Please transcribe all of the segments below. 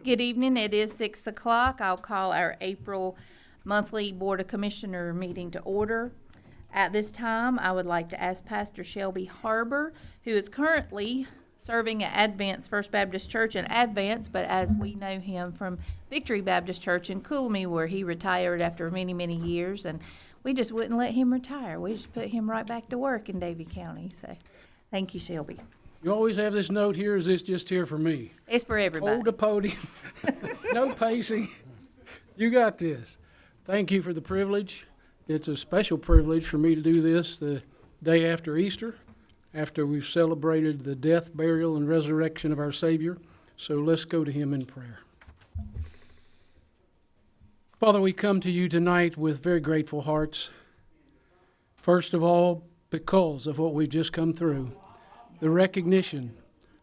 Good evening. It is 6 o'clock. I'll call our April monthly Board of Commissioner meeting to order. At this time, I would like to ask Pastor Shelby Harbor, who is currently serving at Advance First Baptist Church in Advance, but as we know him from Victory Baptist Church in Coolmey, where he retired after many, many years, and we just wouldn't let him retire. We just put him right back to work in Davie County. So thank you, Shelby. You always have this note here, or is this just here for me? It's for everybody. Hold the podium, no pacing. You got this. Thank you for the privilege. It's a special privilege for me to do this the day after Easter, after we've celebrated the death, burial, and resurrection of our Savior. So let's go to him in prayer. Father, we come to you tonight with very grateful hearts. First of all, because of what we've just come through. The recognition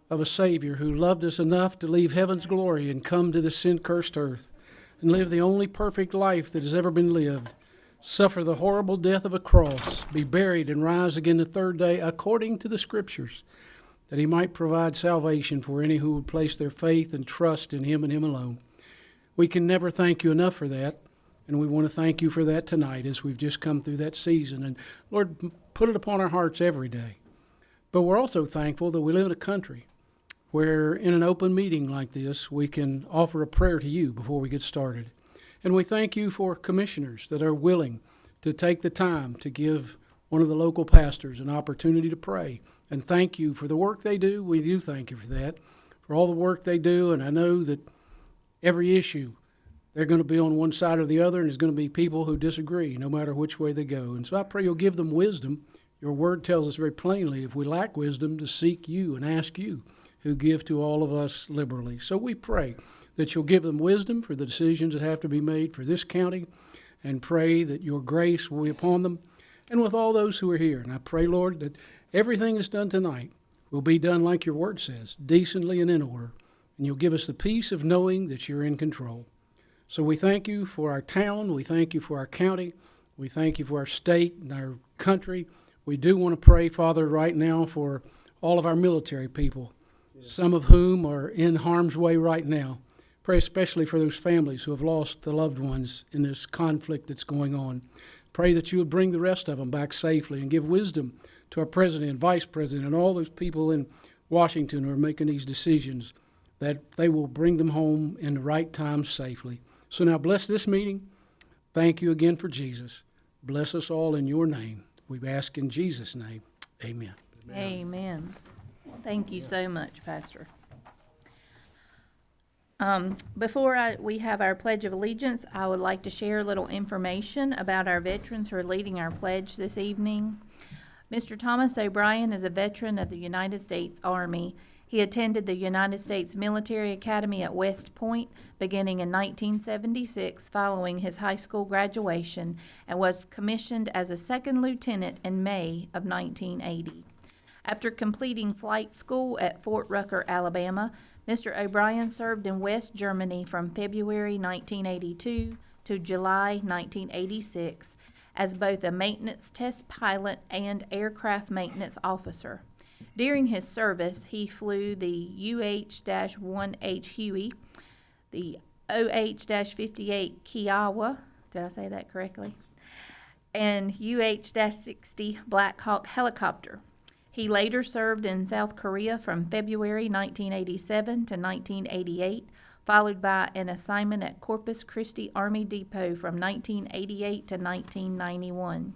of a Savior who loved us enough to leave heaven's glory and come to this sin-cursed earth and live the only perfect life that has ever been lived, suffer the horrible death of a cross, be buried and rise again the third day according to the Scriptures, that he might provide salvation for any who would place their faith and trust in him and him alone. We can never thank you enough for that, and we want to thank you for that tonight as we've just come through that season. And Lord, put it upon our hearts every day. But we're also thankful that we live in a country where in an open meeting like this, we can offer a prayer to you before we get started. And we thank you for commissioners that are willing to take the time to give one of the local pastors an opportunity to pray. And thank you for the work they do. We do thank you for that, for all the work they do. And I know that every issue, they're going to be on one side or the other, and there's going to be people who disagree no matter which way they go. And so I pray you'll give them wisdom. Your word tells us very plainly, if we lack wisdom, to seek you and ask you, who give to all of us liberally. So we pray that you'll give them wisdom for the decisions that have to be made for this county, and pray that your grace will be upon them and with all those who are here. And I pray, Lord, that everything that's done tonight will be done like your word says, decently and in order, and you'll give us the peace of knowing that you're in control. So we thank you for our town. We thank you for our county. We thank you for our state and our country. We do want to pray, Father, right now for all of our military people, some of whom are in harm's way right now. Pray especially for those families who have lost the loved ones in this conflict that's going on. Pray that you would bring the rest of them back safely and give wisdom to our president and vice president and all those people in Washington who are making these decisions, that they will bring them home in the right time safely. So now bless this meeting. Thank you again for Jesus. Bless us all in your name. We ask in Jesus' name. Amen. Amen. Thank you so much, Pastor. Before we have our Pledge of Allegiance, I would like to share a little information about our veterans who are leading our pledge this evening. Mr. Thomas O'Brien is a veteran of the United States Army. He attended the United States Military Academy at West Point beginning in 1976 following his high school graduation, and was commissioned as a second lieutenant in May of 1980. After completing flight school at Fort Rucker, Alabama, Mr. O'Brien served in West Germany from February 1982 to July 1986 as both a maintenance test pilot and aircraft maintenance officer. During his service, he flew the UH-1H Huey, the OH-58 Kiowa, did I say that correctly? And UH-60 Black Hawk helicopter. He later served in South Korea from February 1987 to 1988, followed by an assignment at Corpus Christi Army Depot from 1988 to 1991.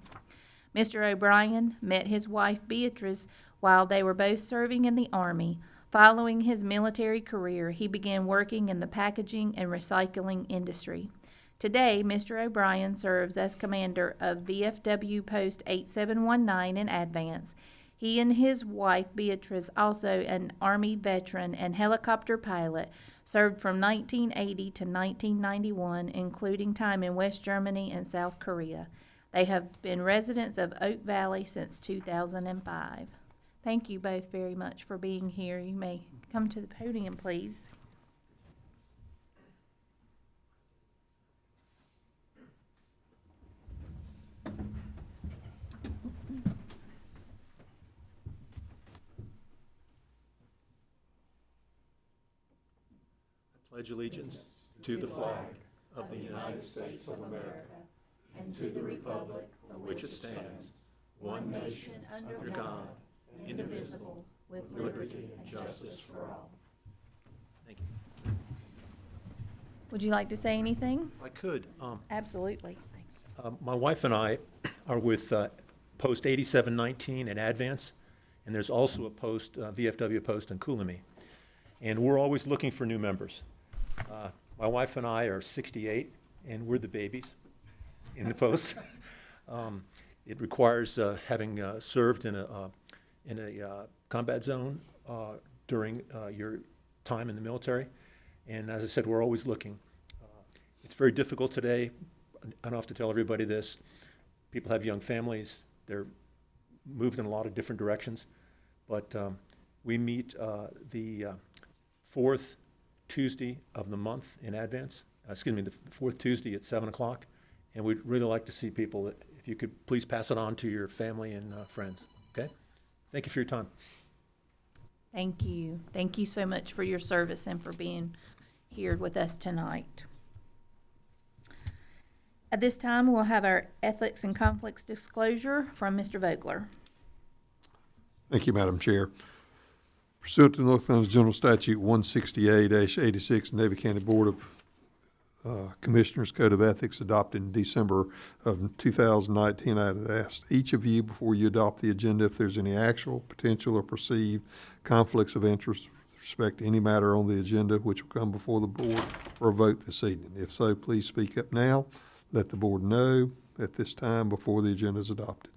Mr. O'Brien met his wife Beatrice while they were both serving in the Army. Following his military career, he began working in the packaging and recycling industry. Today, Mr. O'Brien serves as commander of VFW Post 8719 in Advance. He and his wife Beatrice, also an Army veteran and helicopter pilot, served from 1980 to 1991, including time in West Germany and South Korea. They have been residents of Oak Valley since 2005. Thank you both very much for being here. You may come to the podium, please. pledge allegiance to the flag of the United States of America and to the republic for which it stands, one nation, under God, indivisible, with liberty and justice for all. Thank you. Would you like to say anything? If I could, Absolutely. my wife and I are with Post 8719 at Advance, and there's also a post, VFW post in Coolamy. And we're always looking for new members. My wife and I are 68, and we're the babies in the post. It requires having served in a combat zone during your time in the military. And as I said, we're always looking. It's very difficult today. I don't have to tell everybody this. People have young families. They're moved in a lot of different directions. But we meet the fourth Tuesday of the month in Advance. The fourth Tuesday at 7 o'clock. And we'd really like to see people. If you could please pass it on to your family and friends. Okay? Thank you for your time. Thank you. Thank you so much for your service and for being here with us tonight. At this time, we'll have our ethics and conflicts disclosure from Mr. Vogler. Thank you, Madam Chair. Pursuant to North Carolina General Statute 168-86, Davie County Board of Commissioners Code of Ethics adopted in December of 2019, I had asked each of you before you adopt the agenda if there's any actual, potential, or perceived conflicts of interest with respect to any matter on the agenda which will come before the board for a vote this evening. If so, please speak up now. Let the board know at this time before the agenda is adopted.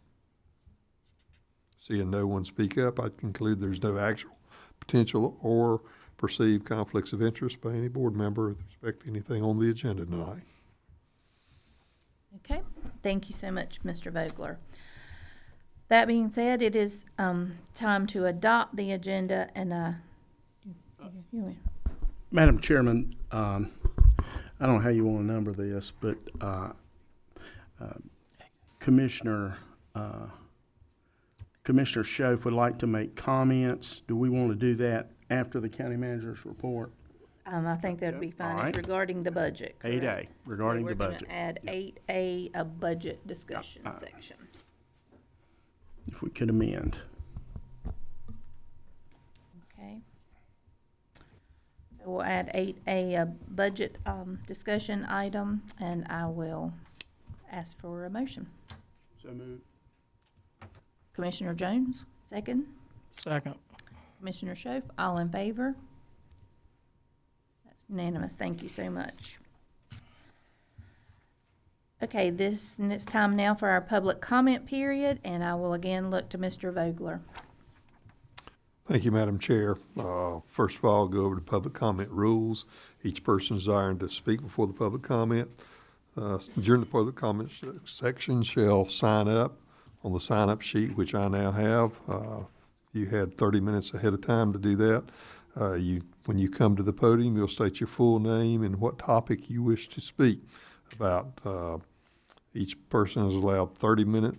Seeing no one speak up, I conclude there's no actual, potential, or perceived conflicts of interest by any board member with respect to anything on the agenda tonight. Okay, thank you so much, Mr. Vogler. That being said, it is time to adopt the agenda and Madam Chairman, I don't know how you want to number this, but Commissioner Schoaf would like to make comments. Do we want to do that after the county manager's report? I think that would be fine. All right. It's regarding the budget. correct? 8A, regarding the budget. So we're going to add 8A, a budget discussion section. If we could amend. Okay. So we'll add 8A, a budget discussion item, and I will ask for a motion. So moved. Commissioner Jones, second. Second. Commissioner Schoaf, all in favor? That's unanimous. Thank you so much. Okay, it's time now for our public comment period, and I will again look to Mr. Vogler. Thank you, Madam Chair. First of all, I'll go over the public comment rules. Each person desiring to speak before the public comment during the public comment section shall sign up on the sign-up sheet, which I now have. You had 30 minutes ahead of time to do that. When you come to the podium, you'll state your full name and what topic you wish to speak about. Each person is allowed 3 minutes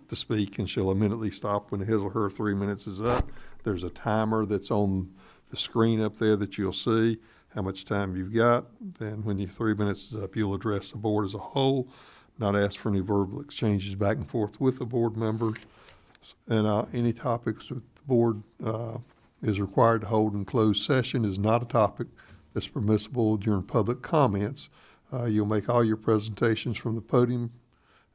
to speak and shall immediately stop when his or her 3 minutes is up. There's a timer that's on the screen up there that you'll see how much time you've got. Then when your 3 minutes is up, you'll address the board as a whole, not ask for any verbal exchanges back and forth with the board members. And any topics that the board is required to hold in closed session is not a topic that's permissible during public comments. You'll make all your presentations from the podium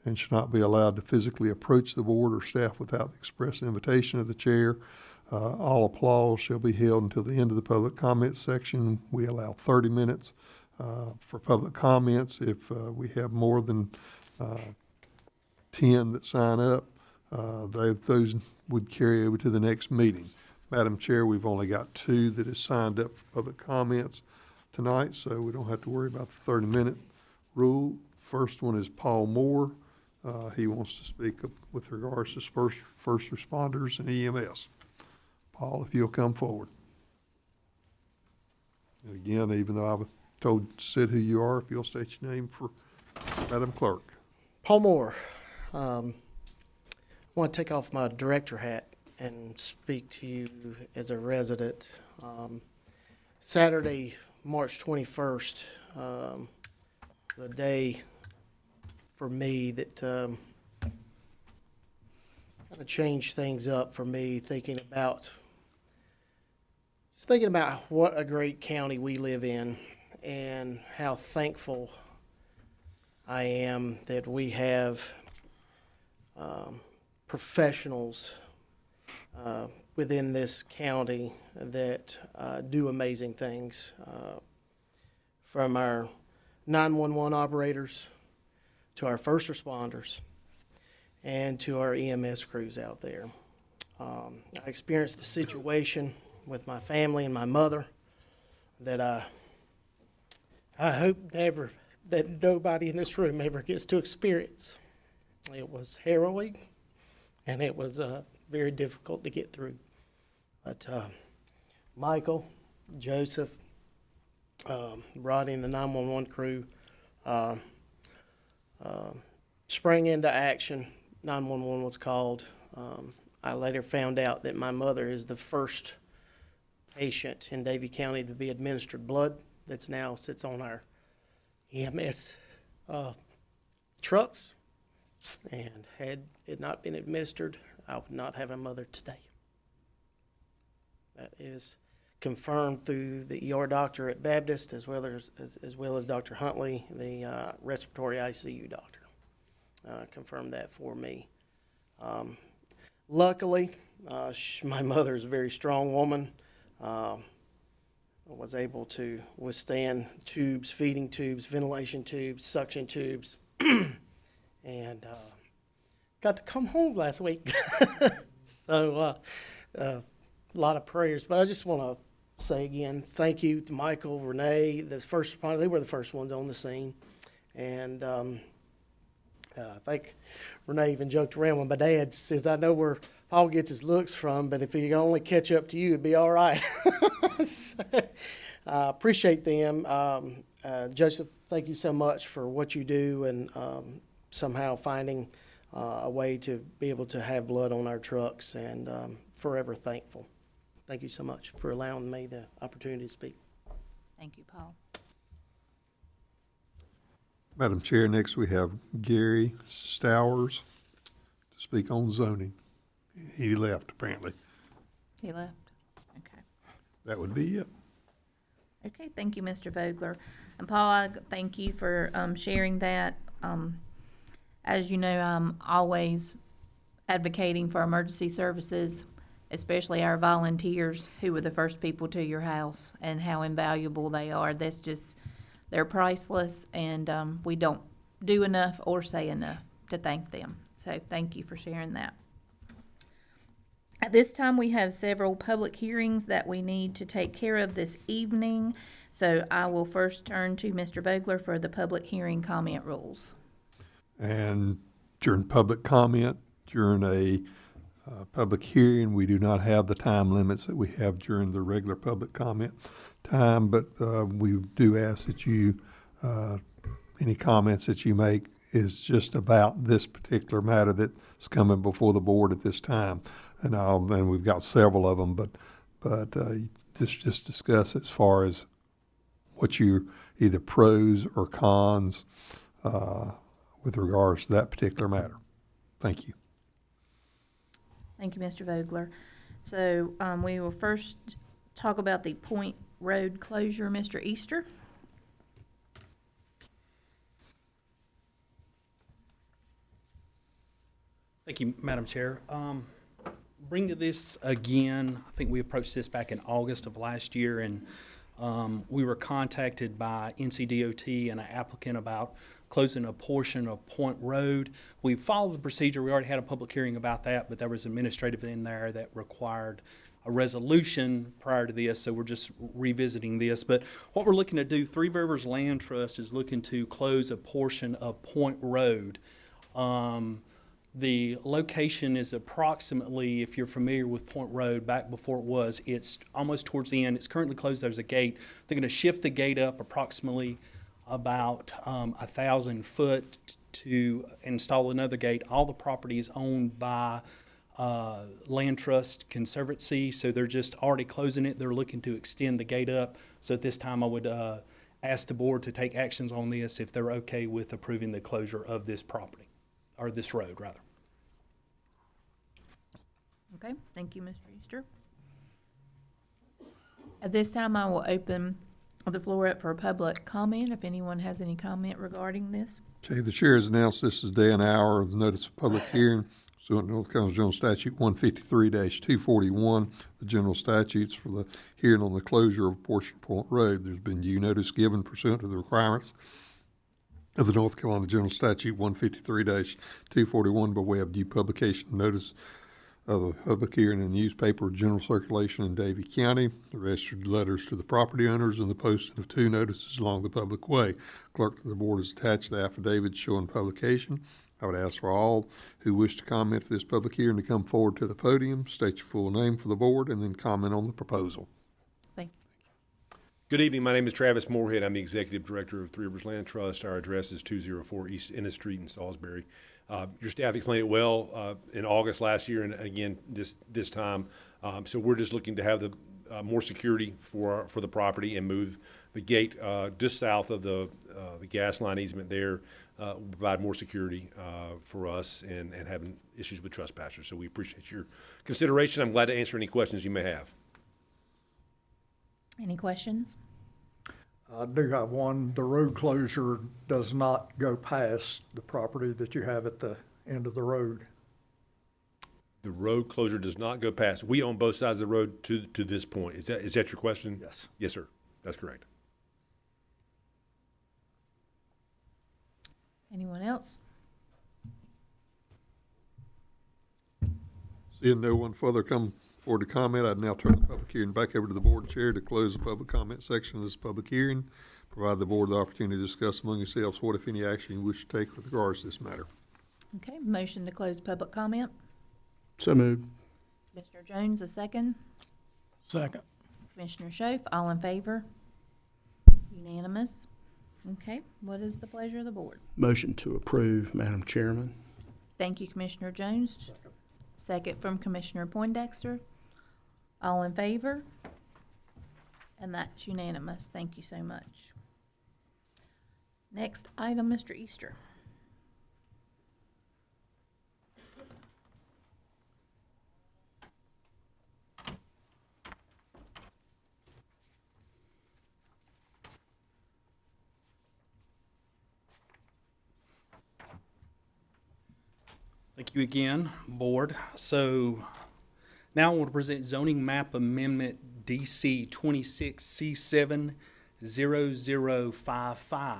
and should not be allowed to physically approach the board or staff without the express invitation of the chair. All applause shall be held until the end of the public comment section. We allow 30 minutes for public comments. If we have more than 10 that sign up, those would carry over to the next meeting. Madam Chair, we've only got 2 that have signed up for public comments tonight, so we don't have to worry about the 30-minute rule. First one is Paul Moore. He wants to speak with regards to first responders and EMS. Paul, if you'll come forward. And again, even though I've told Sid who you are, if you'll state your name for Madam Clerk. Paul Moore. I want to take off my director hat and speak to you as a resident. Saturday, March 21st, the day for me that kind of changed things up for me, thinking about what a great county we live in and how thankful I am that we have professionals within this county that do amazing things, from our 911 operators to our first responders and to our EMS crews out there. I experienced a situation with my family and my mother that I hope that nobody in this room ever gets to experience. It was harrowing, and it was very difficult to get through. But Michael, Joseph, brought in the 911 crew, sprang into action. 911 was called. I later found out that my mother is the first patient in Davie County to be administered blood that's now sits on our EMS trucks. And had it not been administered, I would not have a mother today. That is confirmed through the ER doctor at Baptist, as well as Dr. Huntley, the respiratory ICU doctor. Confirmed that for me. Luckily, my mother is a very strong woman. Was able to withstand tubes, feeding tubes, ventilation tubes, suction tubes, and got to come home last week. So a lot of prayers. But I just want to say again, thank you to Michael, Renee, the first responder. They were the first ones on the scene. And I think Renee even joked around when my dad says, I know where Paul gets his looks from, but if he could only catch up to you, it'd be all right. So, appreciate them. Joseph, thank you so much for what you do and somehow finding a way to be able to have blood on our trucks, and forever thankful. Thank you so much for allowing me the opportunity to speak. Thank you, Paul. Madam Chair, next we have Gary Stowers to speak on zoning. He left, apparently. He left? Okay. That would be it. Okay, thank you, Mr. Vogler. And Paul, I thank you for sharing that. As you know, I'm always advocating for emergency services, especially our volunteers who were the first people to your house, and how invaluable they are. They're priceless, and we don't do enough or say enough to thank them. So thank you for sharing that. At this time, we have several public hearings that we need to take care of this evening. So I will first turn to Mr. Vogler for the public hearing comment rules. And during public comment, during a public hearing, we do not have the time limits that we have during the regular public comment time, but we do ask that you, any comments that you make is just about this particular matter that's coming before the board at this time. And we've got several of them, but just discuss as far as what you either pros or cons with regards to that particular matter. Thank you. Thank you, Mr. Vogler. So we will first talk about the Point Road closure. Mr. Easter? Thank you, Madam Chair. Bring this again. I think we approached this back in August of last year, and we were contacted by NCDOT and an applicant about closing a portion of Point Road. We followed the procedure. We already had a public hearing about that, but there was administrative in there that required a resolution prior to this, so we're just revisiting this. But what we're looking to do, Three Rivers Land Trust is looking to close a portion of Point Road. The location is approximately, if you're familiar with Point Road, back before it was, it's almost towards the end. It's currently closed. There's a gate. They're going to shift the gate up approximately about 1,000 foot to install another gate. All the property is owned by Land Trust Conservancy, so they're just already closing it. They're looking to extend the gate up. So at this time, I would ask the board to take actions on this if they're okay with approving the closure of this property, or this road, rather. Okay, thank you, Mr. Easter. At this time, I will open the floor up for public comment, if anyone has any comment regarding this. Okay, the chair has announced this is day and hour of the notice of public hearing. Pursuant to North Carolina General Statute 153-241, the general statutes for the hearing on the closure of Portion Point Road. There's been due notice given pursuant to the requirements of the North Carolina General Statute 153-241 by way of due publication notice of the public hearing in the newspaper of general circulation in Davie County, the registered letters to the property owners, and the posting of 2 notices along the public way. Clerk to the board has attached the affidavit showing publication. I would ask for all who wish to comment at this public hearing to come forward to the podium, state your full name for the board, and then comment on the proposal. Thank Good evening. My name is Travis Moorhead. I'm the Executive Director of Three Rivers Land Trust. Our address is 204 East Ennis Street in Salisbury. Your staff explained it well in August last year and again this time. So we're just looking to have the more security for the property and move the gate just south of the gas line easement there, will provide more security for us and having issues with trespassers. So we appreciate your consideration. I'm glad to answer any questions you may have. Any questions? I do have one. The road closure does not go past the property that you have at the end of the road. The road closure does not go past. We own both sides of the road to this point. Is that your question? Yes. Yes, sir. That's correct. Anyone else? Seeing no one further come forward to comment, I'd now turn the public hearing back over to the board chair to close the public comment section of this public hearing. Provide the board the opportunity to discuss among yourselves what, if any, action you wish to take with regards to this matter. Okay, motion to close public comment. So moved. Mr. Jones, a second. Second. Commissioner Schoaf, all in favor? Unanimous. Okay, what is the pleasure of the board? Motion to approve, Madam Chairman. Thank you, Commissioner Jones. Second from Commissioner Poindexter. All in favor? And that's unanimous. Thank you so much. Next item, Mr. Easter. Thank you again, board. So now I want to present zoning map amendment DC 26C70055.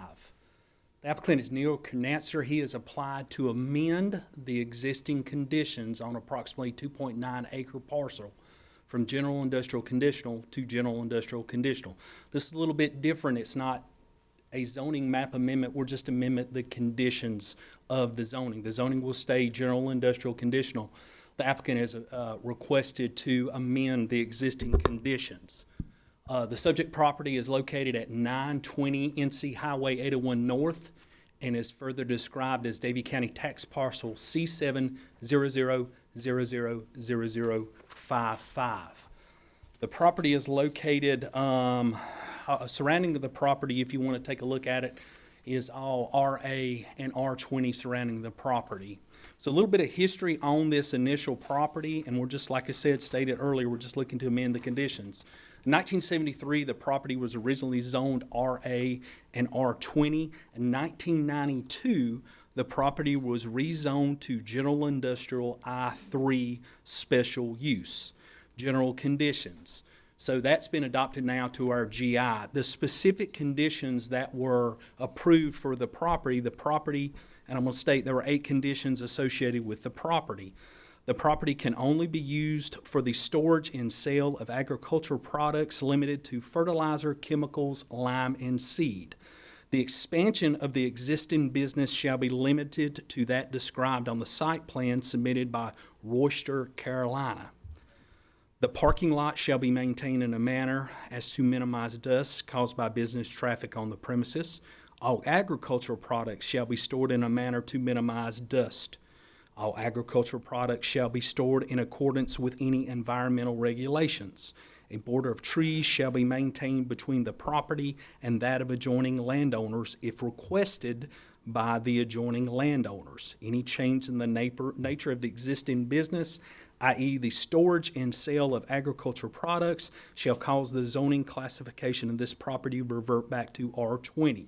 The applicant is Neil Knatzer. He has applied to amend the existing conditions on approximately 2.9 acre parcel from general industrial conditional to general industrial conditional. This is a little bit different. It's not a zoning map amendment. We're just amending the conditions of the zoning. The zoning will stay general industrial conditional. The applicant has requested to amend the existing conditions. The subject property is located at 920 NC Highway 801 North and is further described as Davie County Tax Parcel C700000055. The property is located surrounding the property, if you want to take a look at it, is all RA and R20 surrounding the property. So a little bit of history on this initial property, and we're just, like I said, stated earlier, we're just looking to amend the conditions. In 1973, the property was originally zoned RA and R20. In 1992, the property was rezoned to General Industrial I3 Special Use, General Conditions. So that's been adopted now to our GI. The specific conditions that were approved for the property, and I'm going to state there were 8 conditions associated with the property. The property can only be used for the storage and sale of agricultural products limited to fertilizer, chemicals, lime, and seed. The expansion of the existing business shall be limited to that described on the site plan submitted by Royster, Carolina. The parking lot shall be maintained in a manner as to minimize dust caused by business traffic on the premises. All agricultural products shall be stored in a manner to minimize dust. All agricultural products shall be stored in accordance with any environmental regulations. A border of trees shall be maintained between the property and that of adjoining landowners if requested by the adjoining landowners. Any change in the nature of the existing business, i.e. the storage and sale of agricultural products, shall cause the zoning classification of this property to revert back to R20.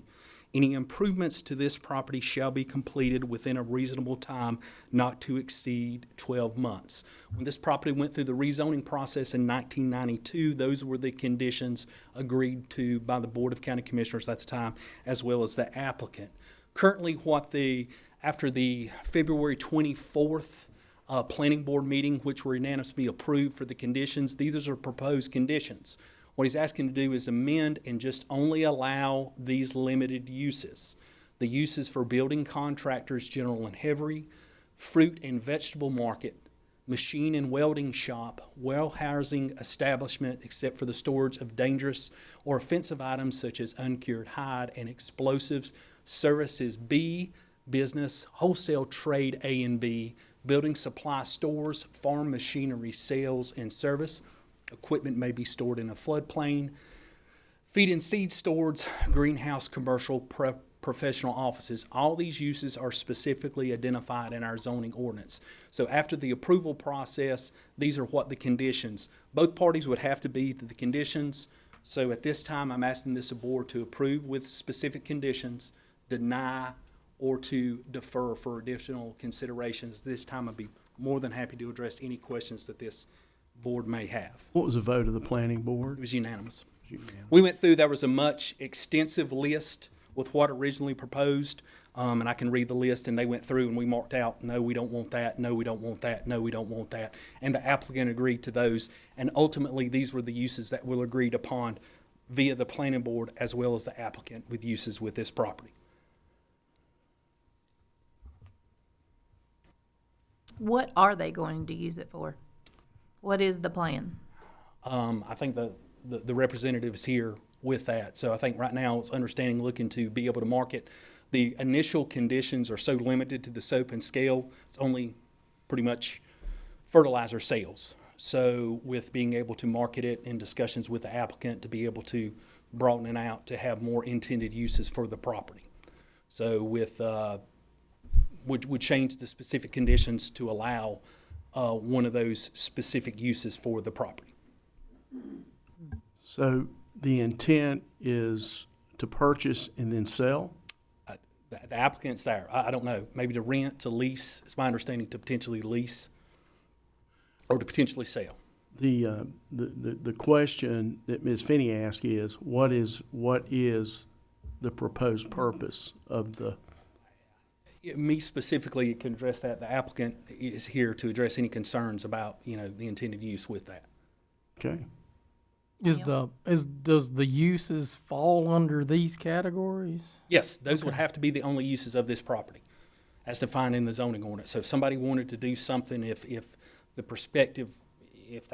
Any improvements to this property shall be completed within a reasonable time not to exceed 12 months. When this property went through the rezoning process in 1992, those were the conditions agreed to by the Board of County Commissioners at the time, as well as the applicant. Currently, after the February 24th Planning Board meeting, which were unanimously approved for the conditions, these are proposed conditions. What he's asking to do is amend and just only allow these limited uses. The uses for building contractors, general and heavy, fruit and vegetable market, machine and welding shop, warehousing establishment, except for the storage of dangerous or offensive items such as uncured hide and explosives. Services B, business, wholesale trade A and B, building supply stores, farm machinery sales and service. Equipment may be stored in a floodplain. Feed and seed storage, greenhouse, commercial, professional offices. All these uses are specifically identified in our zoning ordinance. So after the approval process, these are what the conditions. Both parties would have to be to the conditions. So at this time, I'm asking this board to approve with specific conditions, deny, or to defer for additional considerations. This time, I'd be more than happy to address any questions that this board may have. What was the vote of the planning It board? was unanimous. We went through, there was a much extensive list with what originally proposed, and I can read the list, and they went through and we marked out, no, we don't want that, no, we don't want that, no, we don't want that. And the applicant agreed to those, and ultimately these were the uses that were agreed upon via the planning board as well as the applicant with uses with this property. What are they going to use it for? What is the plan? I think the representative is here with that. So I think right now it's understanding, looking to be able to market. The initial conditions are so limited to the soap and scale, it's only pretty much fertilizer sales. So with being able to market it in discussions with the applicant to be able to broaden it out to have more intended uses for the property. So with, would change the specific conditions to allow one of those specific uses for the property. So the intent is to purchase and then sell? The applicant's there. I don't know, maybe to rent, to lease. It's my understanding to potentially lease or to potentially sell. The question that Ms. Finney asked is, what is the proposed purpose of the? Me specifically can address that. The applicant is here to address any concerns about, the intended use with that. Okay. Does the uses fall under these categories? Yes, those would have to be the only uses of this property as defined in the zoning ordinance. So if somebody wanted to do something, if the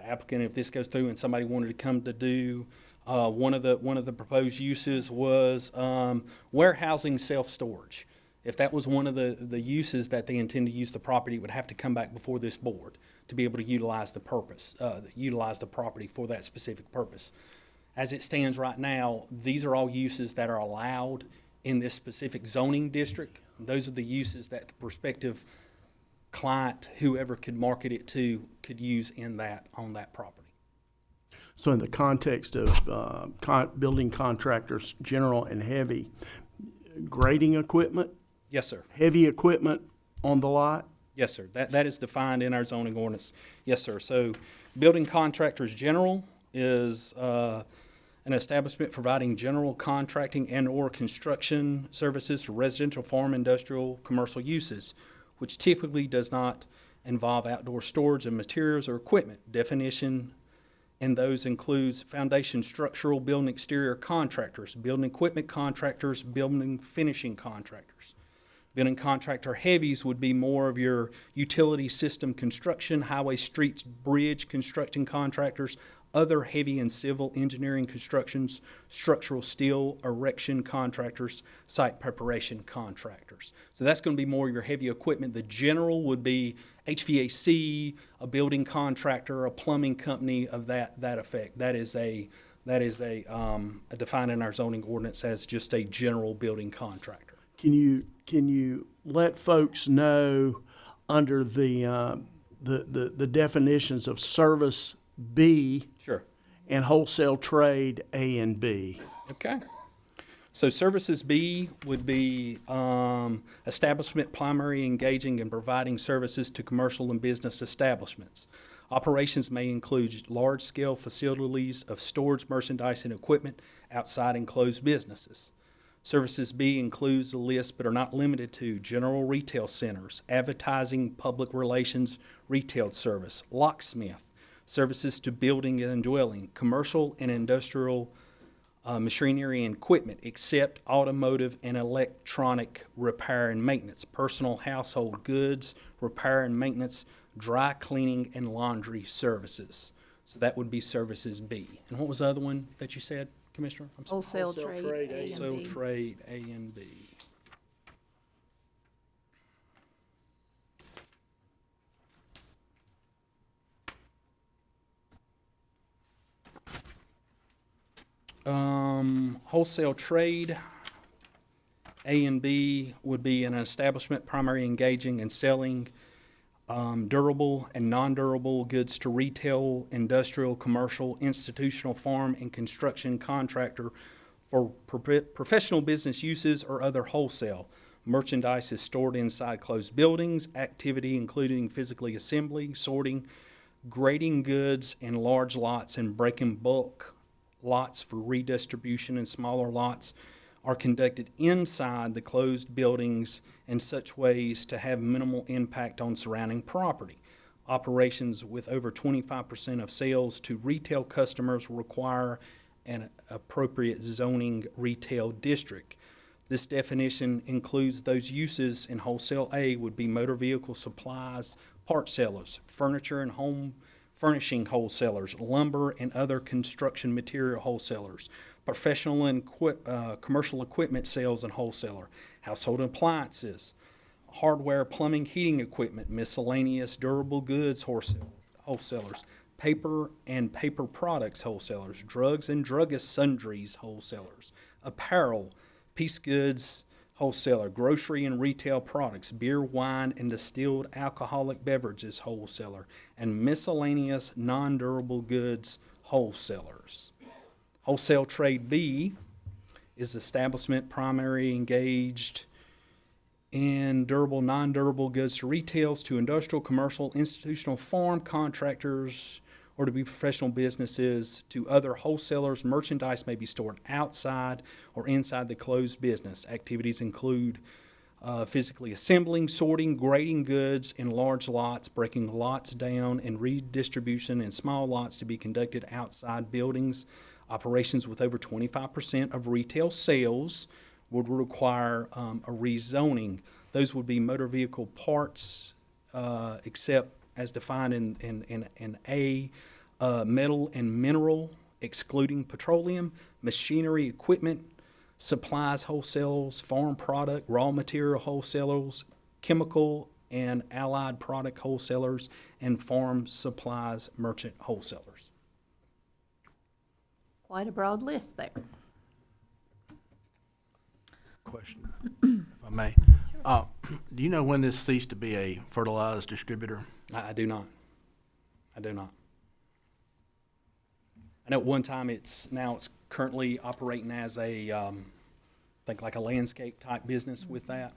applicant, if this goes through and somebody wanted to come to do, one of the proposed uses was warehousing self-storage. If that was one of the uses that they intend to use the property, it would have to come back before this board to be able to utilize the property for that specific purpose. As it stands right now, these are all uses that are allowed in this specific zoning district. Those are the uses that the prospective client, whoever could market it to, could use on that property. So in the context of building contractors, general and heavy, grading equipment? Yes, sir. Heavy equipment on the lot? Yes, sir. That is defined in our zoning ordinance. Yes, sir. So building contractors general is an establishment providing general contracting and or construction services for residential, farm, industrial, commercial uses, which typically does not involve outdoor storage of materials or equipment. Definition and those includes foundation, structural, building exterior contractors, building equipment contractors, building finishing contractors. Building contractor heavies would be more of your utility system construction, highway, streets, bridge construction contractors, other heavy and civil engineering constructions, structural steel erection contractors, site preparation contractors. So that's going to be more your heavy equipment. The general would be HVAC, a building contractor, a plumbing company of that effect. That is defined in our zoning ordinance as just a general building contractor. Can you let folks know under the definitions of service B Sure. and wholesale trade A and B? Okay. So services B would be establishment primary engaging and providing services to commercial and business establishments. Operations may include large-scale facilities of storage, merchandise, and equipment outside enclosed businesses. Services B includes the list but are not limited to general retail centers, advertising, public relations, retail service, locksmith, services to building and dwelling, commercial and industrial machinery and equipment, except automotive and electronic repair and maintenance, personal household goods, repair and maintenance, dry cleaning, and laundry services. So that would be services B. And what was the other one that you said, Commissioner? I'm sorry. Wholesale trade A and Wholesale B. trade A and B. Wholesale trade A and B would be an establishment primarily engaging in selling durable and non-durable goods to retail, industrial, commercial, institutional, farm, and construction contractor for professional business uses or other wholesale. Merchandise is stored inside closed buildings, activity including physically assembling, sorting, grading goods in large lots and breaking bulk lots for redistribution, and smaller lots are conducted inside the closed buildings in such ways to have minimal impact on surrounding property. Operations with over 25% of sales to retail customers will require an appropriate zoning retail district. This definition includes those uses in wholesale A would be motor vehicle supplies, part sellers, furniture and home furnishing wholesalers, lumber and other construction material wholesalers, professional and commercial equipment sales and wholesaler, household appliances, hardware, plumbing, heating equipment, miscellaneous durable goods wholesalers, paper and paper products wholesalers, drugs and druggist sundries wholesalers, apparel, piece goods wholesaler, grocery and retail products, beer, wine, and distilled alcoholic beverages wholesaler, and miscellaneous non-durable goods wholesalers. Wholesale trade B is establishment primary engaged in durable, non-durable goods to retails, to industrial, commercial, institutional, farm contractors, or to be professional businesses, to other wholesalers. Merchandise may be stored outside or inside the closed business. Activities include physically assembling, sorting, grading goods in large lots, breaking lots down, and redistribution in small lots to be conducted outside buildings. Operations with over 25% of retail sales would require a rezoning. Those would be motor vehicle parts, except as defined in A, metal and mineral, excluding petroleum, machinery, equipment, supplies wholesales, farm product, raw material wholesalers, chemical and allied product wholesalers, and farm supplies merchant wholesalers. Quite a broad list there. Question, if I may. Do you know when this ceased to be a fertilized distributor? I do not. I do not. I know at one time it's currently operating as a, I think like a landscape type business with that.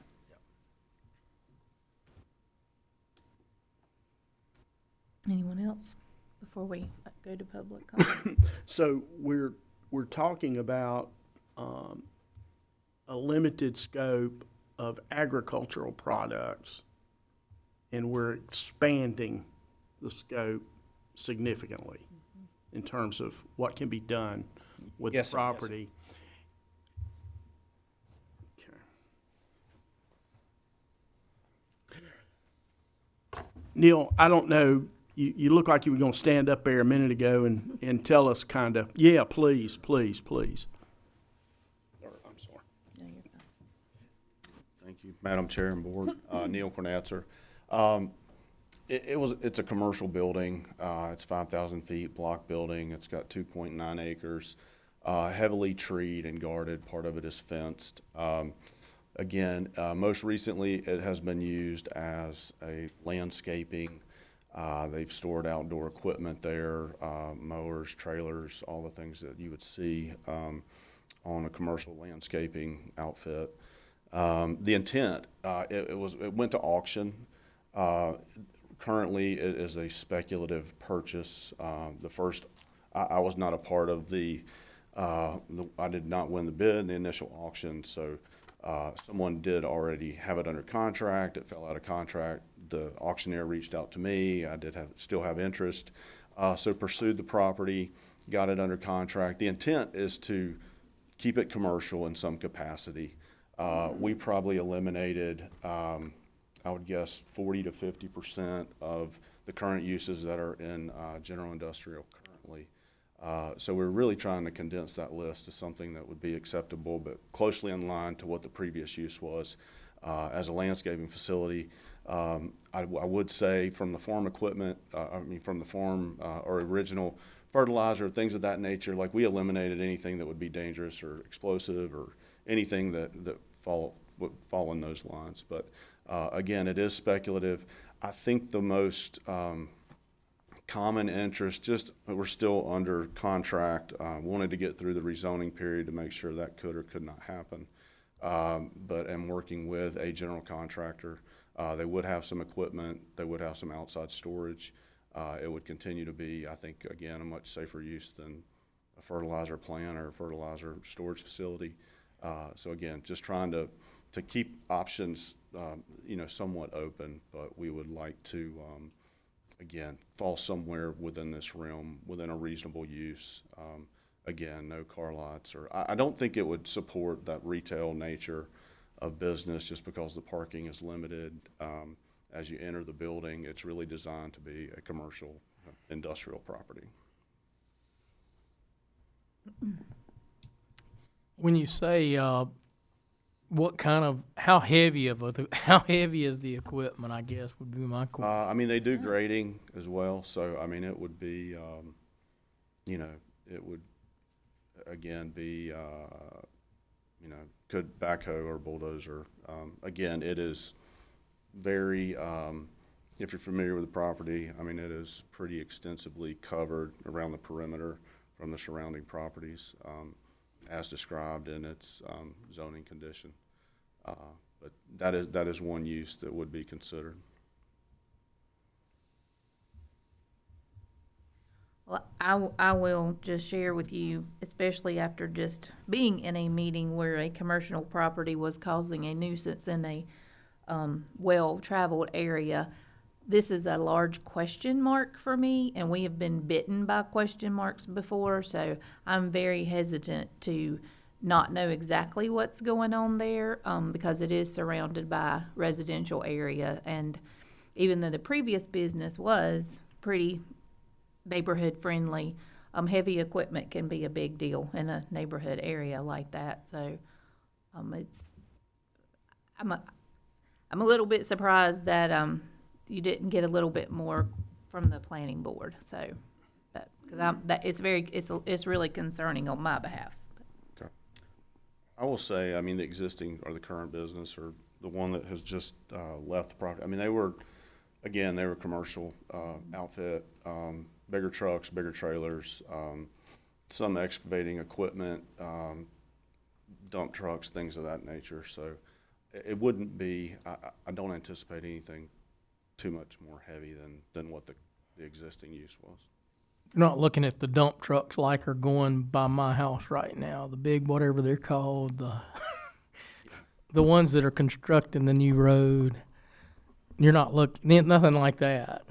Anyone else before we go to public comment? So we're talking about a limited scope of agricultural products, and we're expanding the scope significantly in terms of what can be done with Yes, the sir. Yes, sir. property. Okay. Neil, I don't know you look like you were gonna stand up there a minute ago and tell us kind of, yeah, please, please, please. I'm sorry. No, you're fine. Thank you, Madam Chair and Board. Neil Cornatzer. It's a commercial building. It's 5,000 feet, block building. It's got 2.9 acres, heavily treed and guarded. Part of it is fenced. Again, most recently, it has been used as a landscaping. They've stored outdoor equipment there, mowers, trailers, all the things that you would see on a commercial landscaping outfit. The intent, it went to auction. Currently, it is a speculative purchase. The first, I was not a part of I did not win the bid in the initial auction, so someone did already have it under contract. It fell out of contract. The auctioneer reached out to me. I still have interest, so pursued the property, got it under contract. The intent is to keep it commercial in some capacity. We probably eliminated, I would guess, 40 to 50% of the current uses that are in general industrial currently. So we're really trying to condense that list to something that would be acceptable, but closely in line to what the previous use was as a landscaping facility. I would say from the farm equipment, from the farm or original fertilizer, things of that nature, like we eliminated anything that would be dangerous or explosive or anything that would fall in those lines. But again, it is speculative. I think the most common interest, we're still under contract, wanted to get through the rezoning period to make sure that could or could not happen. But am working with a general contractor. They would have some equipment, they would have some outside storage. It would continue to be, I think, again, a much safer use than a fertilizer plant or a fertilizer storage facility. So again, just trying to keep options, somewhat open, but we would like to, again, fall somewhere within this realm, within a reasonable use. Again, no car lots, or I don't think it would support that retail nature of business just because the parking is limited. As you enter the building, it's really designed to be a commercial industrial property. When you say how heavy is the equipment, I guess would be my question. They do grading as well, so it would be, it would again be, could backhoe or bulldozer. Again, it is very, if you're familiar with the property, it is pretty extensively covered around the perimeter from the surrounding properties, as described in its zoning condition. But that is one use that would be considered. Well, I will just share with you, especially after just being in a meeting where a commercial property was causing a nuisance in a well-traveled area. This is a large question mark for me, and we have been bitten by question marks before, so I'm very hesitant to not know exactly what's going on there, because it is surrounded by residential area, and even though the previous business was pretty neighborhood friendly, heavy equipment can be a big deal in a neighborhood area like that. So I'm a little bit surprised that you didn't get a little bit more from the planning board. So, but because it's really concerning on my behalf. Okay. I will say, the existing or the current business or the one that has just left the property. They were commercial outfit. Bigger trucks, bigger trailers, some excavating equipment, dump trucks, things of that nature. So it wouldn't be, I don't anticipate anything too much more heavy than what the existing use was. You're not looking at the dump trucks like are going by my house right now, the big whatever they're called, the ones that are constructing the new road. You're not looking, nothing like that.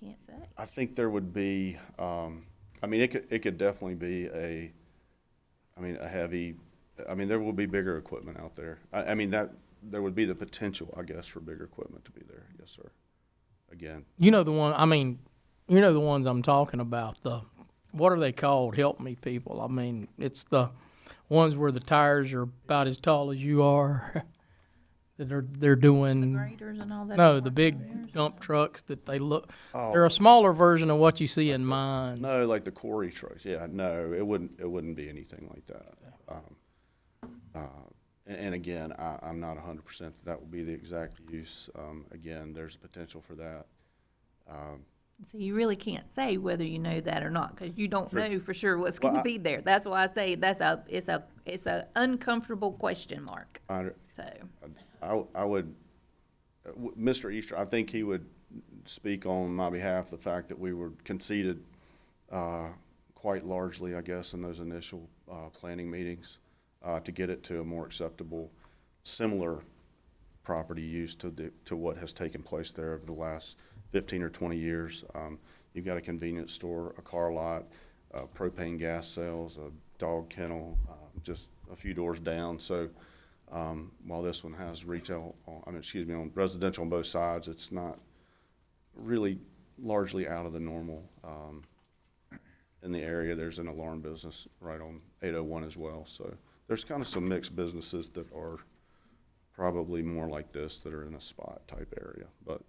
Can't say. I think there would be, it could definitely be a heavy, there will be bigger equipment out there. That there would be the potential, I guess, for bigger equipment to be there. Yes, sir. again, You know the one, I mean, you know the ones I'm talking about, what are they called? Help me, people. I mean, it's the ones where the tires are about as tall as you are, that they're doing. Graders and all that. No, the big dump trucks that they're oh, a smaller version of what you see in mines. no, like the quarry trucks, yeah, no, it wouldn't be anything like that. And again, I'm not 100% that would be the exact use. Again, there's a potential for that. So you really can't say whether you know that or not, because you don't know for sure what's Well, going to be there. That's why I say it's a uncomfortable question mark. So I would, Mr. Easter, I think he would speak on my behalf, the fact that we were conceded quite largely, I guess, in those initial planning meetings to get it to a more acceptable, similar property use to what has taken place there over the last 15 or 20 years. You've got a convenience store, a car lot, propane gas sales, a dog kennel, just a few doors down. So while this one has retail, on residential on both sides, it's not really largely out of the normal. In the area, there's an alarm business right on 801 as well. So there's kind of some mixed businesses that are probably more like this, that are in a spot type area. But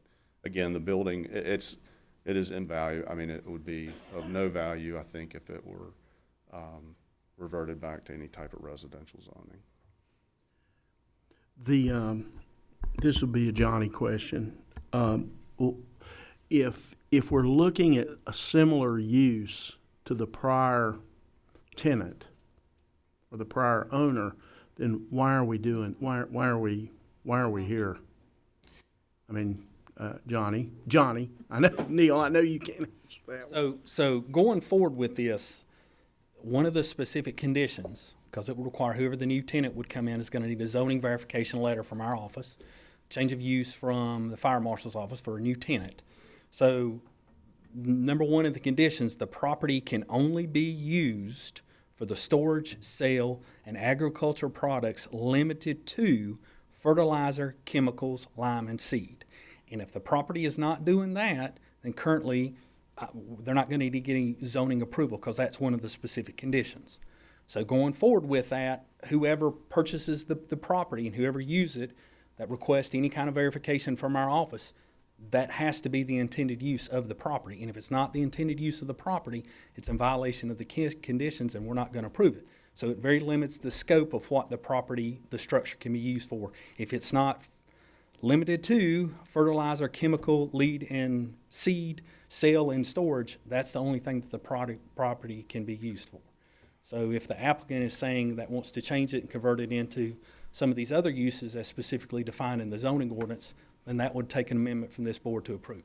again, the building, it is in value. I mean, it would be of no value, I think, if it were reverted back to any type of residential zoning. This would be a Johnny question. If we're looking at a similar use to the prior tenant or the prior owner, then why are we here? I mean, Johnny, I know, Neil, I know you can't answer that. So going forward with this, one of the specific conditions, because it would require whoever the new tenant would come in is going to need a zoning verification letter from our office, change of use from the fire marshal's office for a new tenant. So number one of the conditions, the property can only be used for the storage, sale, and agricultural products limited to fertilizer, chemicals, lime, and seed. And if the property is not doing that, then currently they're not going to need to get any zoning approval, because that's one of the specific conditions. So going forward with that, whoever purchases the property and whoever uses it that requests any kind of verification from our office, that has to be the intended use of the property. And if it's not the intended use of the property, it's in violation of the conditions, and we're not going to approve it. So it very limits the scope of what the structure can be used for. If it's not limited to fertilizer, chemical, lead, and seed, sale, and storage, that's the only thing that the property can be used for. So if the applicant is saying that wants to change it and convert it into some of these other uses as specifically defined in the zoning ordinance, then that would take an amendment from this board to approve.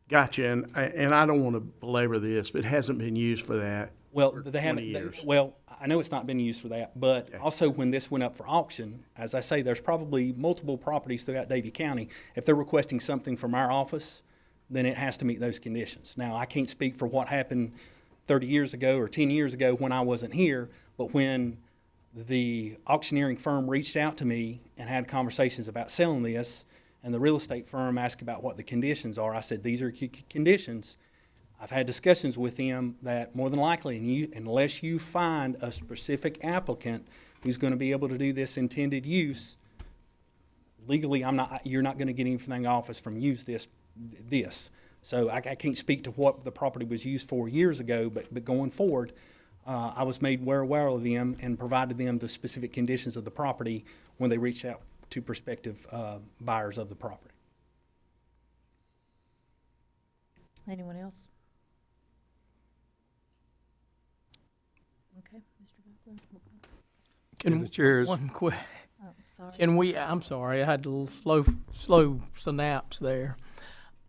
Gotcha, and I don't want to belabor this, but it hasn't been used for that for 20 years. Well, I know it's not been used for that, but also when this went up for auction, as I say, there's probably multiple properties throughout Davie County. If they're requesting something from our office, then it has to meet those conditions. Now, I can't speak for what happened 30 years ago or 10 years ago when I wasn't here, but when the auctioneering firm reached out to me and had conversations about selling this, and the real estate firm asked about what the conditions are, I said, these are conditions. I've had discussions with them that more than likely, unless you find a specific applicant who's going to be able to do this intended use, legally, you're not going to get anything off us from this. So I can't speak to what the property was used for years ago, but going forward, I was made aware of them and provided them the specific conditions of the property when they reached out to prospective buyers of the property. Anyone else? Okay, Mr. Buckler. The chairs. One quick. Oh, sorry. Can we? I'm sorry, I had a little slow synapse there.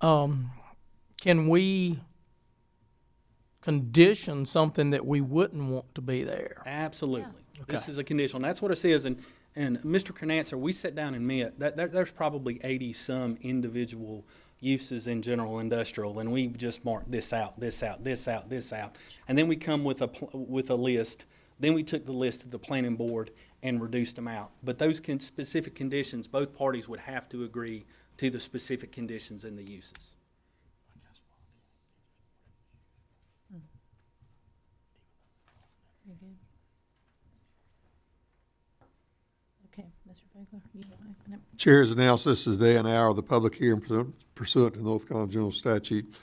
Can we condition something that we wouldn't want to be there? Absolutely. Yeah. This Okay. is a condition. That's what it says. And Mr. Canancer, we sat down and met. There's probably 80 some individual uses in general industrial, and we just marked this out, this out, this out, this out, and then we come with a list. Then we took the list to the planning board and reduced them out. But those specific conditions, both parties would have to agree to the specific conditions in the uses. good. Okay, Mr. Vogler, you want to? Chair has announced this is the day and hour of the public hearing pursuant to North Carolina General Statute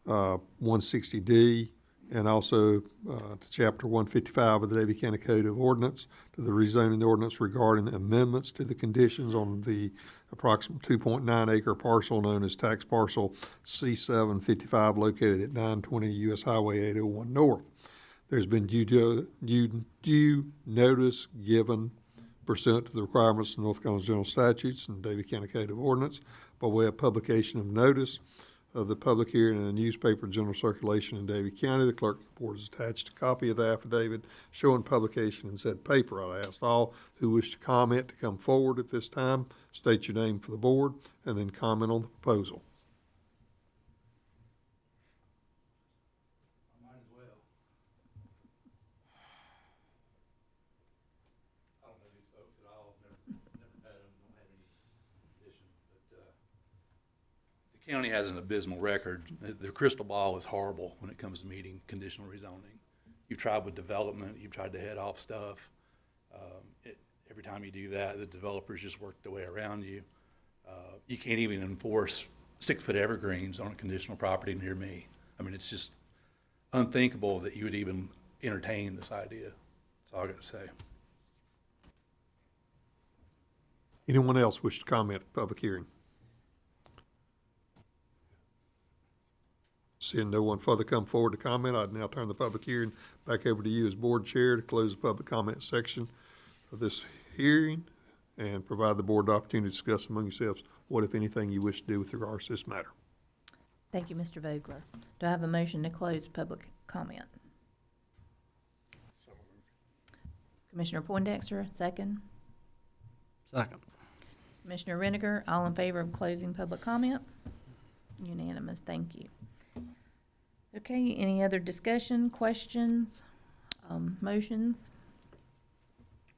160D and also to Chapter 155 of the Davie County Code of Ordinance to the rezoning ordinance regarding amendments to the conditions on the approximate 2.9 acre parcel known as tax parcel C755 located at 920 US Highway 801 North. There's been due notice given pursuant to the requirements of North Carolina General Statutes and Davie County Code of Ordinance by way of publication of notice of the public hearing in the newspaper general circulation in Davie County. The clerk report has attached a copy of the affidavit showing publication in said paper. I ask all who wish to comment to come forward at this time, state your name for the board, and then comment on the proposal. The county has an abysmal record. Their crystal ball is horrible when it comes to meeting conditional rezoning. You've tried with development, you've tried to head off stuff. Every time you do that, the developers just work their way around you. You can't even enforce 6-foot evergreens on a conditional property near me. I mean, it's just unthinkable that you would even entertain this idea. That's all I got to say. Anyone else wish to comment at the public hearing? Seeing no one further come forward to comment, I'd now turn the public hearing back over to you as board chair to close the public comment section of this hearing and provide the board the opportunity to discuss among yourselves what, if anything, you wish to do with regards to this matter. Thank you, Mr. Vogler. Do I have a motion to close public comment? Commissioner Poindexter, second. Second. Commissioner Reniger, all in favor of closing public comment? Unanimous, thank you. Okay, any other discussion, questions, motions?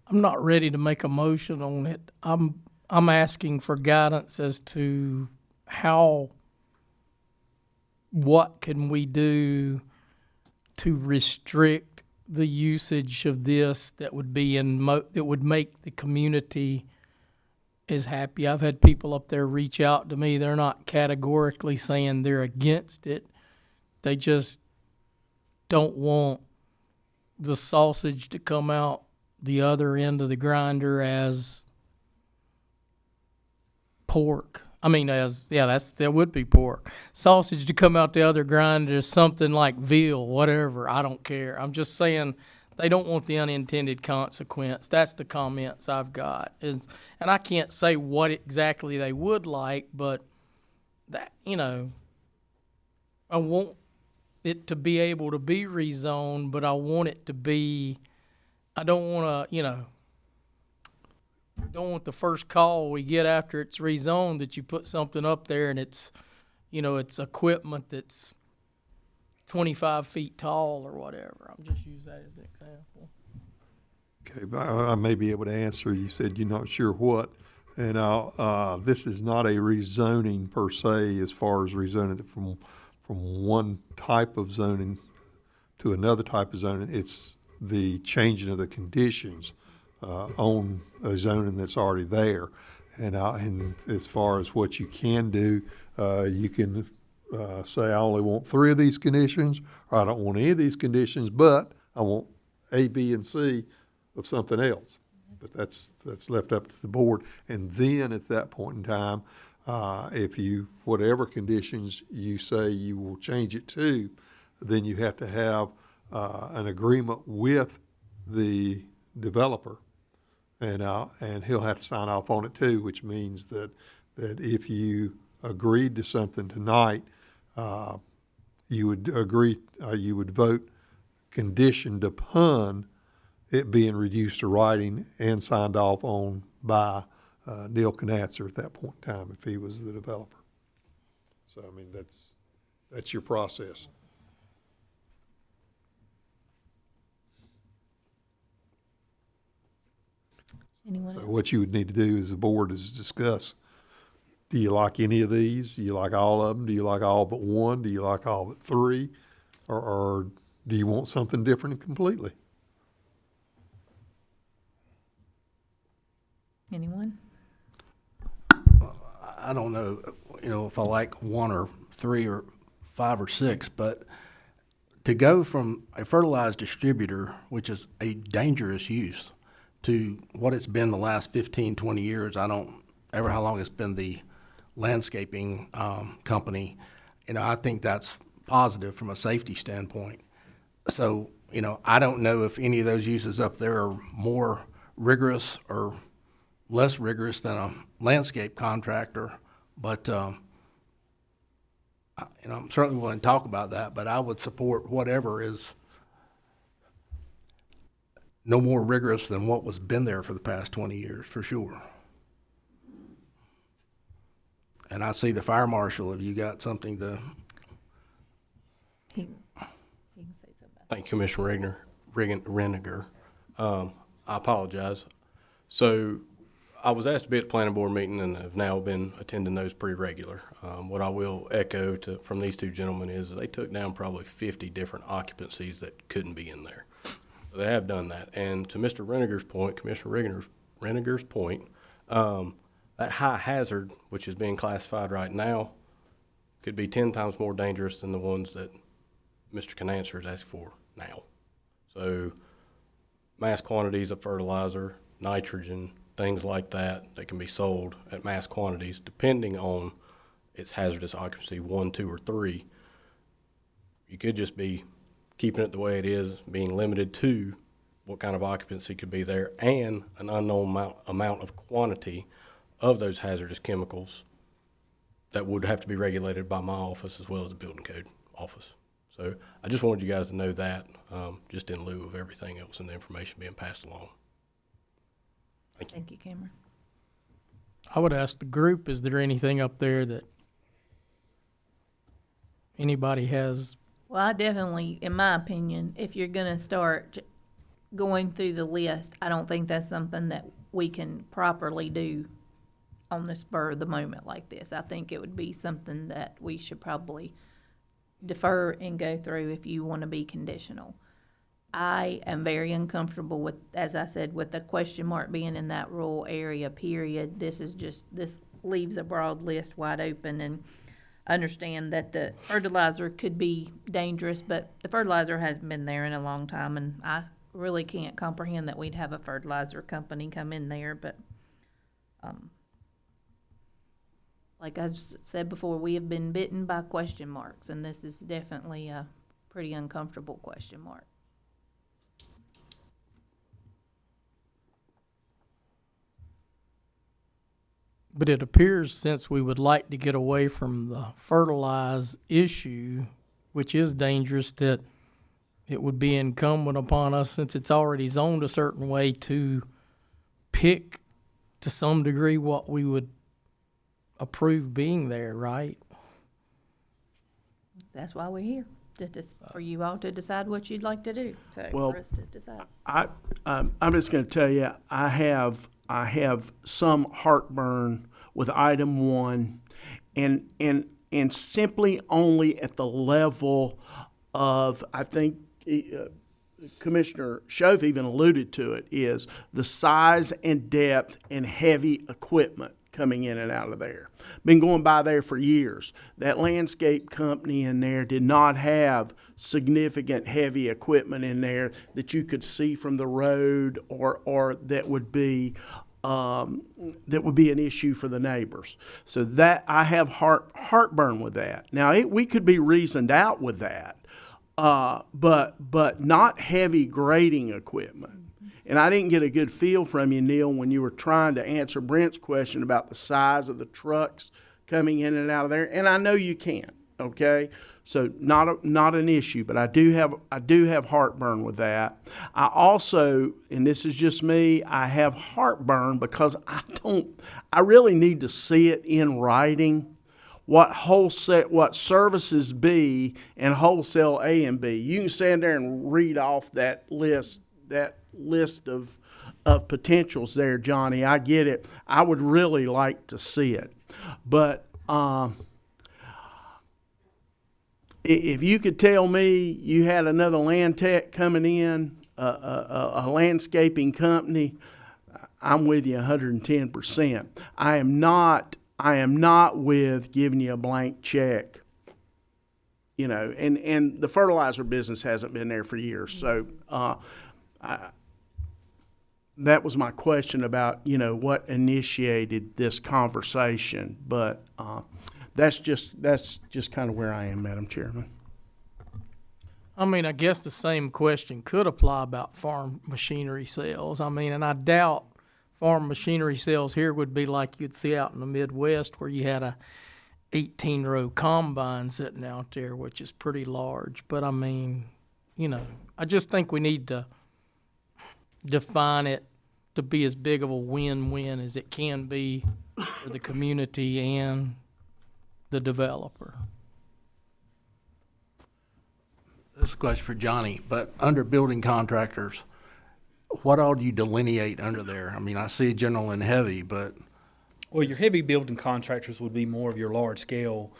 I'm not ready to make a motion on it. I'm asking for guidance as to what can we do to restrict the usage of this that would be that would make the community as happy. I've had people up there reach out to me. They're not categorically saying they're against it. They just don't want the sausage to come out the other end of the grinder as pork. I mean, that would be pork. Sausage to come out the other grinder is something like veal, whatever. I don't care. I'm just saying they don't want the unintended consequence. That's the comments I've got. And I can't say what exactly they would like, but that, I want it to be able to be rezoned, but I want it to be, I don't want to, don't want the first call we get after it's rezoned that you put something up there and it's, it's equipment that's 25 feet tall or whatever. I'm just use that as an example. Okay, but I may be able to answer. You said you're not sure what, and this is not a rezoning per se as far as rezoning it from one type of zoning to another type of zoning. It's the changing of the conditions on a zoning that's already there. And as far as what you can do, you can say, I only want 3 of these conditions, or I don't want any of these conditions, but I want A, B, and C of something else. But that's left up to the board. And then at that point in time, if whatever conditions you say you will change it to, then you have to have an agreement with the developer, and he'll have to sign off on it too, which means that if you agreed to something tonight, you would vote conditioned upon it being reduced to writing and signed off on by Neil Knatzer at that point in time if he was the developer. So, I mean, that's your process. Anyone So else? what you would need to do as a board is discuss, do you like any of these? Do you like all of them? Do you like all but one? Do you like all but 3? Or do you want something different completely? Anyone? I don't know, if I like one or three or five or six, but to go from a fertilized distributor, which is a dangerous use, to what it's been the last 15, 20 years, I don't ever how long it's been the landscaping company, I think that's positive from a safety standpoint. So, I don't know if any of those uses up there are more rigorous or less rigorous than a landscape contractor, but I'm certainly willing to talk about that, but I would support whatever is no more rigorous than what was been there for the past 20 years, for sure. And I see the fire marshal, if you got something to... He can say something about Thank you, Commissioner Reniger. I apologize. So I was asked to be at the planning board meeting and have now been attending those pretty regular. What I will echo from these two gentlemen is that they took down probably 50 different occupancies that couldn't be in there. So they have done that. And to Mr. Reniger's point, Commissioner Reniger's point, that high hazard, which is being classified right now, could be 10 times more dangerous than the ones that Mr. Canancer is asking for now. So mass quantities of fertilizer, nitrogen, things like that can be sold at mass quantities depending on its hazardous occupancy, 1, 2, or 3. You could just be keeping it the way it is, being limited to what kind of occupancy could be there and an unknown amount of quantity of those hazardous chemicals that would have to be regulated by my office as well as the building code office. So I just wanted you guys to know that, just in lieu of everything else and the information being passed along. Thank you. Thank you, Cameron. I would ask the group, is there anything up there that anybody has? Well, I definitely, in my opinion, if you're gonna start going through the list, I don't think that's something that we can properly do on the spur of the moment like this. I think it would be something that we should probably defer and go through if you want to be conditional. I am very uncomfortable with, as I said, with the question mark being in that rural area, period. This leaves a broad list wide open, and understand that the fertilizer could be dangerous, but the fertilizer hasn't been there in a long time, and I really can't comprehend that we'd have a fertilizer company come in there, but like I've said before, we have been bitten by question marks, and this is definitely a pretty uncomfortable question mark. But it appears, since we would like to get away from the fertilize issue, which is dangerous, that it would be incumbent upon us, since it's already zoned a certain way, to pick to some degree what we would approve being there, right? That's why we're here, for you all to decide what you'd like to do, so Well, for us to decide. I'm just going to tell you, I have some heartburn with item 1, and simply only at the level of, I think Commissioner Shove even alluded to it, is the size and depth and heavy equipment coming in and out of there. Been going by there for years. That landscape company in there did not have significant heavy equipment in there that you could see from the road, or that would be an issue for the neighbors. So that I have heartburn with that. Now we could be reasoned out with that, but not heavy grading equipment. And I didn't get a good feel from you, Neil, when you were trying to answer Brent's question about the size of the trucks coming in and out of there. And I know you can't, okay? So not an issue, but I do have heartburn with that. I also, and this is just me, I have heartburn because I really need to see it in writing. What services B and wholesale A and B. You can stand there and read off that list of potentials there, Johnny. I get it. I would really like to see it. But if you could tell me you had another land tech coming in, a landscaping company, I'm with you 110%. I am not with giving you a blank check. You know, and the fertilizer business hasn't been there for years. So that was my question about, you know, what initiated this conversation. But that's just kind of where I am, Madam Chairman. I mean, I guess the same question could apply about farm machinery sales. I mean, and I doubt farm machinery sales here would be like you'd see out in the Midwest where you had a 18-row combine sitting out there, which is pretty large. But I mean, you know, I just think we need to define it to be as big of a win-win as it can be for the community and the developer. This is a question for Johnny, but under building contractors, what all do you delineate under there? I mean, I see general and heavy, but Well, your heavy building contractors would be more of your large scale.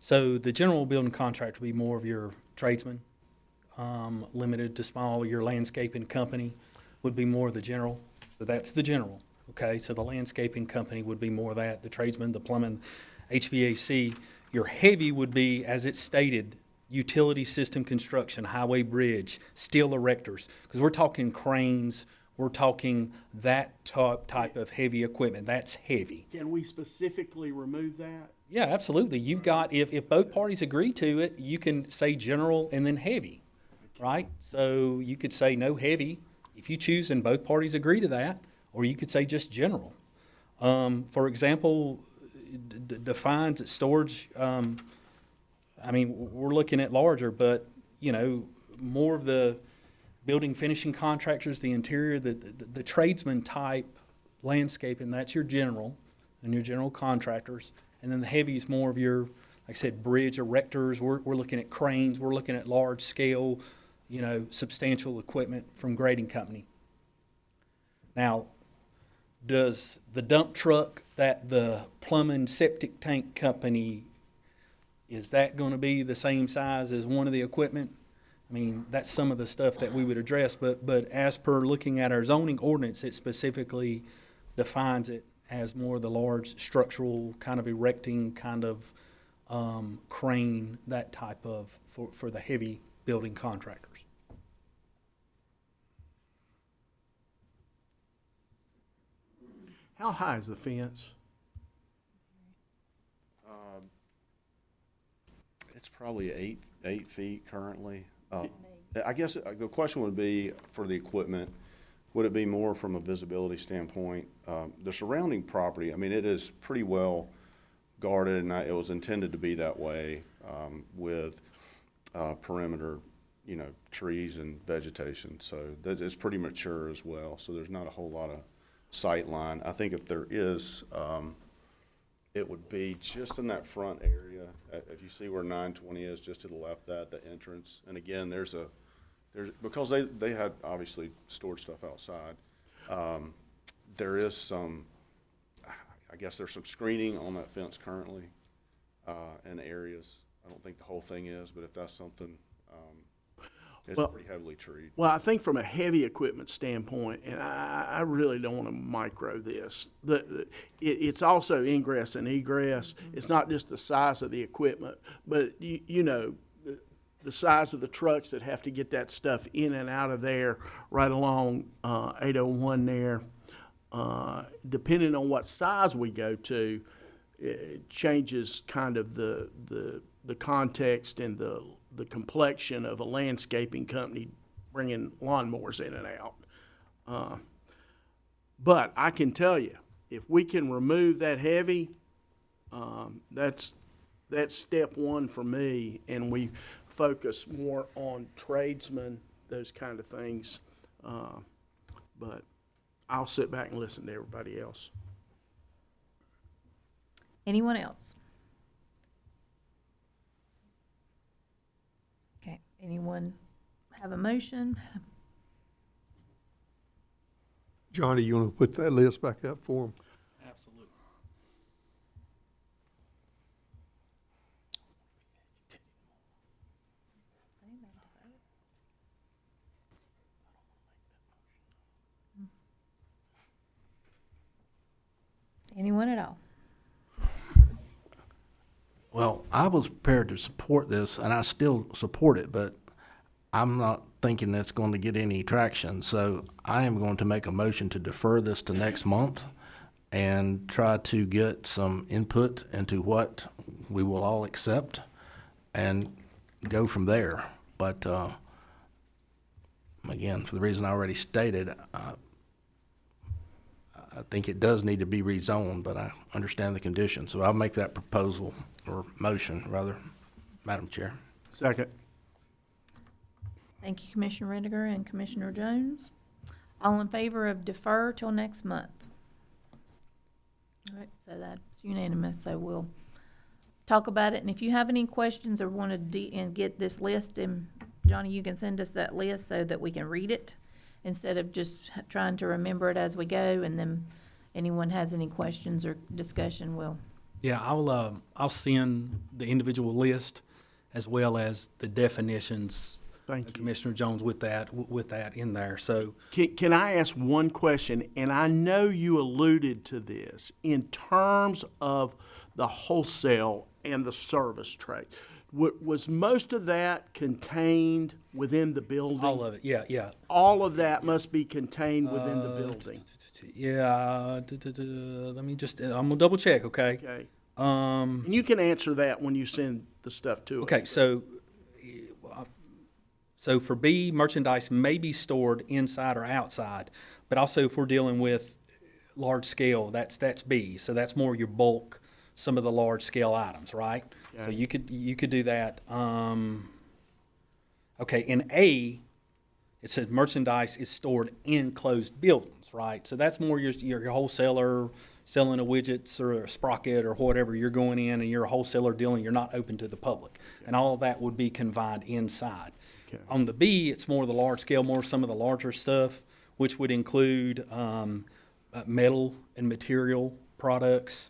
So the general building contractor would be more of your tradesman, limited to small. Your landscaping company would be more of the general. So that's the general. Okay, so the landscaping company would be more of that. The tradesman, the plumbing, HVAC. Your heavy would be, as it's stated, utility system construction, highway bridge, steel erectors. Because we're talking cranes. We're talking that type of heavy equipment. That's heavy. Can we specifically remove that? Yeah, absolutely. You've got, if both parties agree to it, you can say general and then heavy, right? So you could say no heavy if you choose and both parties agree to that, or you could say just general. For example, defines storage, I mean, we're looking at larger, but, you know, more of the building finishing contractors, the interior, the tradesman type landscaping, that's your general and your general contractors. And then the heavy is more of your, like I said, bridge erectors. We're looking at cranes. We're looking at large scale, you know, substantial equipment from grading company. Now, does the dump truck that the plumbing septic tank company, is that going to be the same size as one of the equipment? I mean, that's some of the stuff that we would address, but as per looking at our zoning ordinance, it specifically defines it as more of the large structural kind of erecting kind of crane, that type of, for the heavy building contractors. How high is the fence? It's probably 8 feet currently. I guess the question would be for the equipment, would it be more from a visibility standpoint? The surrounding property, I mean, it is pretty well guarded, and it was intended to be that way with perimeter, you know, trees and vegetation. So that is pretty mature as well. So there's not a whole lot of sight line. I think if there is, it would be just in that front area. If you see where 920 is, just to the left, the entrance. And again, there's because they had obviously stored stuff outside. There is some, I guess there's some screening on that fence currently in areas. I don't think the whole thing is, but if that's something, it's pretty heavily treed. Well, I think from a heavy equipment standpoint, and I really don't want to micro this, it's also ingress and egress. It's not just the size of the equipment, but you know, the size of the trucks that have to get that stuff in and out of there right along 801 there. Depending on what size we go to, it changes kind of the context and the complexion of a landscaping company bringing lawnmowers in and out. But I can tell you, if we can remove that heavy, that's step one for me, and we focus more on tradesmen, those kind of things. But I'll sit back and listen to everybody else. Anyone else? Okay, anyone have a motion? Johnny, you want to put that list back up for him? Absolutely. Anyone at all? Well, I was prepared to support this, and I still support it, but I'm not thinking that's going to get any traction. So I am going to make a motion to defer this to next month and try to get some input into what we will all accept and go from there. But again, for the reason I already stated, I think it does need to be rezoned, but I understand the conditions. So I'll make that proposal, or motion, rather, Madam Chair. Second. Thank you, Commissioner Rediger and Commissioner Jones. All in favor of defer till next month? All right, so that's unanimous, so we'll talk about it, and if you have any questions or want to and get this list, and Johnny, you can send us that list so that we can read it, instead of just trying to remember it as we go, and then anyone has any questions or discussion, we'll. Yeah, I'll send the individual list as well as the definitions. Thank you. Commissioner Jones with that in there. So Can I ask one question? And I know you alluded to this in terms of the wholesale and the service trade. Was most of that contained within the building? all of it, yeah. All of that must be contained within the building. Yeah, let me just, I'm gonna double check, okay? Okay. And you can answer that when you send the stuff to us. Okay, so for B, merchandise may be stored inside or outside, but also if we're dealing with large scale, that's B. So that's more your bulk, some of the large scale items, right? Okay. So you could do that. Okay, in A, it says merchandise is stored in closed buildings, right? So that's more your wholesaler selling a widgets or a sprocket or whatever. You're going in and you're a wholesaler dealing, you're not open to the public. And all of that would be confined inside. Okay. On the B, it's more the large scale, more some of the larger stuff, which would include metal and material products,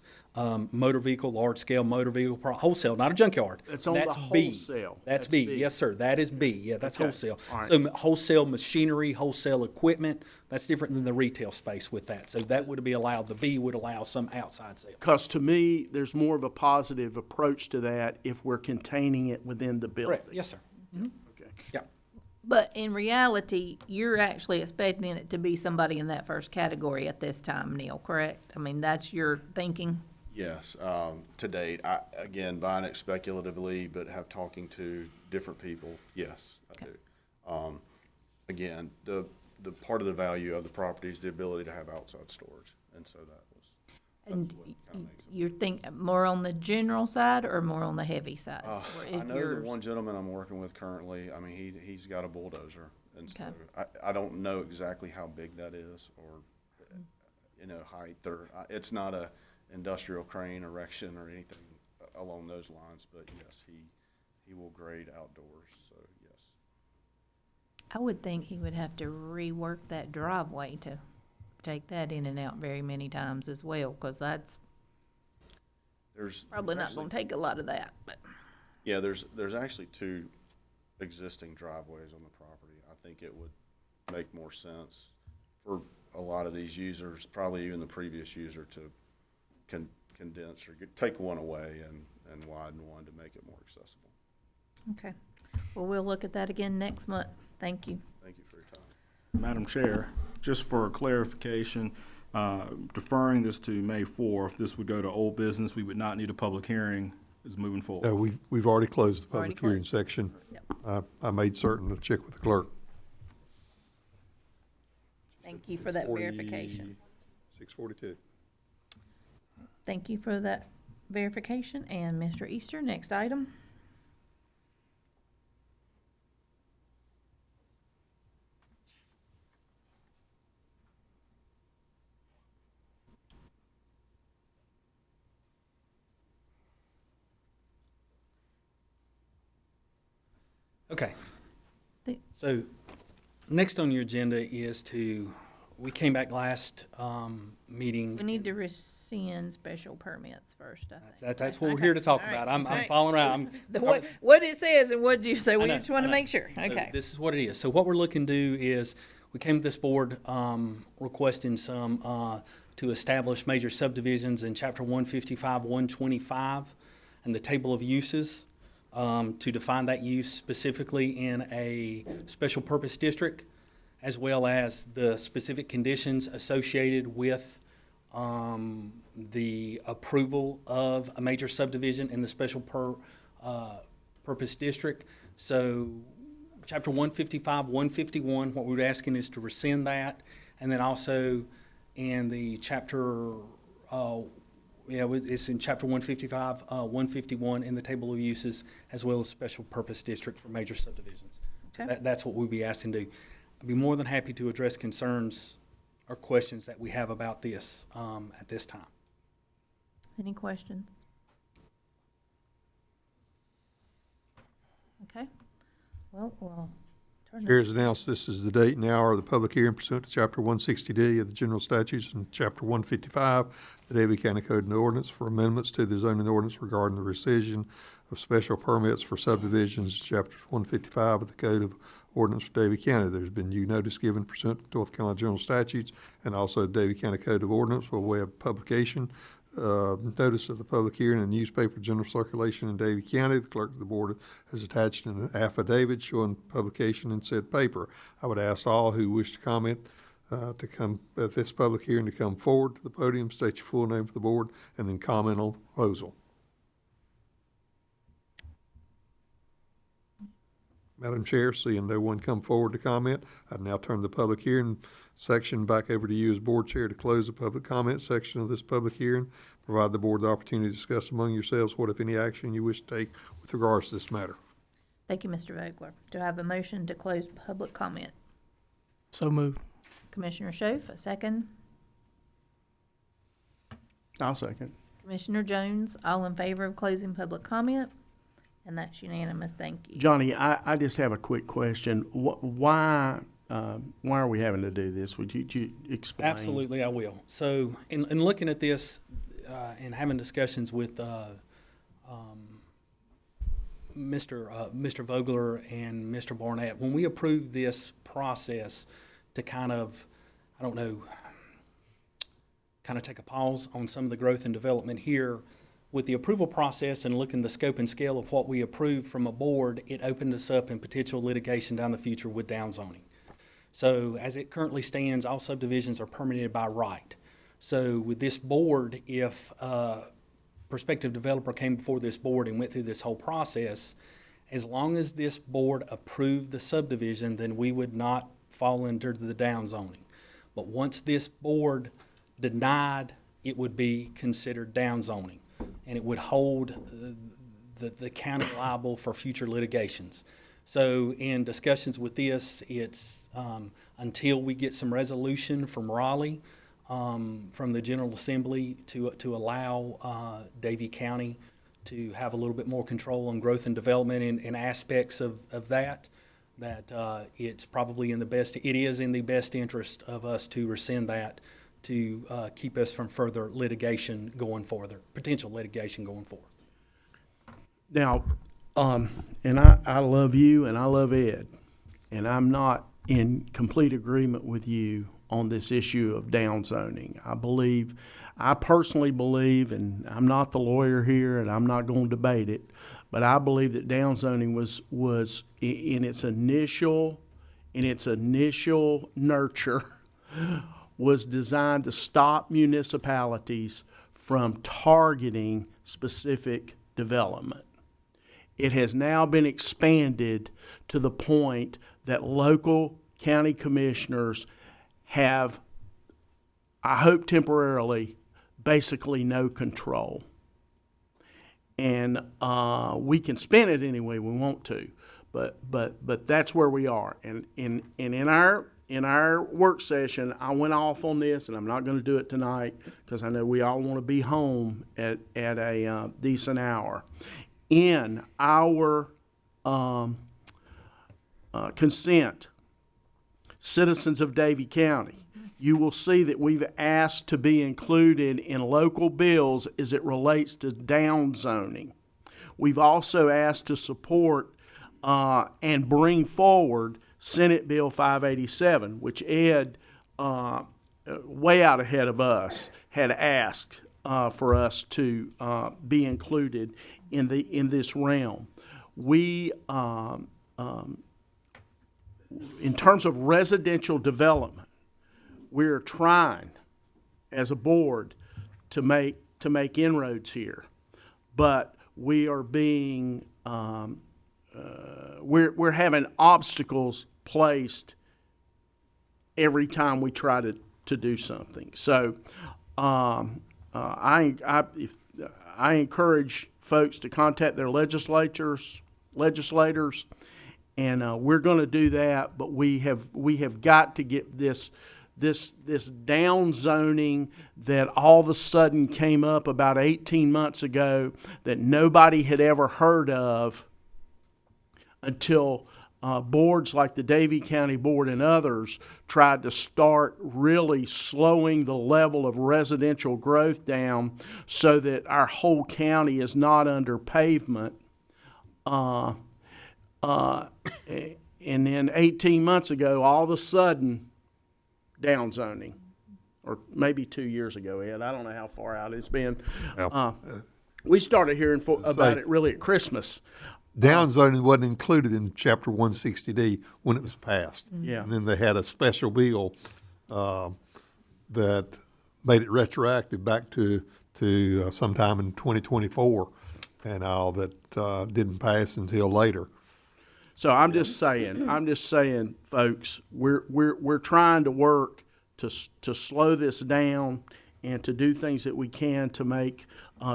motor vehicle, large scale motor vehicle, wholesale, not a junkyard. That's on the wholesale. That's B. Yes, sir. That is B. Yeah, that's Okay. wholesale. All right. So wholesale machinery, wholesale equipment, that's different than the retail space with that. So that would be allowed, the B would allow some outside sale. Because to me, there's more of a positive approach to that if we're containing it within the building. Correct. Yes, sir. Okay. Yeah. But in reality, you're actually expecting it to be somebody in that first category at this time, Neil, correct? I mean, that's your thinking? Yes, to date, again, buying it speculatively, but talking to different people, yes, I do. Again, the part of the value of the property is the ability to have outside storage, and so that was. And you're more on the general side or more on the heavy side? Or I is know yours- the one gentleman I'm working with currently, I mean, he's got a bulldozer, and so Okay. I don't know exactly how big that is, or, height, or, it's not a industrial crane erection or anything along those lines, but yes, he will grade outdoors, so yes. I would think he would have to rework that driveway to take that in and out very many times as well, because that's There's probably not actually- gonna take a lot of that, but. Yeah, there's actually two existing driveways on the property. I think it would make more sense for a lot of these users, probably even the previous user, to condense or take one away and widen one to make it more accessible. Okay. Well, we'll look at that again next month. Thank you. Thank you for your time. Madam Chair, just for clarification, deferring this to May 4th, this would go to old business. We would not need a public hearing. Is moving forward. No, we've already closed the Already public hearing closed. section. Yep. I made certain to check with the clerk. Thank you for that verification. 6:42. Thank you for that verification. And Mr. Easter, next item. Okay. The- So next on your agenda is we came back last meeting. We need to rescind special permits first, I think. That's what we're Okay. here to talk All right. about. I'm All right. following around. What it says and what you say, we I know, just want I to know. make sure. So Okay. this is what it is. So what we're looking to do is, we came to this board requesting some to establish major subdivisions in Chapter 155, 125, and the table of uses, to define that use specifically in a special purpose district, as well as the specific conditions associated with the approval of a major subdivision in the special purpose district. So Chapter 155, 151, what we're asking is to rescind that, and then also in the chapter, it's in Chapter 155, 151 in the table of uses, as well as special purpose district for major subdivisions. Okay. That's what we'd be asking to do. I'd be more than happy to address concerns or questions that we have about this at this time. Any questions? Okay. Well, we'll turn Chair has announced this is the date and hour of the public hearing pursuant to Chapter 160D of the General Statutes and Chapter 155, the Davie County Code and Ordinance for amendments to the zoning ordinance regarding the rescission of special permits for subdivisions, Chapter 155 of the Code of Ordinance for Davie County. There's been new notice given pursuant to North Carolina General Statutes and also Davie County Code of Ordinance by way of publication. Notice of the public hearing in newspaper general circulation in Davie County. The clerk of the board has attached an affidavit showing publication in said paper. I would ask all who wish to comment to come at this public hearing to come forward to the podium, state your full name for the board, and then comment on the proposal. Madam Chair, seeing no one come forward to comment, I now turn the public hearing section back over to you as board chair to close the public comment section of this public hearing. Provide the board the opportunity to discuss among yourselves what, if any, action you wish to take with regards to this matter. Thank you, Mr. Vogler. Do I have a motion to close public comment? So moved. Commissioner Schoaf, a second. I'll second. Commissioner Jones, all in favor of closing public comment? And that's unanimous, thank you. Johnny, I just have a quick question. Why are we having to do this? Would you explain? Absolutely, I will. So in looking at this and having discussions with Mr. Vogler and Mr. Barnett, when we approved this process to kind of, I don't know, kind of take a pause on some of the growth and development here, with the approval process and looking the scope and scale of what we approved from a board, it opened us up in potential litigation down the future with downzoning. So as it currently stands, all subdivisions are permitted by right. So with this board, if a prospective developer came before this board and went through this whole process, as long as this board approved the subdivision, then we would not fall under the downzoning. But once this board denied, it would be considered downzoning, and it would hold the county liable for future litigations. So in discussions with this, it's until we get some resolution from Raleigh, from the General Assembly to allow Davie County to have a little bit more control on growth and development and aspects of that it's probably it is in the best interest of us to rescind that to keep us from further litigation going forward, potential litigation going forward. Now, and I love you and I love Ed, and I'm not in complete agreement with you on this issue of downzoning. I personally believe, and I'm not the lawyer here and I'm not going to debate it, but I believe that downzoning was in its initial nurture was designed to stop municipalities from targeting specific development. It has now been expanded to the point that local county commissioners have, I hope temporarily, basically no control. And we can spin it any way we want to, but that's where we are. And in our work session, I went off on this, and I'm not going to do it tonight because I know we all want to be home at a decent hour. In our consent, citizens of Davie County, you will see that we've asked to be included in local bills as it relates to downzoning. We've also asked to support and bring forward Senate Bill 587, which Ed way out ahead of us, had asked for us to be included in this realm. We, in terms of residential development, we're trying as a board to make inroads here, but we are being we're having obstacles placed every time we try to do something. So I encourage folks to contact their legislators, and we're going to do that. But we have got to get this down zoning that all of a sudden came up about 18 months ago that nobody had ever heard of until boards like the Davie County Board and others tried to start really slowing the level of residential growth down so that our whole county is not under pavement. And then 18 months ago, all of a sudden, down zoning, or maybe 2 years ago, Ed. I don't know how far out it's been. We started hearing about it really at Christmas. Down zoning wasn't included in Chapter 160D when it was passed. Yeah. And then they had a special bill that made it retroactive back to sometime in 2024 and all that didn't pass until later. So I'm just saying, folks, we're trying to work to slow this down and to do things that we can to make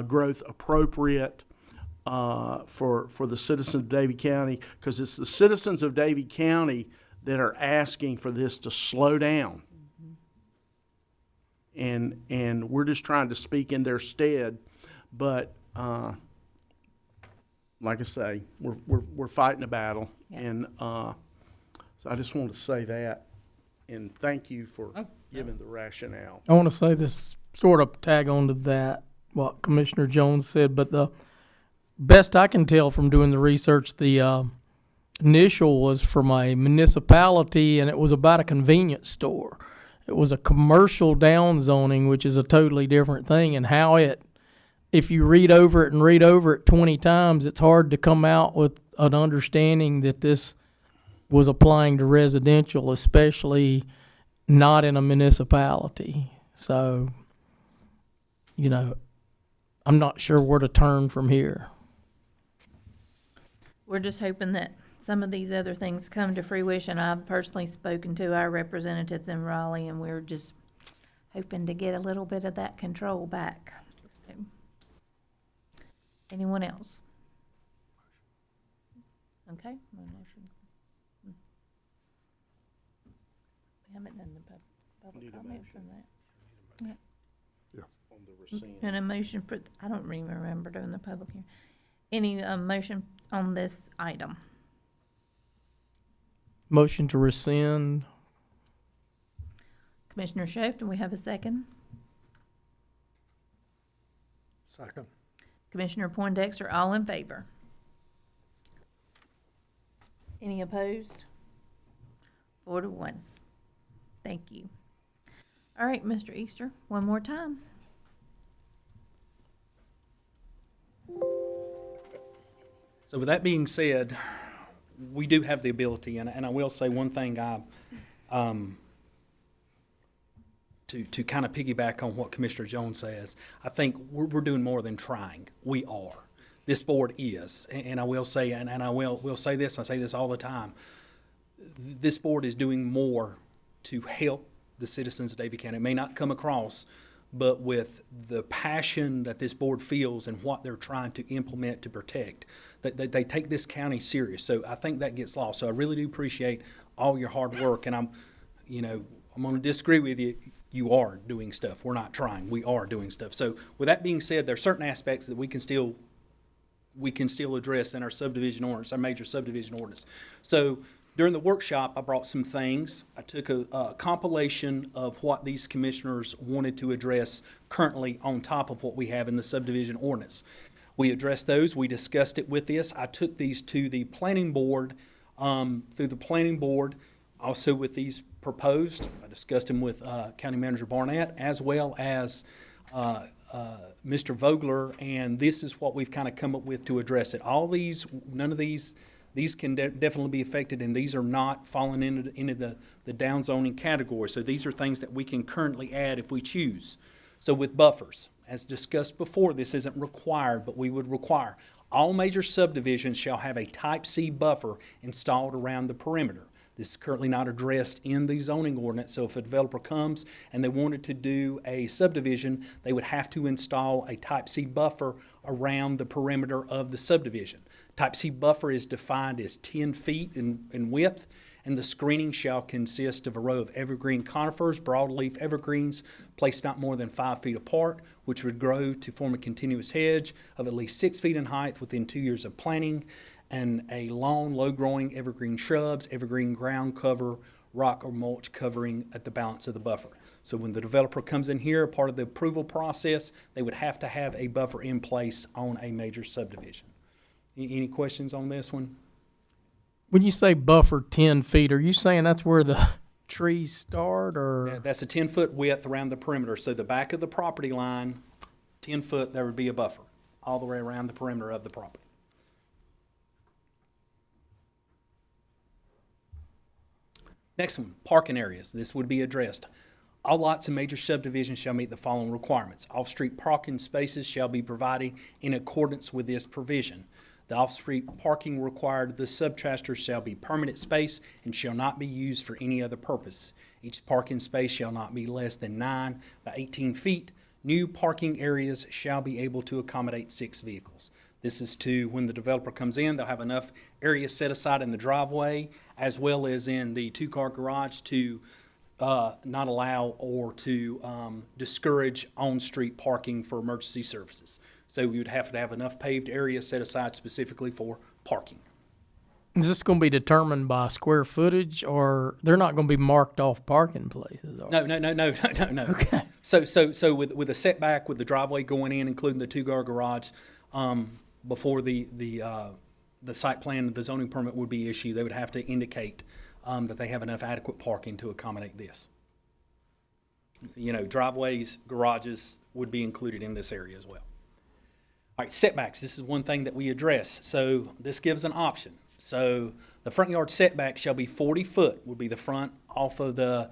growth appropriate for the citizens of Davie County, because it's the citizens of Davie County that are asking for this to slow down. And we're just trying to speak in their stead, but like I say, we're fighting a battle, and so I just want to say that, and thank you for giving the rationale. I want to say this, sort of tag on to that, what Commissioner Jones said, but the best I can tell from doing the research, the initial was from a municipality, and it was about a convenience store. It was a commercial down zoning, which is a totally different thing, and how it, if you read over it 20 times, it's hard to come out with an understanding that this was applying to residential, especially not in a municipality. So, I'm not sure where to turn from here. We're just hoping that some of these other things come to fruition. I've personally spoken to our representatives in Raleigh, and we're just hoping to get a little bit of that control back. Anyone else? Okay. No motion. We haven't done the public comment from that. And a motion for, I don't even remember doing the public hearing. Any motion on this item? Motion to rescind. Commissioner Schoaf, do we have a second? Second. Commissioner Poindexter, all in favor? Any opposed? 4-1. Thank you. All right, Mr. Easter, one more time. So with that being said, we do have the ability, and I will say one thing, to kind of piggyback on what Commissioner Jones says, I think we're doing more than trying. We are. This board is, and I will say, and I will say this, I say this all the time, this board is doing more to help the citizens of Davie County. It may not come across, but with the passion that this board feels and what they're trying to implement to protect, that they take this county serious. So I think that gets lost. So I really do appreciate all your hard work, and I'm going to disagree with you. You are doing stuff. We're not trying. We are doing stuff. So with that being said, there are certain aspects that we can still address in our subdivision ordinance, our major subdivision ordinance. So during the workshop, I brought some things. I took a compilation of what these commissioners wanted to address currently on top of what we have in the subdivision ordinance. We addressed those. We discussed it with this. I took these to the planning board, through the planning board, also with these proposed. I discussed them with County Manager Barnett as well as Mr. Vogler, and this is what we've kind of come up with to address it. All these, none of these can definitely be affected, and these are not falling into the downzoning category. So these are things that we can currently add if we choose. So with buffers, as discussed before, this isn't required, but we would require all major subdivisions shall have a Type C buffer installed around the perimeter. This is currently not addressed in the zoning ordinance, so if a developer comes and they wanted to do a subdivision, they would have to install a Type C buffer around the perimeter of the subdivision. Type C buffer is defined as 10 feet in width, and the screening shall consist of a row of evergreen conifers, broadleaf evergreens, placed not more than 5 feet apart, which would grow to form a continuous hedge of at least 6 feet in height within 2 years of planting, and a long, low-growing evergreen shrubs, evergreen ground cover, rock or mulch covering at the balance of the buffer. So when the developer comes in here, part of the approval process, they would have to have a buffer in place on a major subdivision. Any questions on this one? When you say buffer 10 feet, are you saying that's where the trees start, or? Yeah, that's a 10-foot width around the perimeter. So the back of the property line, 10 foot, there would be a buffer all the way around the perimeter of the property. Next one, parking areas. This would be addressed. All lots in major subdivisions shall meet the following requirements. Off-street parking spaces shall be provided in accordance with this provision. The off-street parking required of the subtractor shall be permanent space and shall not be used for any other purpose. Each parking space shall not be less than 9 by 18 feet. New parking areas shall be able to accommodate 6 vehicles. This is to, when the developer comes in, they'll have enough area set aside in the driveway as well as in the 2-car garage to not allow or to discourage on-street parking for emergency services. So we would have to have enough paved area set aside specifically for parking. Is this going to be determined by square footage, or they're not going to be marked off parking places? Are No. Okay. So with a setback, with the driveway going in, including the 2-car garage, before the site plan, the zoning permit would be issued, they would have to indicate that they have enough adequate parking to accommodate this. You know, driveways, garages would be included in this area as well. All right, setbacks. This is one thing that we address. So this gives an option. So the front yard setback shall be 40 foot, would be the front off of the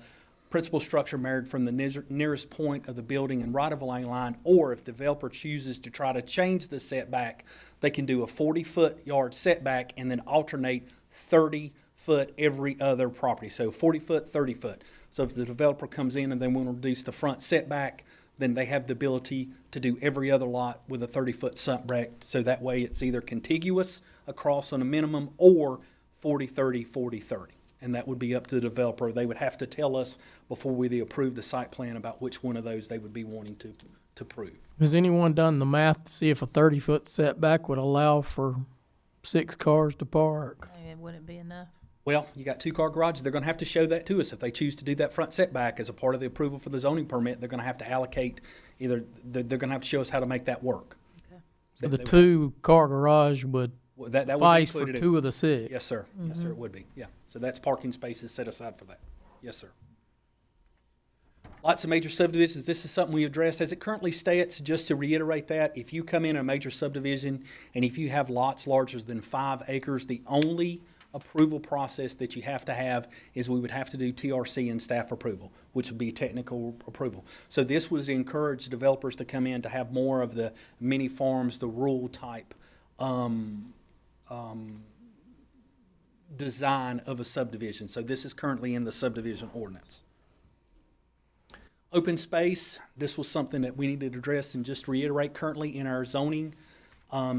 principal structure measured from the nearest point of the building and right-of-way line, or if the developer chooses to try to change the setback, they can do a 40-foot yard setback and then alternate 30 foot every other property. So 40 foot, 30 foot. So if the developer comes in and they want to reduce the front setback, then they have the ability to do every other lot with a 30-foot setback. So that way it's either contiguous across on a minimum or 40-30, 40-30. And that would be up to the developer. They would have to tell us before we approve the site plan about which one of those they would be wanting to prove. Has anyone done the math to see if a 30-foot setback would allow for 6 cars to park? It wouldn't be enough. Well, you got 2-car garages. They're going to have to show that to us. If they choose to do that front setback as a part of the approval for the zoning permit, they're going to have to allocate they're going to have to show us how to make that work. Okay. So the 2-car garage would That would be suffice for included in- 2 of the 6? Yes, sir. Yes, sir, it would be. Yeah. So that's parking spaces set aside for that. Yes, sir. Lots of major subdivisions. This is something we address as it currently states. Just to reiterate that, if you come in a major subdivision and if you have lots larger than 5 acres, the only approval process that you have to have is we would have to do TRC and staff approval, which would be technical approval. So this was to encourage developers to come in to have more of the mini farms, the rural type design of a subdivision. So this is currently in the subdivision ordinance. Open space, this was something that we needed to address and just reiterate currently in our zoning.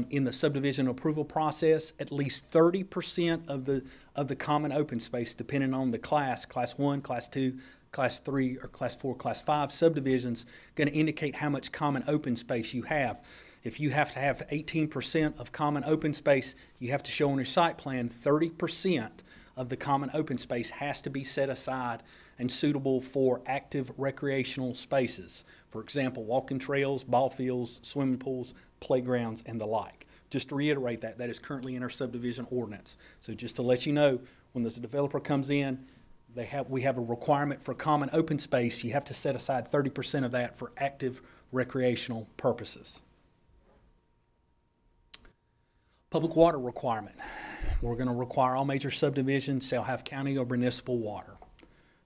In the subdivision approval process, at least 30% of the common open space, depending on the class 1, class 2, class 3, or class 4, class 5 subdivisions, going to indicate how much common open space you have. If you have to have 18% of common open space, you have to show on your site plan 30% of the common open space has to be set aside and suitable for active recreational spaces. For example, walking trails, ball fields, swimming pools, playgrounds, and the like. Just to reiterate that is currently in our subdivision ordinance. So just to let you know, when this developer comes in, We have a requirement for common open space. You have to set aside 30% of that for active recreational purposes. Public water requirement. We're going to require all major subdivisions shall have county or municipal water.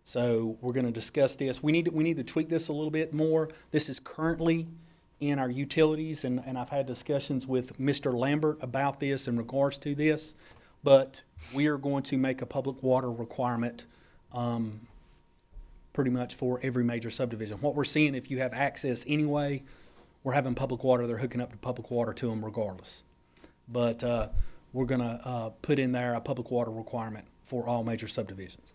So we're going to discuss this. We need to tweak this a little bit more. This is currently in our utilities, and I've had discussions with Mr. Lambert about this in regards to this, but we are going to make a public water requirement pretty much for every major subdivision. What we're seeing, if you have access anyway, we're having public water, they're hooking up to public water to them regardless. But we're going to put in there a public water requirement for all major subdivisions.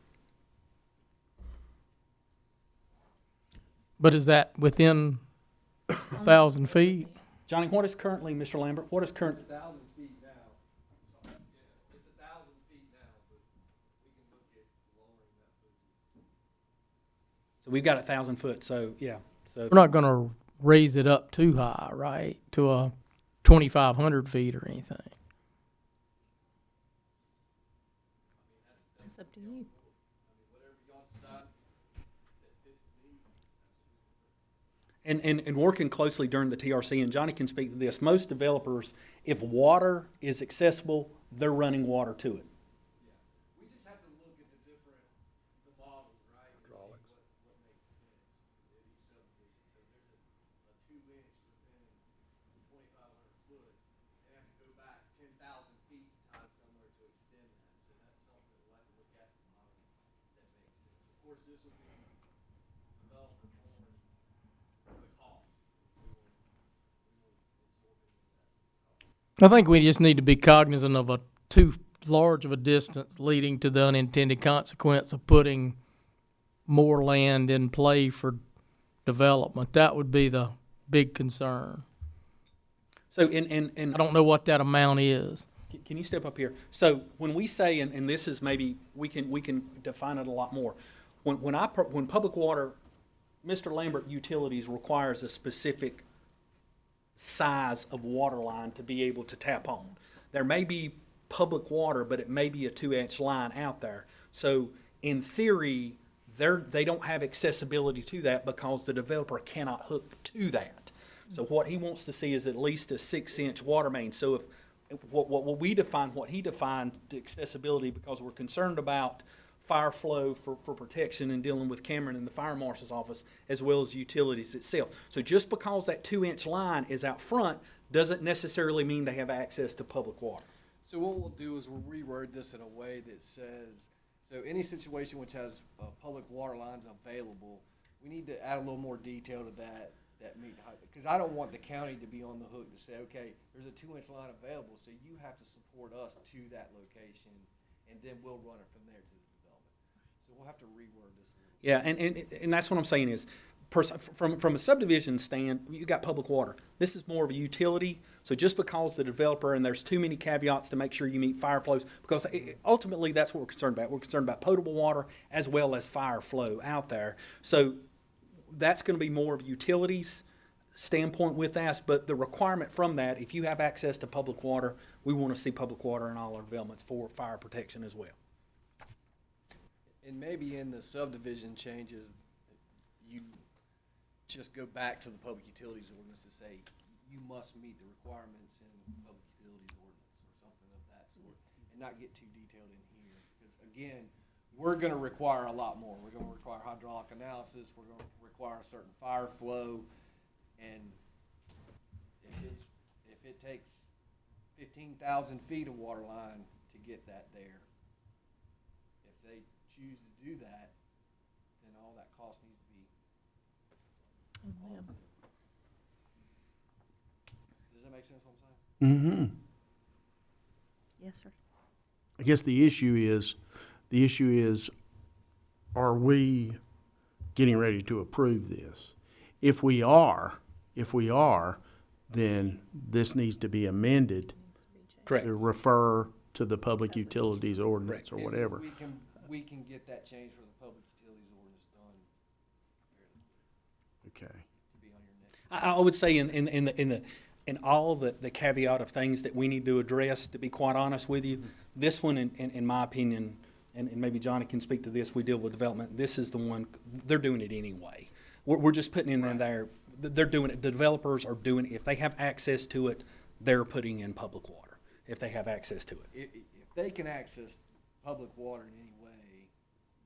But is that within 1,000 feet? Johnny, what is currently, Mr. Lambert, what is current? It's 1,000 feet now. It's 1,000 feet now, but we can look at lowering that. So we've got 1,000 foot, so yeah. So We're not going to raise it up too high, right, to a 2,500 feet or anything. It's up to you. And working closely during the TRC, and Johnny can speak to this, most developers, if water is accessible, they're running water to it. We just have to look at the different, the models, right? Hydraulics. What makes sense in each subdivision. So if there's a 2-inch within 2,500 foot, they have to go back 10,000 feet to find somewhere to extend that. So that's something we'll have to look at the model that makes sense. Of course, this will be development on the cost. I think we just need to be cognizant of a too large of a distance leading to the unintended consequence of putting more land in play for development. That would be the big concern. So I don't know what that amount is. Can you step up here? So when we say, and this is maybe, we can define it a lot more. When public water, Mr. Lambert Utilities requires a specific size of water line to be able to tap on. There may be public water, but it may be a 2-inch line out there. So in theory, they don't have accessibility to that because the developer cannot hook to that. So what he wants to see is at least a 6-inch water main. So if what we define, what he defined accessibility, because we're concerned about fire flow for protection and dealing with Cameron and the fire marshal's office, as well as utilities itself. So just because that 2-inch line is out front doesn't necessarily mean they have access to public water. So what we'll do is we'll reword this in a way that says, so any situation which has public water lines available, we need to add a little more detail to that meet the height. Because I don't want the county to be on the hook to say, okay, there's a 2-inch line available, so you have to support us to that location, and then we'll run it from there to the development. So we'll have to reword this a little. Yeah, and that's what I'm saying is, from a subdivision stand, you got public water. This is more of a utility. So just because the developer, and there's too many caveats to make sure you meet fire flows, because ultimately that's what we're concerned about. We're concerned about potable water as well as fire flow out there. So that's going to be more of utilities standpoint with that, but the requirement from that, if you have access to public water, we want to see public water in all our developments for fire protection as well. And maybe in the subdivision changes, you just go back to the public utilities ordinance to say, you must meet the requirements in the public utilities ordinance or something of that sort, and not get too detailed in here. Because again, we're gonna require a lot more. We're gonna require hydraulic analysis, we're gonna require a certain fire flow, and if it takes 15,000 feet of water line to get that there, if they choose to do that, then all that cost needs to be. Does that make sense what I'm saying? Mm-hmm. Yes, sir. I guess the issue is, are we getting ready to approve this? If we are, then this needs to be amended. Correct. To refer to the public utilities ordinance or And whatever. We can get that change for the public utilities ordinance done. Okay. To be on your next. I would say in all the caveat of things that we need to address, to be quite honest with you, this one, in my opinion, and maybe Johnny can speak to this, we deal with development, this is the one, they're doing it anyway. We're just putting in there, they're doing it, the developers are doing it, if they have access to it, they're putting in public water, if they have access to it. If they can access public water in any way,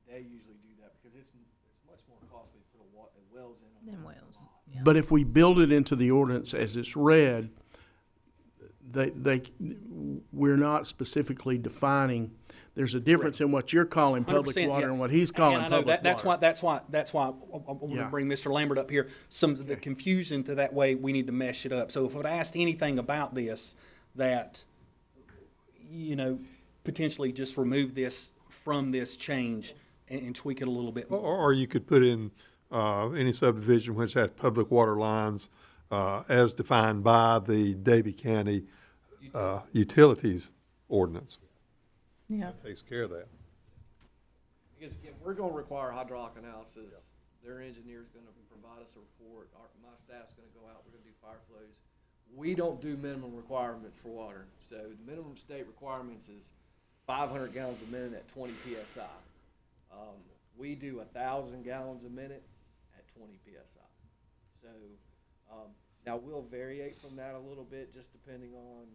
they usually do that because it's much more costly to put wells in. Then wells. But if we build it into the ordinance as it's read, we're not specifically defining, there's a difference in what you're calling public 100%, water yeah. and what he's calling And I know public that's water. that's why I want Yeah. to bring Mr. Lambert up here. Some of the confusion to that way we need to mesh it up. So if I'd asked anything about this, that potentially just remove this from this change and tweak it a little bit more. Or you could put in any subdivision which has public water lines as defined by the Davie County Utilities Ordinance. Yeah. That takes care of that. Because again, we're gonna require hydraulic analysis. Their engineer's gonna provide us a report. My staff's gonna go out, we're gonna do fire flows. We don't do minimum requirements for water. So the minimum state requirements is 500 gallons a minute at 20 PSI. We do 1,000 gallons a minute at 20 PSI. So, now we'll variate from that a little bit, just depending on,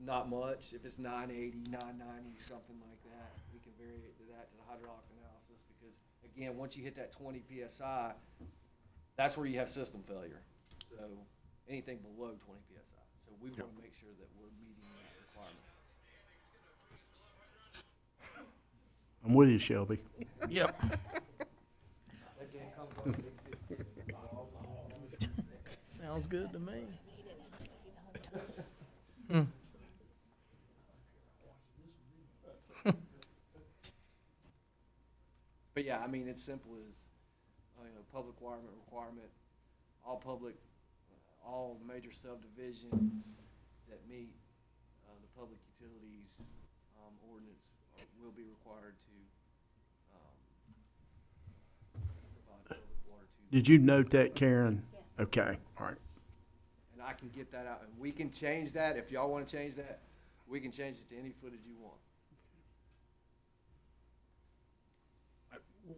not much. If it's 980, 990, something like that, we can variate to that, to the hydraulic analysis, because again, once you hit that 20 PSI, that's where you have system failure. So anything below 20 PSI. So we want to make sure that we're meeting that requirement. I'm with you, Shelby. Yep. Sounds good to me. But yeah, I mean, it's simple as, public requirement, all public, all major subdivisions that meet the public utilities ordinance will be required to provide public water to. Did you note that, Karen? Yes. Okay, all right. And I can get that out, and we can change that, if y'all wanna change that, we can change it to any footage you want.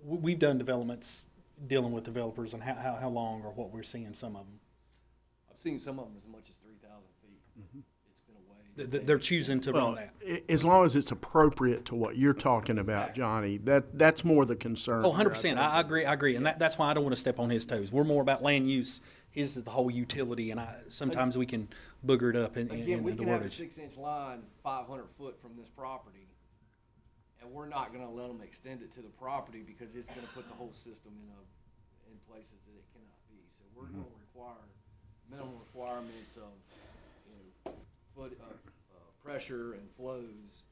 We've done developments dealing with developers and how long or what we're seeing some of them. I've seen some of them as much as 3,000 feet. It's been a way. They're choosing to run Well, that. as long as it's appropriate to what you're talking about, Exactly. Johnny, that's more the concern. Oh, here, 100%. think. I agree. And that's why I don't want to step on his toes. We're more about land use. His is the whole utility, and sometimes we can booger it up in Again, we the can have a wordage. 6-inch line 500 foot from this property, and we're not gonna let them extend it to the property because it's gonna put the whole system in places that it cannot be. So we're gonna require minimum requirements of, pressure and flows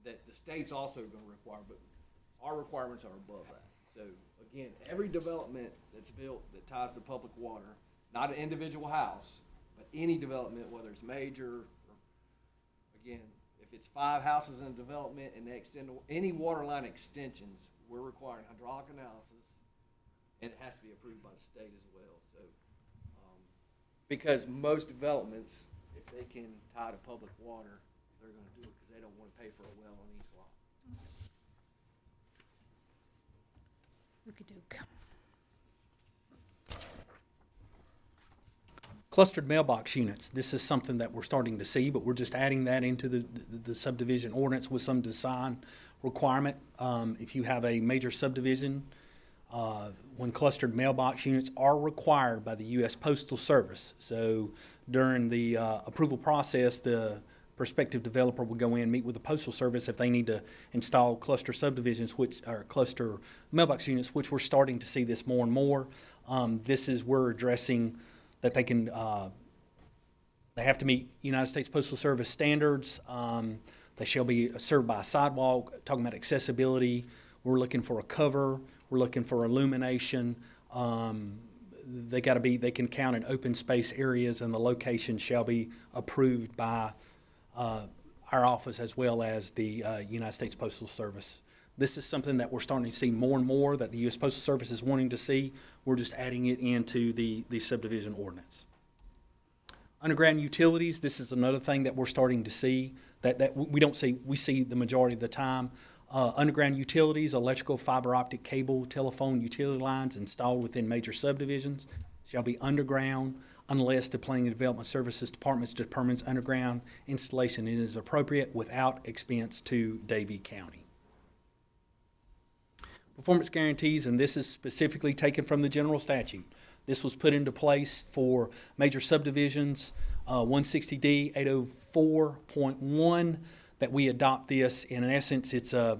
that the state's also gonna require, but our requirements are above that. So again, every development that's built that ties to public water, not an individual house, but any development, whether it's major, or, again, if it's 5 houses in a development and they extend, any water line extensions, we're requiring hydraulic analysis, and it has to be approved by the state as well, so. Because most developments, if they can tie to public water, they're gonna do it, because they don't wanna pay for a well on each lot. Okey-doke. Clustered mailbox units. This is something that we're starting to see, but we're just adding that into the subdivision ordinance with some design requirement. If you have a major subdivision, when clustered mailbox units are required by the U.S. Postal Service. So during the approval process, the prospective developer will go in, meet with the Postal Service if they need to install cluster subdivisions, which are cluster mailbox units, which we're starting to see this more and more. We're addressing that they can, they have to meet United States Postal Service standards. They shall be served by a sidewalk, talking about accessibility. We're looking for a cover. We're looking for illumination. They can count in open space areas, and the location shall be approved by our office as well as the United States Postal Service. This is something that we're starting to see more and more that the U.S. Postal Service is wanting to see. We're just adding it into the subdivision ordinance. Underground utilities, this is another thing that we're starting to see that we don't see, we see the majority of the time. Underground utilities, electrical, fiber optic cable, telephone, utility lines installed within major subdivisions shall be underground unless the Planning and Development Services Department determines underground installation is appropriate without expense to Davie County. Performance guarantees, and this is specifically taken from the general statute. This was put into place for major subdivisions, 160D 804.1, that we adopt this. In essence, it's a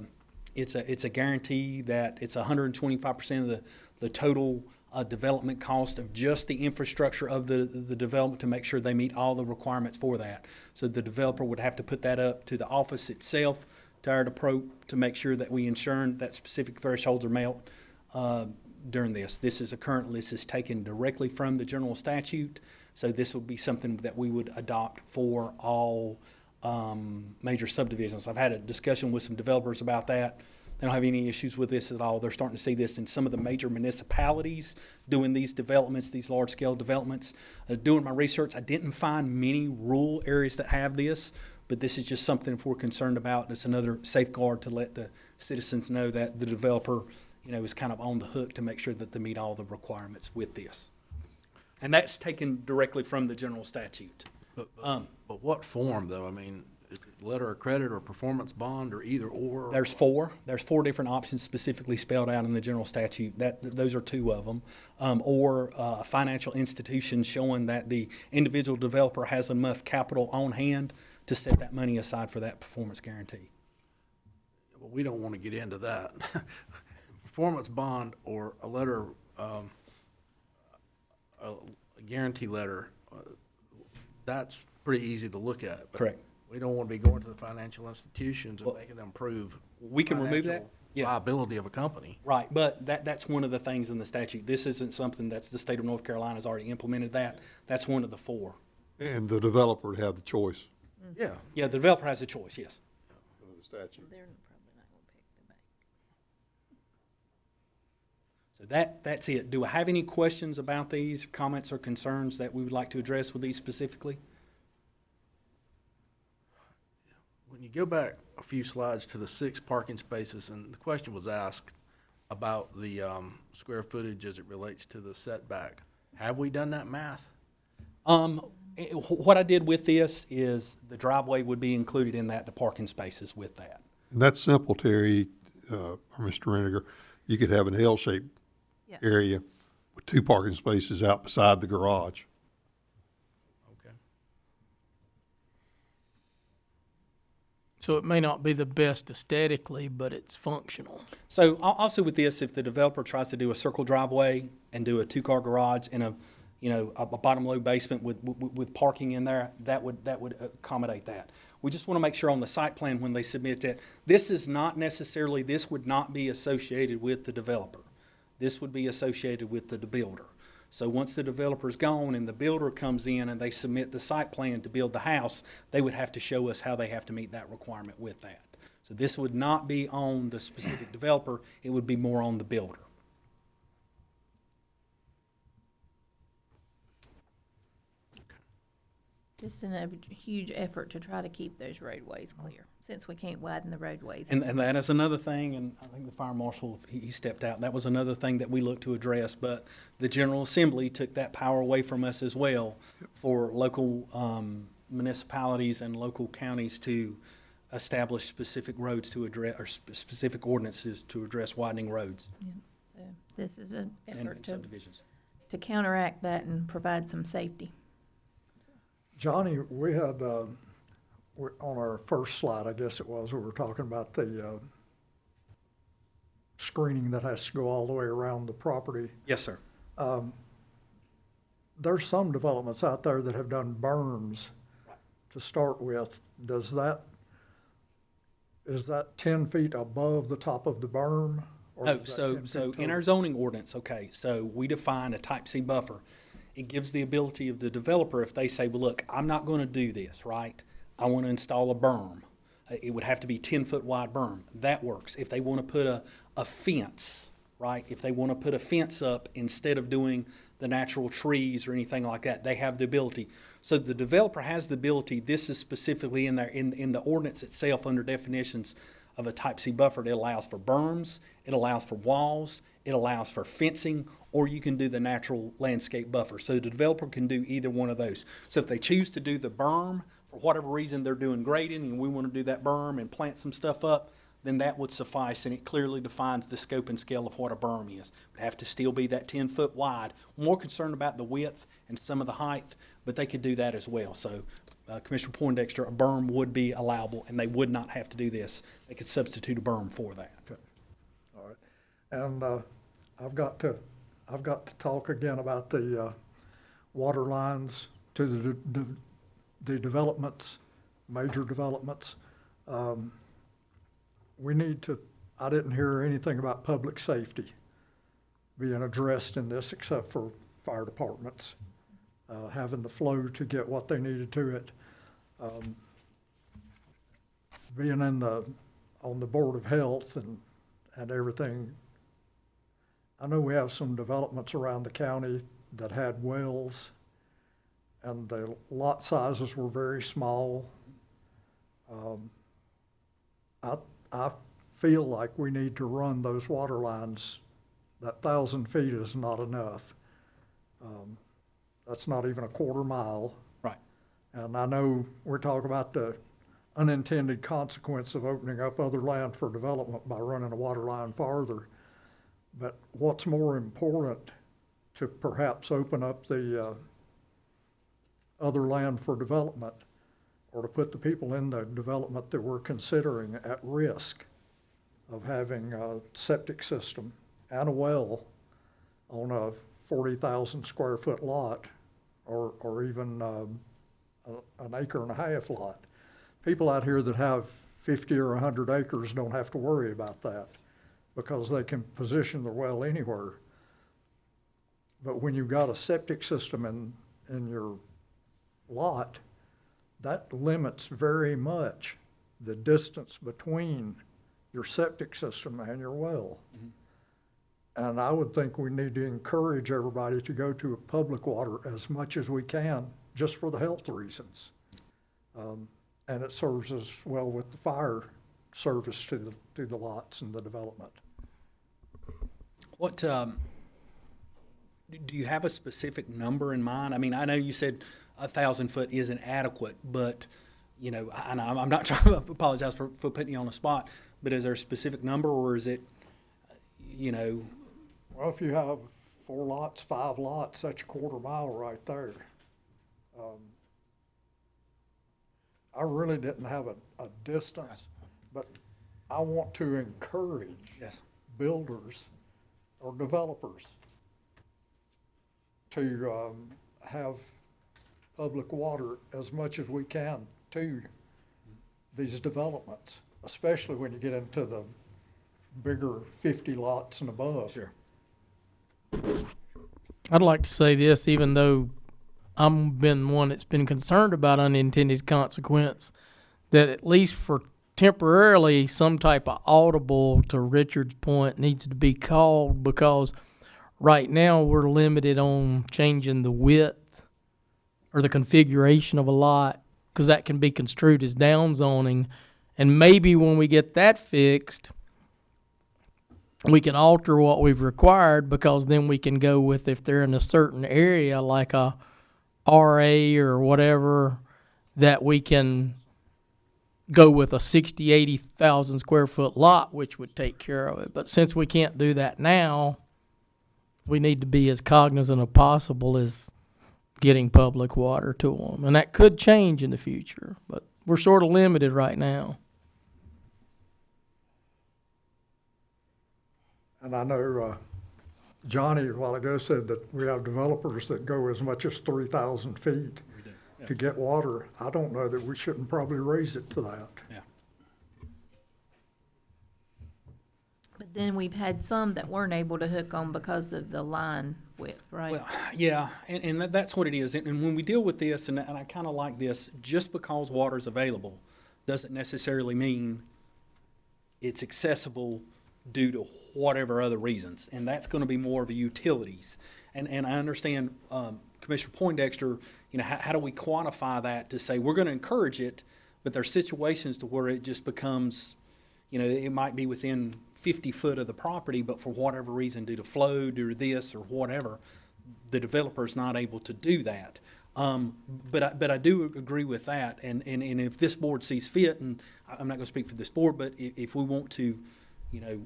guarantee that it's 125% of the total development cost of just the infrastructure of the development to make sure they meet all the requirements for that. So the developer would have to put that up to the office itself, to our to make sure that we ensure that specific thresholds are met during this. This is taken directly from the general statute, so this would be something that we would adopt for all major subdivisions. I've had a discussion with some developers about that. They don't have any issues with this at all. They're starting to see this in some of the major municipalities doing these developments, these large-scale developments. Doing my research, I didn't find many rural areas that have this, but this is just something if we're concerned about, and it's another safeguard to let the citizens know that the developer, is kind of on the hook to make sure that they meet all the requirements with this. And that's taken directly from the general statute. But what form, though? I mean, is it letter of credit or performance bond or either or? There's four different options specifically spelled out in the general statute. Those are two of them. Or a financial institution showing that the individual developer has enough capital on hand to set that money aside for that performance guarantee. Well, we don't want to get into that. Performance bond or a letter, a guarantee letter, that's pretty easy to look at. But correct. We don't want to be going to the financial institutions and making them prove we can remove that. Yeah. Liability of a company. Right, but that's one of the things in the statute. This isn't something that's the state of North Carolina has already implemented that. That's one of the four. And the developer would have the choice. Yeah. Yeah, the developer has a choice, yes. Under the statute. So that's it. Do I have any questions about these, comments or concerns that we would like to address with these specifically? When you go back a few slides to the 6 parking spaces, and the question was asked about the square footage as it relates to the setback, have we done that math? What I did with this is the driveway would be included in that, the parking spaces with that. And that's simple, Terry, or Mr. Reniger. You could have an L-shaped area with 2 parking spaces out beside the garage. Okay. So it may not be the best aesthetically, but it's functional. So also with this, if the developer tries to do a circle driveway and do a 2-car garage and a bottom low basement with parking in there, that would accommodate that. We just want to make sure on the site plan when they submit that, this would not be associated with the developer. This would be associated with the builder. So once the developer's gone and the builder comes in and they submit the site plan to build the house, they would have to show us how they have to meet that requirement with that. So this would not be on the specific developer, it would be more on the builder. Just a huge effort to try to keep those roadways clear, since we can't widen the roadways. And that is another thing, and I think the fire marshal, he stepped out, that was another thing that we looked to address, but the General Assembly took that power away from us as well for local municipalities and local counties to establish specific roads to address, or specific ordinances to address widening roads. Yeah. So this is an effort to counteract that and provide some safety. Johnny, we had, on our first slide, I guess it was, we were talking about the screening that has to go all the way around the property. Yes, sir. There's some developments out there that have done berms to start with. Is that 10 feet above the top of the berm? Or No, is that 10 so feet in our total? zoning ordinance, okay, so we define a type C buffer. It gives the ability of the developer, if they say, well, look, I'm not gonna do this, right? I wanna install a berm. It would have to be 10-foot wide berm. That works. If they wanna put a fence, right? If they wanna put a fence up instead of doing the natural trees or anything like that, they have the ability. So the developer has the ability, this is specifically in there, in the ordinance itself under definitions, of a type C buffer. It allows for berms, it allows for walls, it allows for fencing, or you can do the natural landscape buffer. So the developer can do either one of those. So if they choose to do the berm, for whatever reason they're doing grading and we want to do that berm and plant some stuff up, then that would suffice, and it clearly defines the scope and scale of what a berm is. It would have to still be that 10-foot wide. More concerned about the width and some of the height, but they could do that as well. So Commissioner Poindexter, a berm would be allowable, and they would not have to do this. They could substitute a berm for that. Okay. All right. And I've got to talk again about the water lines to the developments, major developments. We need to, I didn't hear anything about public safety being addressed in this except for fire departments having the flow to get what they needed to it. Being on the Board of Health and everything, I know we have some developments around the county that had wells and the lot sizes were very small. I feel like we need to run those water lines. That 1,000 feet is not enough. That's not even a quarter mile. Right. And I know we're talking about the unintended consequence of opening up other land for development by running a water line farther. But what's more important to perhaps open up the other land for development, or to put the people in the development that we're considering at risk of having a septic system and a well on a 40,000 square foot lot, or even an acre and a half lot. People out here that have 50 or 100 acres don't have to worry about that because they can position their well anywhere. But when you've got a septic system in your lot, that limits very much the distance between your septic system and your well. Mm-hmm. And I would think we need to encourage everybody to go to a public water as much as we can, just for the health reasons. And it serves as well with the fire service to the lots and the development. What, do you have a specific number in mind? I mean, I know you said 1,000 foot isn't adequate, but, you know, and I'm not trying to apologize for putting you on the spot, but is there a specific number, or is it, you know? Well, if you have 4 lots, 5 lots, that's a quarter mile right there. I really didn't have a distance, but I want to encourage builders or developers to have public water as much as we can to these developments, especially when you get into the bigger 50 lots and above. Sure. I'd like to say this, even though I'm been one that's been concerned about unintended consequence, that at least for temporarily some type of audible, to Richard's point, needs to be called, because right now we're limited on changing the width or the configuration of a lot, because that can be construed as downzoning. And maybe when we get that fixed, we can alter what we've required, because then we can go with, if they're in a certain area like a RA or whatever, that we can go with a 60, 80,000 square foot lot, which would take care of it. But since we can't do that now, we need to be as cognizant as possible as getting public water to them. And that could change in the future, but we're sort of limited right now. And I know Johnny a while ago said that we have developers that go as much as 3,000 feet to get water. I don't know that we shouldn't probably raise it to that. Yeah. But then we've had some that weren't able to hook on because of the line width, right? Well, yeah, and that's what it is. And when we deal with this, and I kind of like this, just because water's available doesn't necessarily mean it's accessible due to whatever other reasons. And that's going to be more of a utilities. And I understand Commissioner Poindexter, you know, how do we quantify that to say we're going to encourage it, but there's situations to where it just becomes, you know, it might be within 50 foot of the property, but for whatever reason, due to flow, due to this or whatever, the developer's not able to do that. But I do agree with that, and if this board sees fit, and I'm not gonna speak for this board, but if we want to, you know,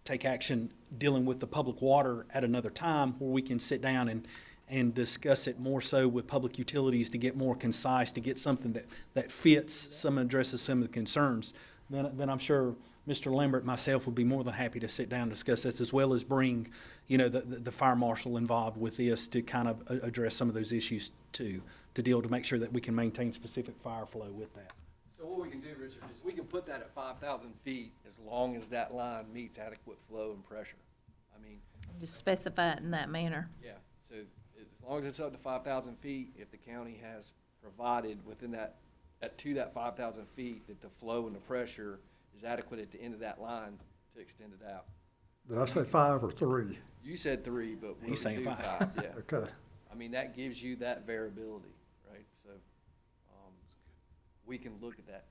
take action dealing with the public water at another time where we can sit down and discuss it more so with public utilities to get more concise, to get something that fits, addresses some of the concerns, then I'm sure Mr. Lambert and myself would be more than happy to sit down and discuss this, as well as bring, you know, the fire marshal involved with this to kind of address some of those issues too, to make sure that we can maintain specific fire flow with that. So what we can do, Richard, is we can put that at 5,000 feet as long as that line meets adequate flow and pressure. I mean, Just specify it in that manner. yeah, so as long as it's up to 5,000 feet, if the county has provided within that 5,000 feet that the flow and the pressure is adequate at the end of that line to extend it out. Did I say 5 or 3? You said 3, but we He's saying do 5. Yeah. Okay. I mean, that gives you that variability, right? So, we can look at that.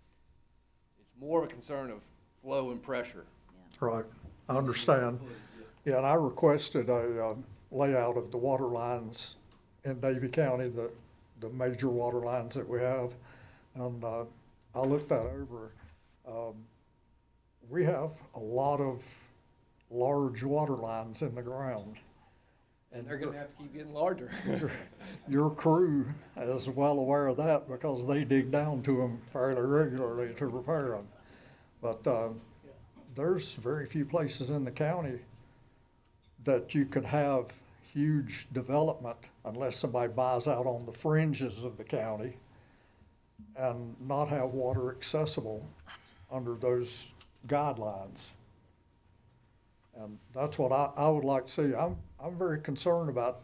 It's more of a concern of flow and pressure. Right, I understand. Yeah, and I requested a layout of the water lines in Davie County, the major water lines that we have. And I looked that over. We have a lot of large water lines in the ground. And they're gonna have to keep getting larger. Your crew is well aware of that because they dig down to them fairly regularly to repair them. But there's very few places in the county that you could have huge development unless somebody buys out on the fringes of the county and not have water accessible under those guidelines. And that's what I would like to see. I'm very concerned about,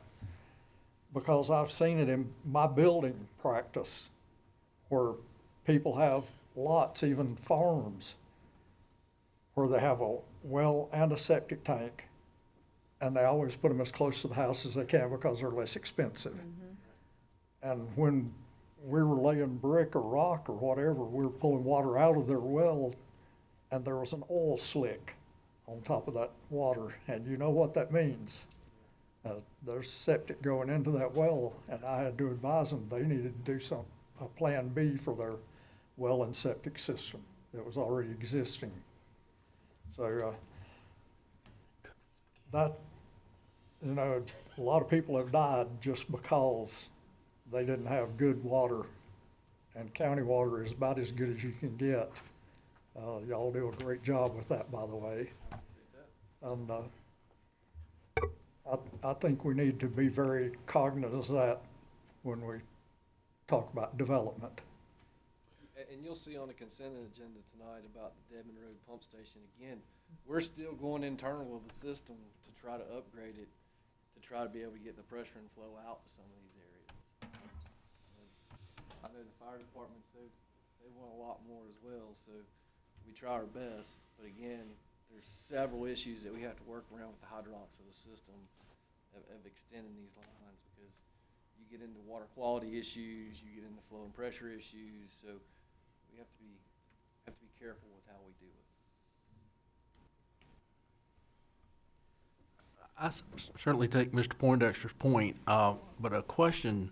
because I've seen it in my building practice where people have lots, even farms, where they have a well and a septic tank, and they always put them as close to the house as they can because they're less expensive. Mm-hmm. And when we were laying brick or rock or whatever, we were pulling water out of their well, and there was an oil slick on top of that water, and you know what that means. There's septic going into that well, and I had to advise them they needed to do a plan B for their well and septic system that was already existing. So that, you know, a lot of people have died just because they didn't have good water, and county water is about as good as you can get. Y'all do a great job with that, by the way. And I think we need to be very cognizant of that when we talk about development. And you'll see on the consent agenda tonight about the Dedman Road pump station, again, we're still going internal with the system to try to upgrade it, to try to be able to get the pressure and flow out to some of these areas. I know the fire department said they want a lot more as well, so we try our best, but again, there's several issues that we have to work around with the hydraulics of the system of extending these lines, because you get into water quality issues, you get into flow and pressure issues, so we have to be careful with how we do it. I certainly take Mr. Poindexter's point, but a question,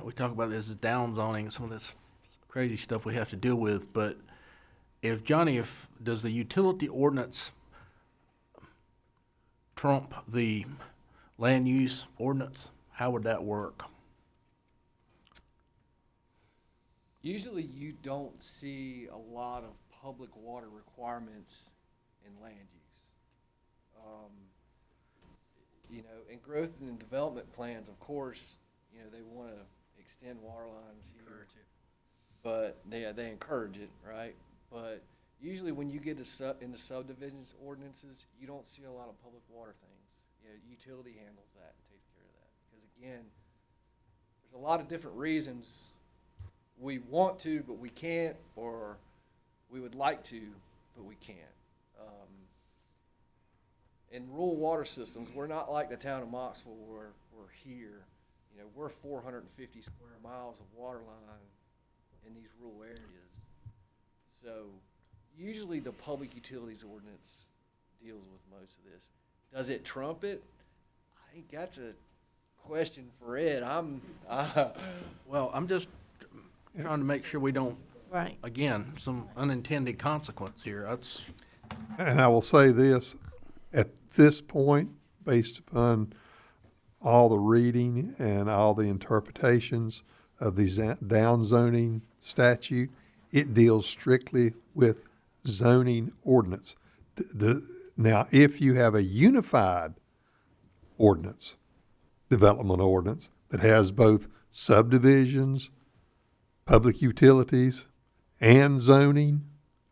we talk about this as down zoning, some of this crazy stuff we have to deal with, but does the utility ordinance trump the land use ordinance? How would that work? Usually you don't see a lot of public water requirements in land use. You know, in growth and development plans, of course, you know, they want to extend water lines here. Encourage it. But they encourage it, right? But usually when you get into subdivisions ordinances, you don't see a lot of public water things. You know, utility handles that and takes care of that. Because again, there's a lot of different reasons we want to, but we can't, or we would like to, but we can't. In rural water systems, we're not like the town of Moxville where we're here. You know, we're 450 square miles of water line in these rural areas. So usually the public utilities ordinance deals with most of this. Does it trump it? I think that's a question for Ed. Well, I'm just trying to make sure we don't, Right. again, some unintended consequence here. That's, And I will say this, at this point, based upon all the reading and all the interpretations of the downzoning statute, it deals strictly with zoning ordinance. Now, if you have a unified ordinance, development ordinance, that has both subdivisions, public utilities, and zoning,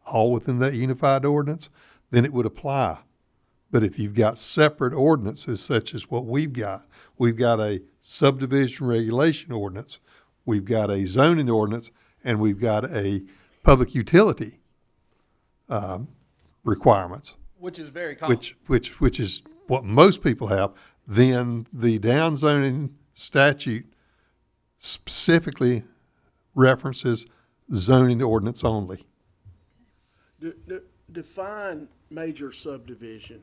all within that unified ordinance, then it would apply. But if you've got separate ordinances such as what we've got a subdivision regulation ordinance, we've got a zoning ordinance, and we've got a public utility requirements, Which is very common. which is what most people have, then the downzoning statute specifically references zoning ordinance only. Define major subdivision.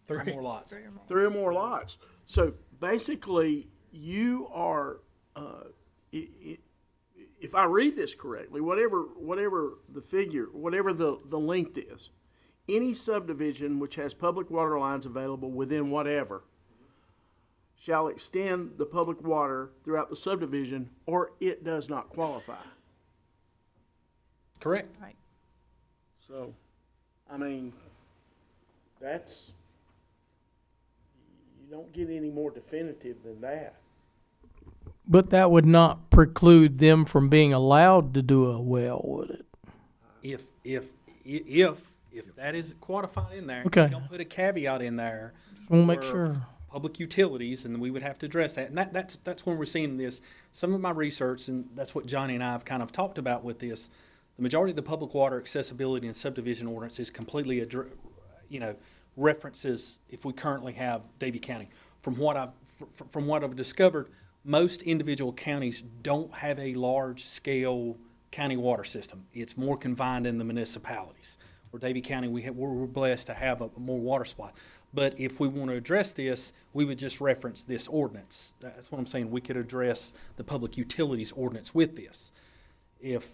3 or more lots. 3 or more lots. So basically, you are, if I read this correctly, whatever the figure, whatever the length is, any subdivision which has public water lines available within whatever shall extend the public water throughout the subdivision, or it does not qualify. Correct. Right. So, I mean, that's, you don't get any more definitive than that. But that would not preclude them from being allowed to do a well, would it? If that is quantified in there, Okay. you don't put a caveat in there. Just want to make for sure. Public utilities, and we would have to address that. And that's when we're seeing this. Some of my research, and that's what Johnny and I have kind of talked about with this. The majority of the public water accessibility and subdivision ordinance is completely, references if we currently have Davie County. From what I've discovered, most individual counties don't have a large-scale county water system. It's more confined in the municipalities. For Davie County, we're blessed to have a more water supply. But if we want to address this, we would just reference this ordinance. That's what I'm saying. We could address the public utilities ordinance with this. If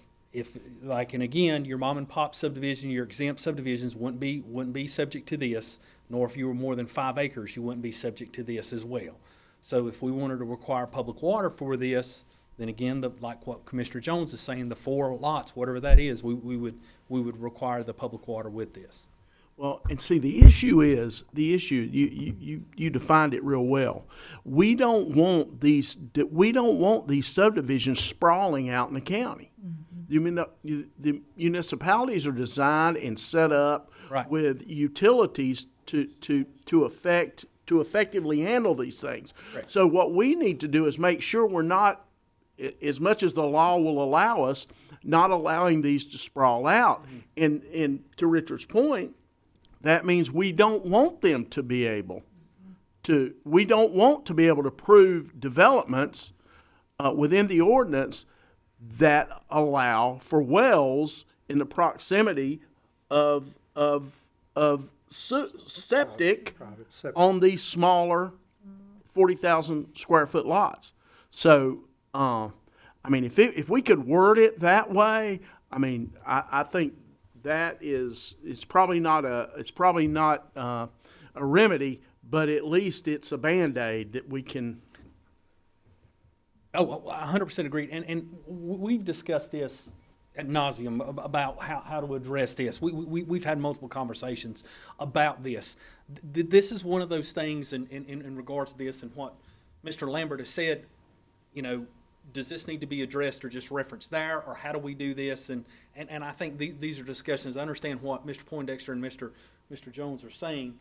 like, and again, your mom and pop subdivision, your exempt subdivisions wouldn't be subject to this, nor if you were more than 5 acres, you wouldn't be subject to this as well. So if we wanted to require public water for this, then again, like what Commissioner Jones is saying, the 4 lots, whatever that is, we would require the public water with this. Well, and see, the issue, you defined it real well. We don't want these subdivisions sprawling out in the county. You mean the municipalities are designed and set up Right. with utilities to effectively handle these things. Right. So what we need to do is make sure we're not, as much as the law will allow us, not allowing these to sprawl out. And to Richard's point, that means we don't want them to be able to, we don't want to be able to prove developments within the ordinance that allow for wells in the proximity of septic on these smaller 40,000 square foot lots. So, I mean, if we could word it that way, I mean, I think that it's probably not a remedy, but at least it's a Band-Aid that we can. Oh, 100% agreed. And we've discussed this ad nauseum about how to address this. We've had multiple conversations about this. This is one of those things in regards to this and what Mr. Lambert has said, does this need to be addressed or just referenced there, or how do we do this? And I think these are discussions. I understand what Mr. Poindexter and Mr. Jones are saying,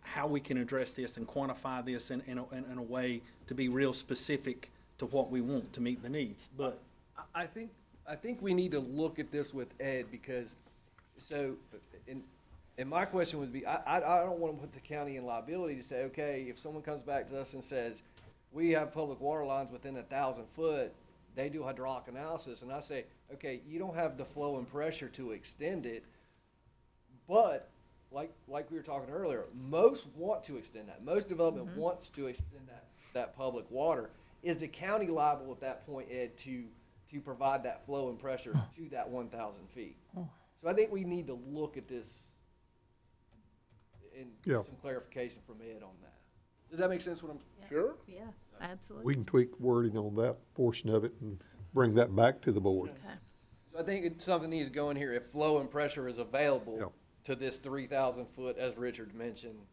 how we can address this and quantify this in a way to be real specific to what we want to meet the needs. But I think we need to look at this with Ed, because, and my question would be, I don't want to put the county in liability to say, okay, if someone comes back to us and says, we have public water lines within 1,000 foot, they do hydraulic analysis, and I say, okay, you don't have the flow and pressure to extend it, but like we were talking earlier, most want to extend that. Most development wants to extend that public water. Is the county liable at that point, Ed, to provide that flow and pressure to that 1,000 feet? So I think we need to look at this and Yeah. get some clarification from Ed on that. Does that make sense? What I'm Sure. Yeah, absolutely. We can tweak wording on that portion of it and bring that back to the board. Okay. So I think it's something needs to go in here. If flow and pressure is available Yeah. to this 3,000 foot, as Richard mentioned,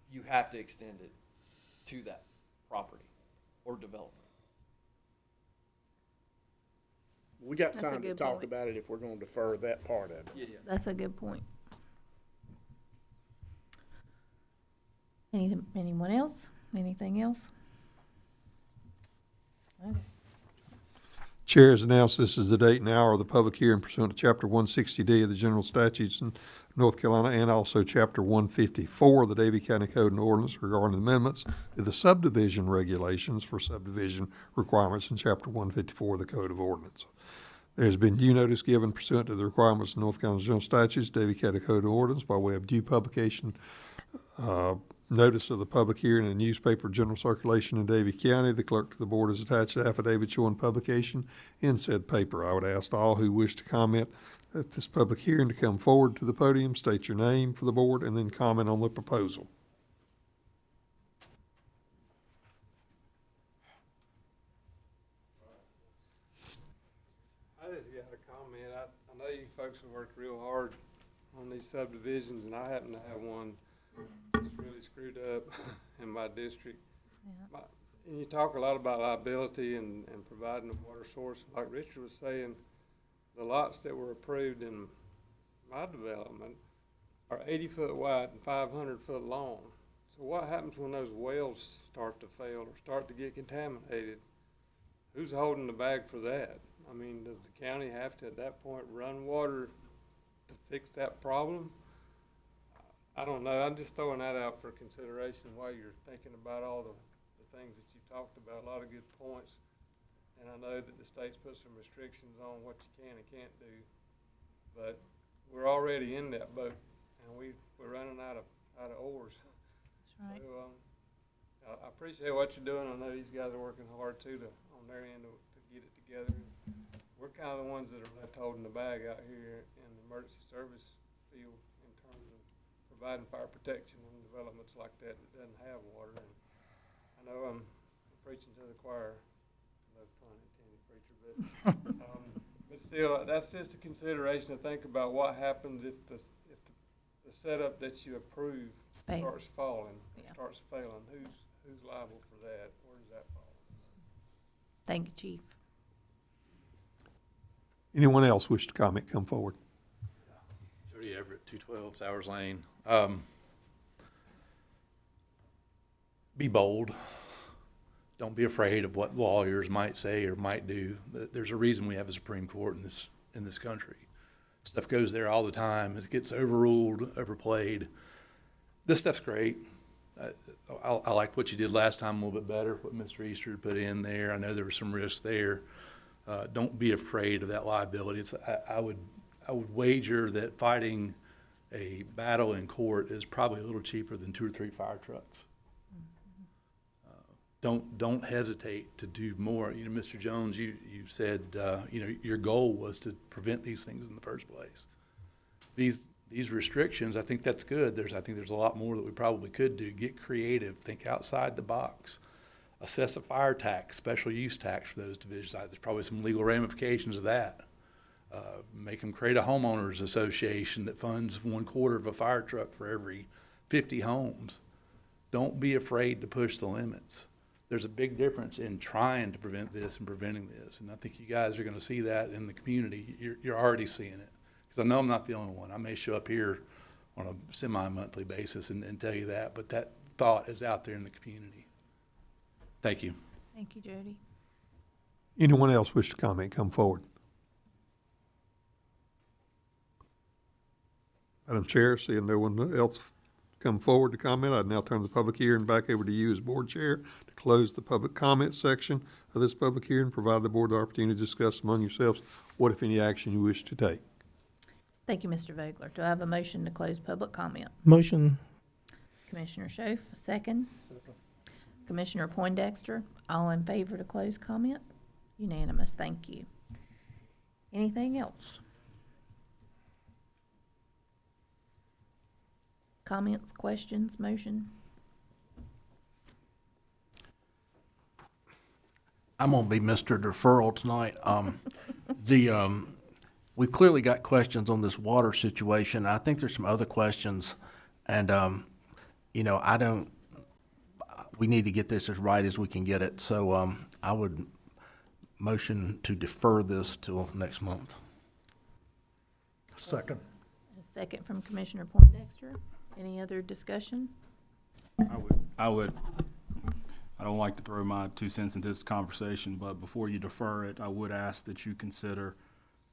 you have to extend it to that property or development. We got That's a time to good talk point. about it if we're gonna defer that part of it. Yeah, yeah. That's a good point. Anyone else? Anything else? Okay. Chair has announced this is the date and hour of the public hearing pursuant to Chapter 160D of the General Statutes in North Carolina and also Chapter 154 of the Davie County Code and Ordinance regarding amendments to the subdivision regulations for subdivision requirements in Chapter 154 of the Code of Ordinance. There's been due notice given pursuant to the requirements of North Carolina General Statutes, Davie County Code of Ordinance by way of due publication, notice of the public hearing in the newspaper general circulation in Davie County. The clerk to the board has attached an affidavit showing publication in said paper. I would ask all who wish to comment at this public hearing to come forward to the podium, state your name for the board, and then comment on the proposal. I just got a comment. I know you folks have worked real hard on these subdivisions, and I happen to have one that's really screwed up in my district. And you talk a lot about liability and providing a water source. Like Richard was saying, the lots that were approved in my development are 80-foot wide and 500-foot long. So what happens when those wells start to fail or start to get contaminated? Who's holding the bag for that? I mean, does the county have to, at that point, run water to fix that problem? I don't know. I'm just throwing that out for consideration while you're thinking about all the things that you talked about. A lot of good points. And I know that the state's put some restrictions on what you can and can't do. But we're already in that boat, and we're running out of oars. That's right. So, I appreciate what you're doing. I know these guys are working hard too on their end to get it together. We're kind of the ones that are left holding the bag out here in the emergency service field in terms of providing fire protection in developments like that doesn't have water. And I know I'm preaching to the choir, no pun intended, preacher, but still, that's just a consideration to think about what happens if the setup that you approve starts falling, starts failing. Who's liable for that? Where does that fall? Thank you, Chief. Anyone else wish to comment, come forward. Jody Everett, 212 Sowers Lane. Be bold. Don't be afraid of what lawyers might say or might do. There's a reason we have a Supreme Court in this country. Stuff goes there all the time. It gets overruled, overplayed. This stuff's great. I liked what you did last time a little bit better, what Mr. Easter put in there. I know there were some risks there. Don't be afraid of that liability. I would wager that fighting a battle in court is probably a little cheaper than 2 or 3 fire trucks. Don't hesitate to do more. You know, Mr. Jones, you said your goal was to prevent these things in the first place. These restrictions, I think that's good. I think there's a lot more that we probably could do. Get creative, think outside the box. Assess a fire tax, special use tax for those divisions. There's probably some legal ramifications of that. Make them create a homeowners association that funds 1/4 of a fire truck for every 50 homes. Don't be afraid to push the limits. There's a big difference in trying to prevent this and preventing this. And I think you guys are going to see that in the community. You're already seeing it. Because I know I'm not the only one. I may show up here on a semi-monthly basis and tell you that, but that thought is out there in the community. Thank you. Thank you, Jody. Anyone else wish to comment, come forward. Madam Chair, seeing no one else come forward to comment. I'd now turn the public hearing back over to you as board chair to close the public comment section of this public hearing, provide the board the opportunity to discuss among yourselves what, if any, action you wish to take. Thank you, Mr. Vogler. Do I have a motion to close public comment? Motion. Commissioner Schoaf, second. Commissioner Poindexter, all in favor to close comment? Unanimous, thank you. Anything else? Comments, questions, motion? I'm gonna be Mr. Deferral tonight. We've clearly got questions on this water situation. I think there's some other questions, and, we need to get this as right as we can get it. So, I would motion to defer this till next month. Second. A second from Commissioner Poindexter. Any other discussion? I don't like to throw my 2 cents into this conversation, but before you defer it, I would ask that you consider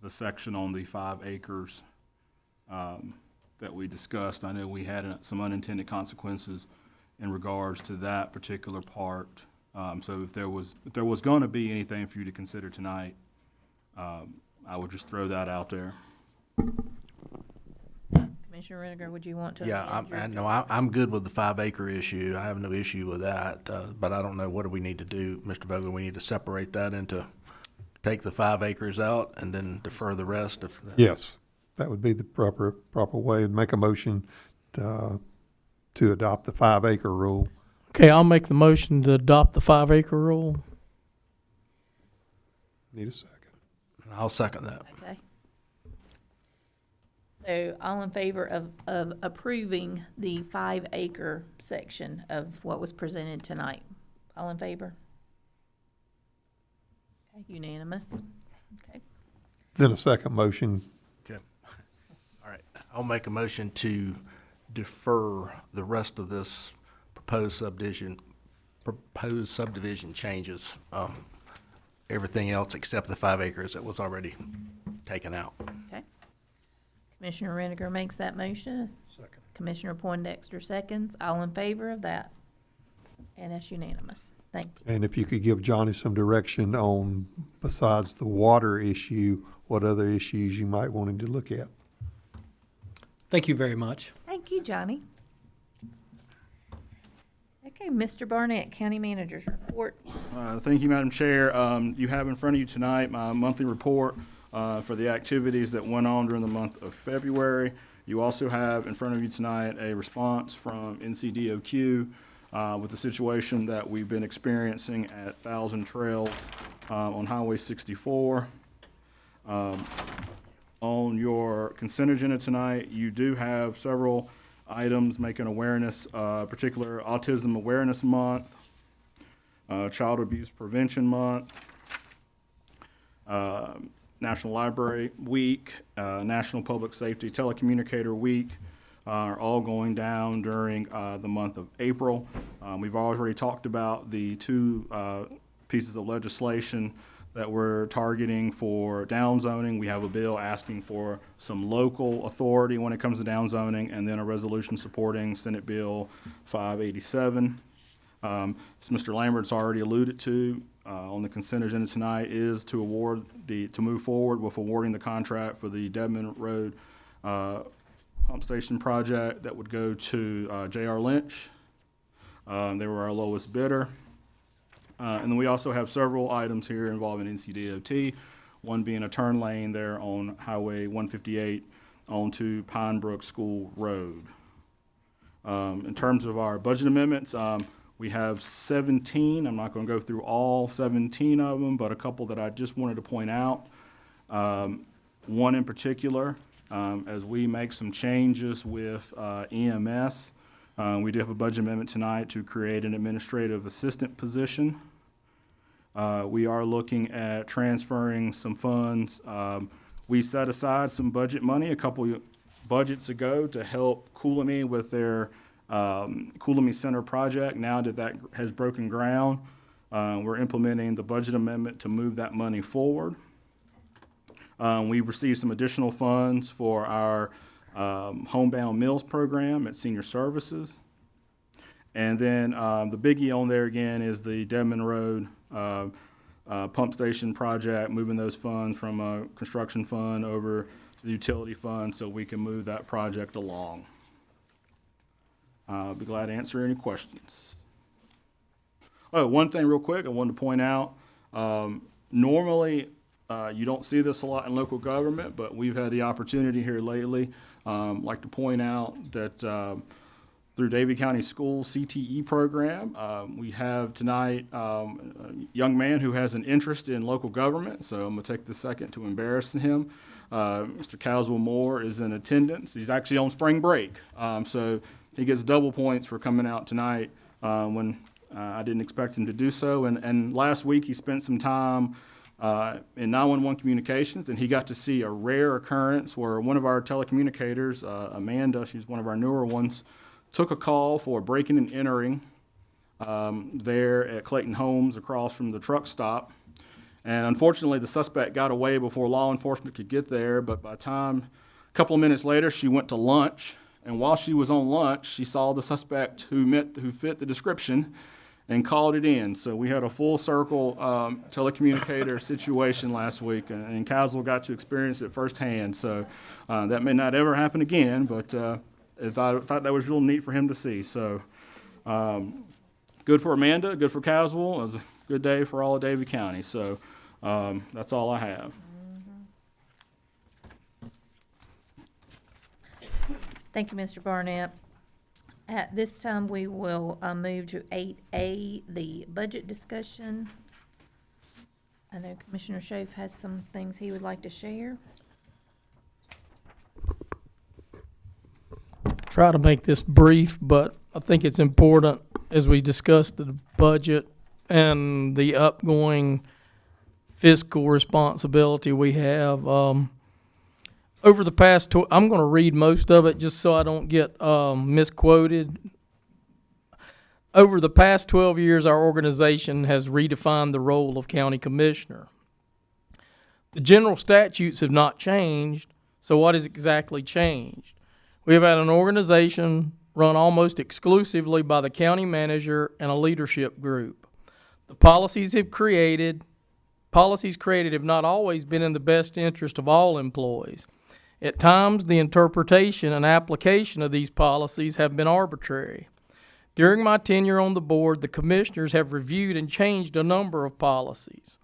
the section on the 5 acres that we discussed. I know we had some unintended consequences in regards to that particular part. So if there was going to be anything for you to consider tonight, I would just throw that out there. Commissioner Reniger, would you want to? Yeah, I'm good with the 5 acre issue. I have no issue with that, but I don't know, what do we need to do, Mr. Vogler? We need to separate that into, take the 5 acres out and then defer the rest of the. Yes, that would be the proper way. Make a motion to adopt the 5 acre rule. Okay, I'll make the motion to adopt the 5 acre rule. Need a second. I'll second that. Okay. So all in favor of approving the 5 acre section of what was presented tonight? All in favor? Okay, unanimous. Okay. Then a second motion. Okay. All right. I'll make a motion to defer the rest of this proposed subdivision changes. Everything else except the 5 acres that was already taken out. Okay. Commissioner Reniger makes that motion. Second. Commissioner Poindexter seconds. All in favor of that? And that's unanimous. Thank you. And if you could give Johnny some direction on, besides the water issue, what other issues you might want him to look at. Thank you very much. Thank you, Johnny. Okay, Mr. Barnett, County Manager's Report. Thank you, Madam Chair. You have in front of you tonight my monthly report for the activities that went on during the month of February. You also have in front of you tonight a response from NCDOQ with the situation that we've been experiencing at Thousand Trails on Highway 64. On your consent agenda tonight, you do have several items making awareness, particular Autism Awareness Month, Child Abuse Prevention Month, National Library Week, National Public Safety Telecommunicator Week are all going down during the month of April. We've already talked about the 2 pieces of legislation that we're targeting for downzoning. We have a bill asking for some local authority when it comes to downzoning, and then a resolution supporting Senate Bill 587. As Mr. Lambert's already alluded to, on the consent agenda tonight is to move forward with awarding the contract for the Dedman Road pump station project that would go to J.R. Lynch. They were our lowest bidder. And then we also have several items here involving NCDOT, one being a turn lane there on Highway 158 onto Pine Brook School Road. In terms of our budget amendments, we have 17. I'm not going to go through all 17 of them, but a couple that I just wanted to point out. One in particular, as we make some changes with EMS, we do have a budget amendment tonight to create an administrative assistant position. We are looking at transferring some funds. We set aside some budget money a couple budgets ago to help Coolamy with their Coolamy Center project. Now that has broken ground, we're implementing the budget amendment to move that money forward. We received some additional funds for our homebound meals program at Senior Services. And then the biggie on there again is the Dedman Road pump station project, moving those funds from a construction fund over to the utility fund so we can move that project along. I'll be glad to answer any questions. Oh, one thing real quick I wanted to point out. Normally, you don't see this a lot in local government, but we've had the opportunity here lately. Like to point out that through Davie County Schools CTE program, we have tonight a young man who has an interest in local government, so I'm going to take this second to embarrass him. Mr. Caswell Moore is in attendance. He's actually on spring break, so he gets double points for coming out tonight when I didn't expect him to do so. And last week he spent some time in 911 communications, and he got to see a rare occurrence where one of our telecommunicators, Amanda, she's one of our newer ones, took a call for breaking and entering there at Clayton Homes across from the truck stop. And unfortunately, the suspect got away before law enforcement could get there, but by the time, a couple of minutes later, she went to lunch. And while she was on lunch, she saw the suspect who fit the description and called it in. So we had a full circle telecommunicator situation last week, and Caswell got to experience it firsthand. So that may not ever happen again, but I thought that was real neat for him to see. So good for Amanda, good for Caswell. It was a good day for all of Davie County. So that's all I have. Thank you, Mr. Barnett. At this time, we will move to 8A, the budget discussion. I know Commissioner Schoaf has some things he would like to share. Try to make this brief, but I think it's important as we discuss the budget and the upgoing fiscal responsibility we have. Over the past, I'm going to read most of it just so I don't get misquoted. Over the past 12 years, our organization has redefined the role of county commissioner. The general statutes have not changed, so what has exactly changed? We have had an organization run almost exclusively by the county manager and a leadership group. The policies created have not always been in the best interest of all employees. At times, the interpretation and application of these policies have been arbitrary. During my tenure on the board, the commissioners have reviewed and changed a number of policies.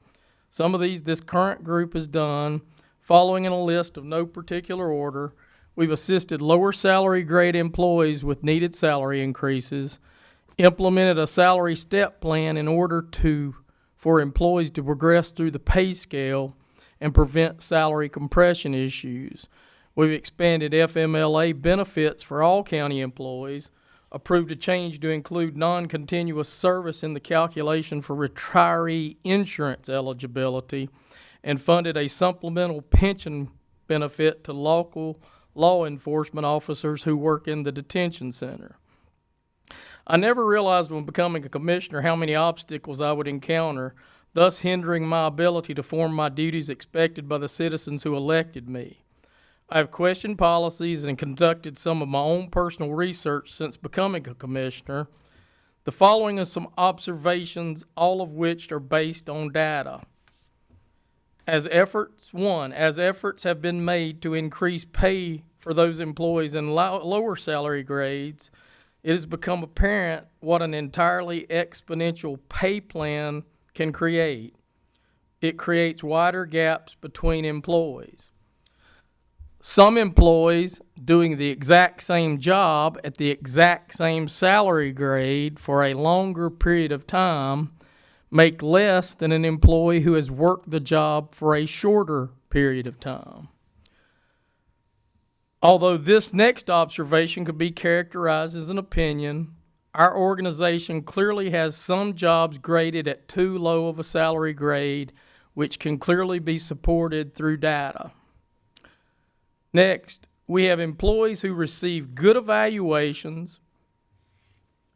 Some of these this current group has done, following in a list of no particular order. We've assisted lower salary grade employees with needed salary increases, implemented a salary step plan in order for employees to progress through the pay scale and prevent salary compression issues. We've expanded FMLA benefits for all county employees, approved a change to include non-continuous service in the calculation for retiree insurance eligibility, and funded a supplemental pension benefit to local law enforcement officers who work in the detention center. I never realized when becoming a commissioner how many obstacles I would encounter, thus hindering my ability to perform my duties expected by the citizens who elected me. I have questioned policies and conducted some of my own personal research since becoming a commissioner. The following are some observations, all of which are based on data. As efforts have been made to increase pay for those employees in lower salary grades, it has become apparent what an entirely exponential pay plan can create. It creates wider gaps between employees. Some employees doing the exact same job at the exact same salary grade for a longer period of time make less than an employee who has worked the job for a shorter period of time. Although this next observation could be characterized as an opinion, our organization clearly has some jobs graded at too low of a salary grade, which can clearly be supported through data. Next, we have employees who receive good evaluations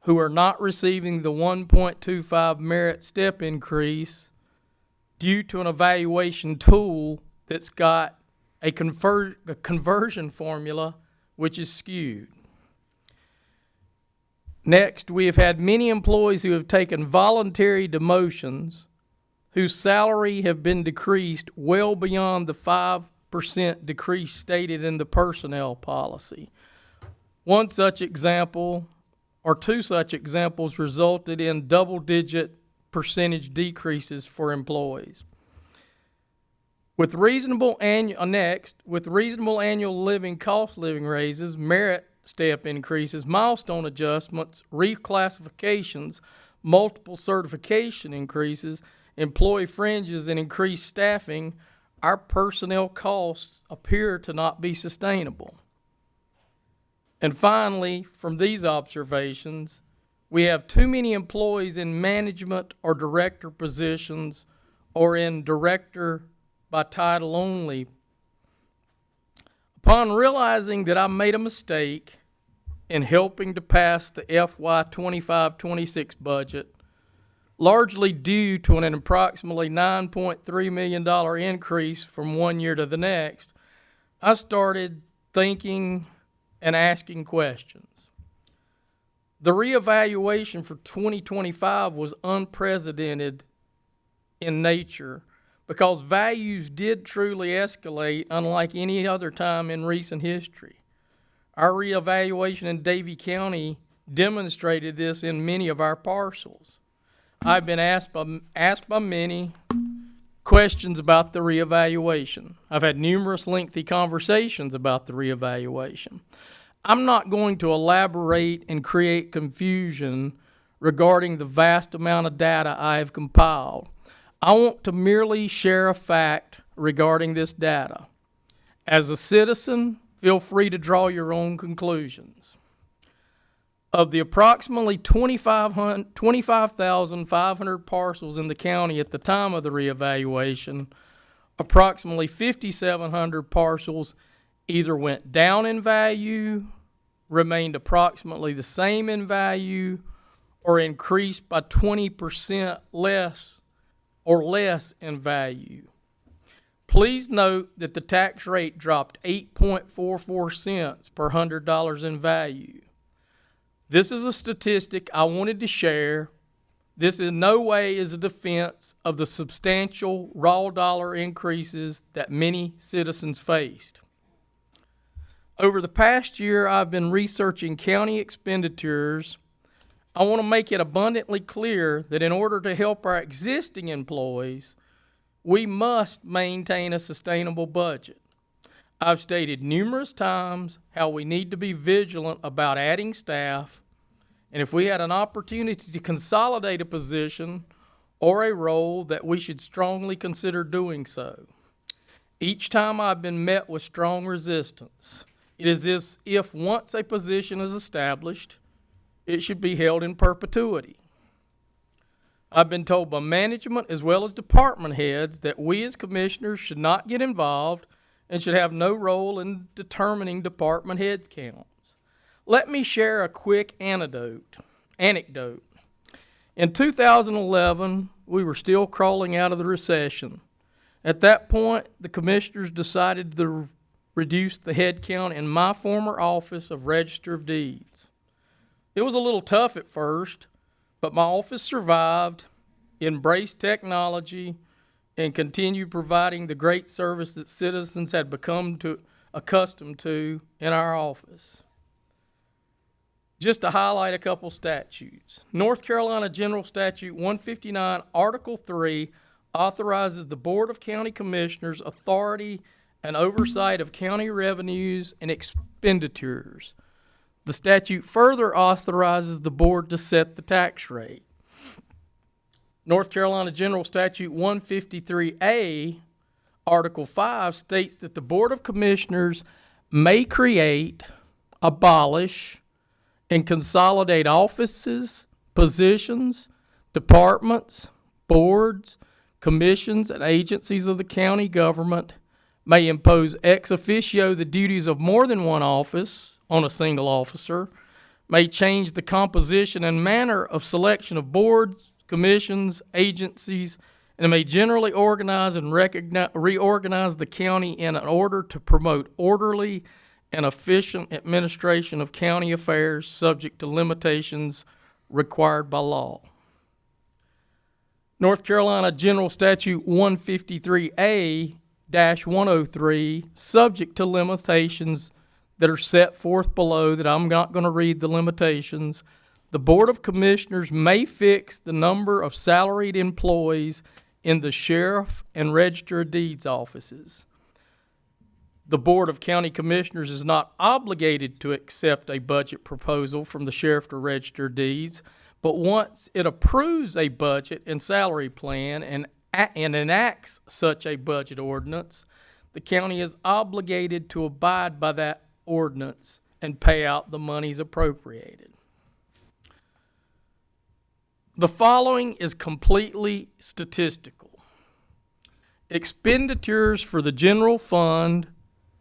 who are not receiving the 1.25 merit step increase due to an evaluation tool that's got a conversion formula which is skewed. Next, we have had many employees who have taken voluntary demotions whose salary have been decreased well beyond the 5% decrease stated in the personnel policy. One such example, or two such examples, resulted in double-digit percentage decreases for employees. With reasonable annual living cost living raises, merit step increases, milestone adjustments, reclassifications, multiple certification increases, employee fringes, and increased staffing, our personnel costs appear to not be sustainable. And finally, from these observations, we have too many employees in management or director positions or in director by title only. Upon realizing that I made a mistake in helping to pass the FY 25-26 budget, largely due to an approximately $9.3 million increase from one year to the next, I started thinking and asking questions. The reevaluation for 2025 was unprecedented in nature because values did truly escalate unlike any other time in recent history. Our reevaluation in Davie County demonstrated this in many of our parcels. I've been asked by many questions about the reevaluation. I've had numerous lengthy conversations about the reevaluation. I'm not going to elaborate and create confusion regarding the vast amount of data I have compiled. I want to merely share a fact regarding this data. As a citizen, feel free to draw your own conclusions. Of the approximately 25,500 parcels in the county at the time of the reevaluation, approximately 5,700 parcels either went down in value, remained approximately the same in value, or increased by 20% less in value. Please note that the tax rate dropped 8.44 cents per $100 in value. This is a statistic I wanted to share. This in no way is a defense of the substantial raw dollar increases that many citizens faced. Over the past year, I've been researching county expenditures. I want to make it abundantly clear that in order to help our existing employees, we must maintain a sustainable budget. I've stated numerous times how we need to be vigilant about adding staff, and if we had an opportunity to consolidate a position or a role, that we should strongly consider doing so. Each time I've been met with strong resistance. It is as if once a position is established, it should be held in perpetuity. I've been told by management as well as department heads that we as commissioners should not get involved and should have no role in determining department heads counts. Let me share a quick anecdote. In 2011, we were still crawling out of the recession. At that point, the commissioners decided to reduce the head count in my former office of Register of Deeds. It was a little tough at first, but my office survived, embraced technology, and continued providing the great service that citizens had become accustomed to in our office. Just to highlight a couple statutes. North Carolina General Statute 159, Article 3, authorizes the Board of County Commissioners authority and oversight of county revenues and expenditures. The statute further authorizes the board to set the tax rate. North Carolina General Statute 153A, Article 5, states that the Board of Commissioners may create, abolish, and consolidate offices, positions, departments, boards, commissions, and agencies of the county government, may impose ex officio the duties of more than one office on a single officer, may change the composition and manner of selection of boards, commissions, agencies, and may generally organize and reorganize the county in order to promote orderly and efficient administration of county affairs subject to limitations required by law. North Carolina General Statute 153A-103, subject to limitations that are set forth below, that I'm not going to read the limitations. The Board of Commissioners may fix the number of salaried employees in the Sheriff and Register of Deeds offices. The Board of County Commissioners is not obligated to accept a budget proposal from the Sheriff or Register of Deeds, but once it approves a budget and salary plan and enacts such a budget ordinance, the county is obligated to abide by that ordinance and pay out the monies appropriated. The following is completely statistical. Expenditures for the general fund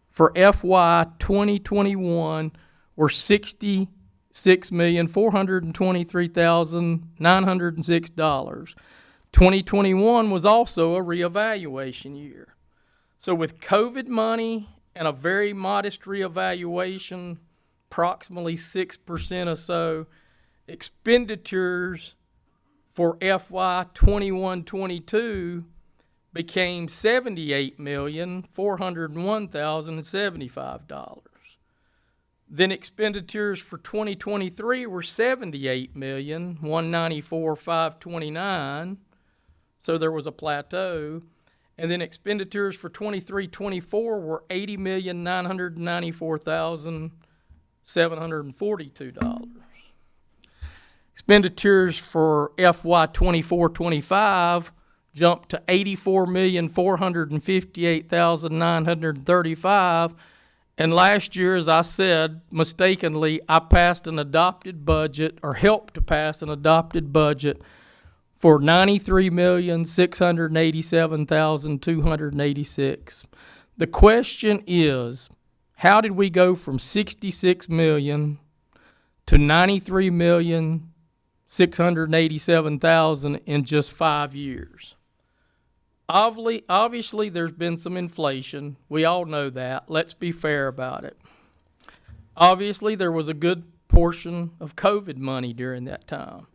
for FY 2021 were $66,423,906. 2021 was also a reevaluation year. So with COVID money and a very modest reevaluation, approximately 6% or so, expenditures for FY 21-22 became $78,401,075. Then expenditures for 2023 were $78,194,529. So there was a plateau. And then expenditures for 23-24 were $80,994,742. Expenditures for FY 24-25 jumped to $84,458,935. And last year, as I said, mistakenly, I passed an adopted budget, or helped to pass an adopted budget, for $93,687,286. The question is, how did we go from $66 million to $93,687,000 in just 5 years? Obviously, there's been some inflation. We all know that. Let's be fair about it. Obviously, there was a good portion of COVID money during that time.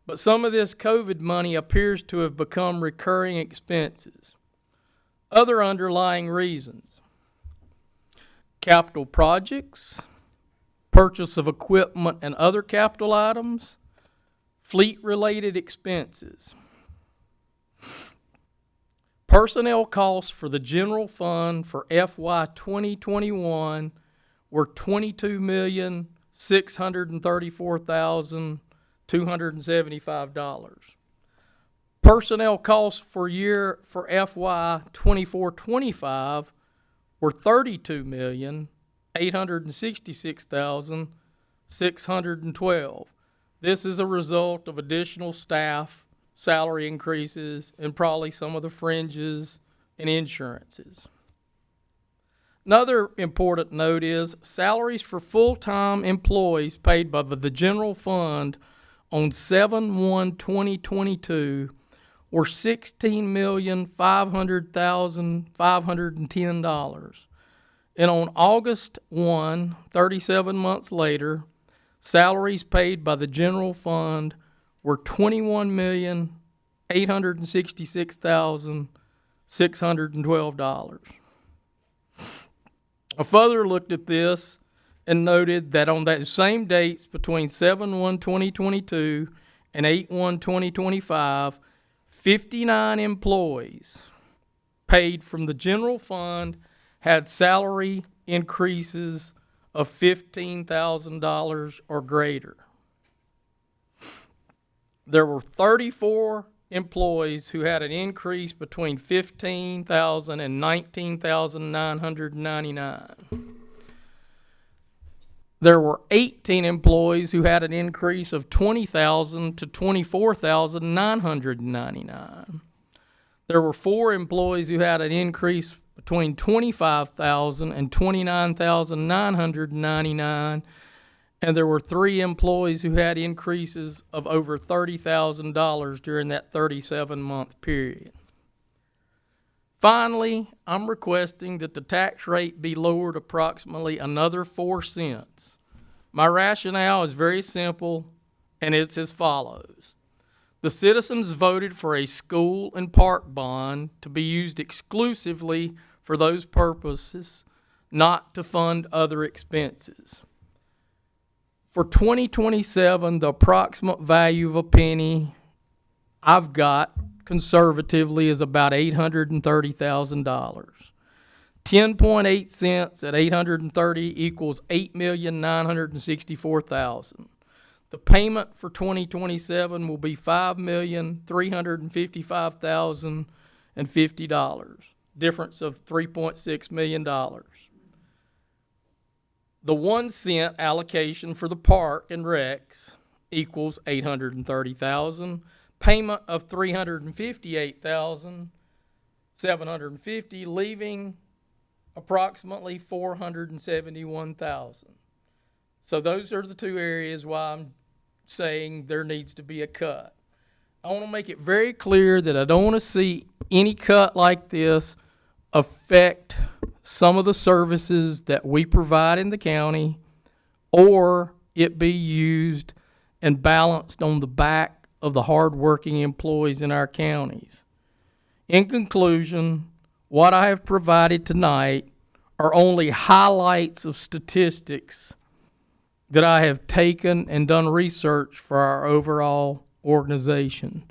But some of this COVID money appears to have become recurring expenses. Other underlying reasons: capital projects, purchase of equipment and other capital items, fleet-related expenses. Personnel costs for the general fund for FY 2021 were $22,634,275. Personnel costs for FY 24-25 were $32,866,612. This is a result of additional staff, salary increases, and probably some of the fringes and insurances. Another important note is salaries for full-time employees paid by the general fund on 7/1/2022 were $16,500,510. And on August 1, 37 months later, salaries paid by the general fund were $21,866,612. I further looked at this and noted that on that same dates between 7/1/2022 and 8/1/2025, 59 employees paid from the general fund had salary increases of $15,000 or greater. There were 34 employees who had an increase between $15,000 and $19,999. There were 18 employees who had an increase of $20,000 to $24,999. There were 4 employees who had an increase between $25,000 and $29,999, and there were 3 employees who had increases of over $30,000 during that 37-month period. Finally, I'm requesting that the tax rate be lowered approximately another 4 cents. My rationale is very simple, and it's as follows. The citizens voted for a school and park bond to be used exclusively for those purposes, not to fund other expenses. For 2027, the approximate value of a penny I've got conservatively is about $830,000. 10.8 cents at 830 equals $8,964,000. The payment for 2027 will be $5,355,050, difference of $3.6 million. The 1 cent allocation for the park and recs equals $830,000. Payment of $358,750, leaving approximately $471,000. So those are the two areas why I'm saying there needs to be a cut. I want to make it very clear that I don't want to see any cut like this affect some of the services that we provide in the county, or it be used and balanced on the back of the hardworking employees in our counties. In conclusion, what I have provided tonight are only highlights of statistics that I have taken and done research for our overall organization.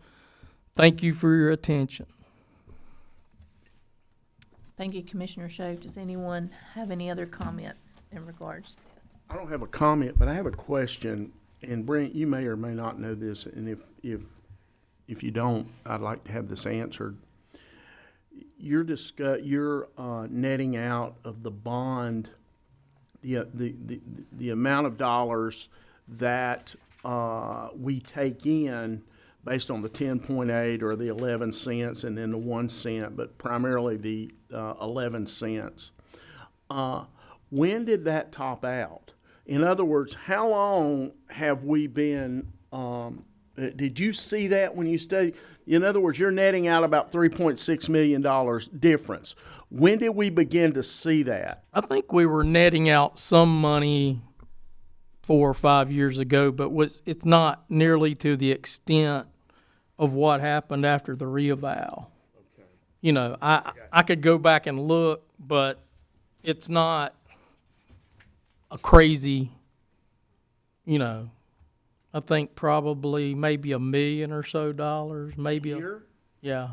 Thank you for your attention. Thank you, Commissioner Schoaf. Does anyone have any other comments in regards to this? I don't have a comment, but I have a question. And Brent, you may or may not know this, and if you don't, I'd like to have this answered. You're netting out of the bond the amount of dollars that we take in based on the 10.8 or the 11 cents and then the 1 cent, but primarily the 11 cents. When did that top out? In other words, how long have we been, did you see that when you studied? In other words, you're netting out about $3.6 million difference. When did we begin to see that? I think we were netting out some money 4 or 5 years ago, but it's not nearly to the extent of what happened after the reeval. Okay. You know, I could go back and look, but it's not a crazy, you know, I think probably maybe $1 million or so, maybe a year. Yeah.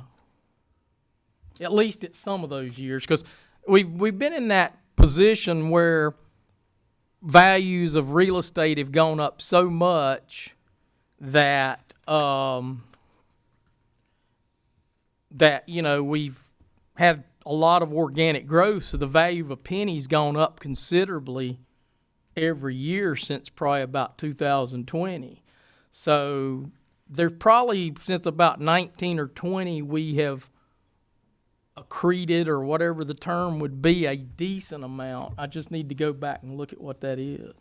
At least it's some of those years, because we've been in that position where values of real estate have gone up so much that that, you know, we've had a lot of organic growth, so the value of a penny's gone up considerably every year since probably about 2020. So there's probably, since about 19 or 20, we have accreted, or whatever the term would be, a decent amount. I just need to go back and look at what that is.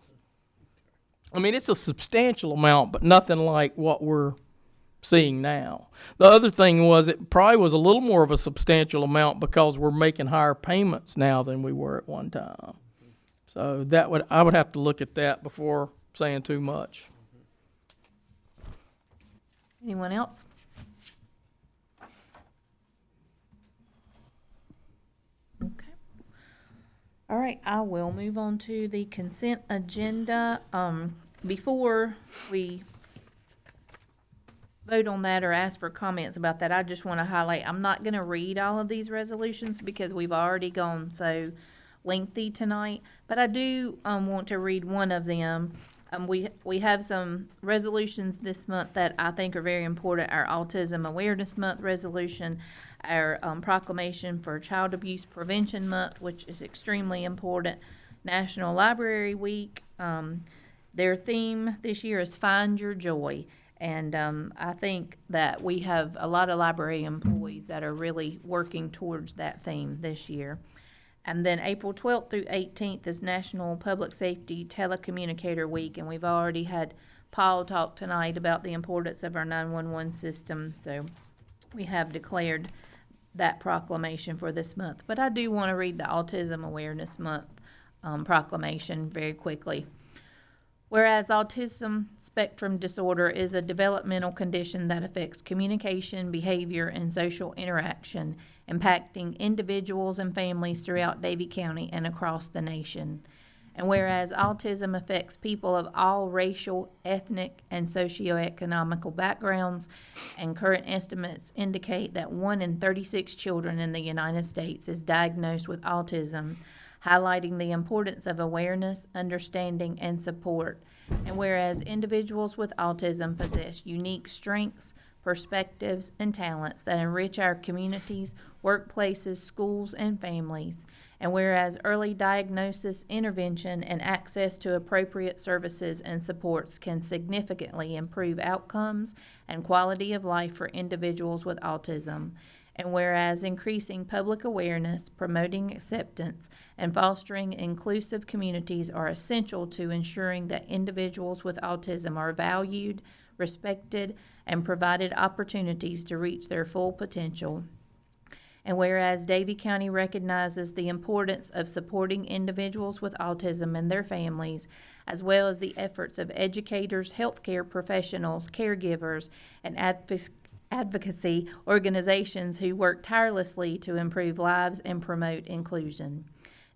I mean, it's a substantial amount, but nothing like what we're seeing now. The other thing was, it probably was a little more of a substantial amount because we're making higher payments now than we were at one time. So I would have to look at that before saying too much. Anyone else? Okay. All right, I will move on to the consent agenda. Before we vote on that or ask for comments about that, I just want to highlight, I'm not going to read all of these resolutions because we've already gone so lengthy tonight, but I do want to read one of them. We have some resolutions this month that I think are very important. Our Autism Awareness Month resolution, our proclamation for Child Abuse Prevention Month, which is extremely important, National Library Week. Their theme this year is Find Your Joy. And I think that we have a lot of library employees that are really working towards that theme this year. And then April 12th through 18th is National Public Safety Telecommunicator Week, and we've already had Paul talk tonight about the importance of our 911 system. So we have declared that proclamation for this month. But I do want to read the Autism Awareness Month proclamation very quickly. Whereas autism spectrum disorder is a developmental condition that affects communication, behavior, and social interaction, impacting individuals and families throughout Davie County and across the nation. And whereas autism affects people of all racial, ethnic, and socioeconomical backgrounds, and current estimates indicate that 1 in 36 children in the United States is diagnosed with autism, highlighting the importance of awareness, understanding, and support. And whereas individuals with autism possess unique strengths, perspectives, and talents that enrich our communities, workplaces, schools, and families. And whereas early diagnosis, intervention, and access to appropriate services and supports can significantly improve outcomes and quality of life for individuals with autism. And whereas increasing public awareness, promoting acceptance, and fostering inclusive communities are essential to ensuring that individuals with autism are valued, respected, and provided opportunities to reach their full potential. And whereas Davie County recognizes the importance of supporting individuals with autism and their families, as well as the efforts of educators, healthcare professionals, caregivers, and advocacy organizations who work tirelessly to improve lives and promote inclusion.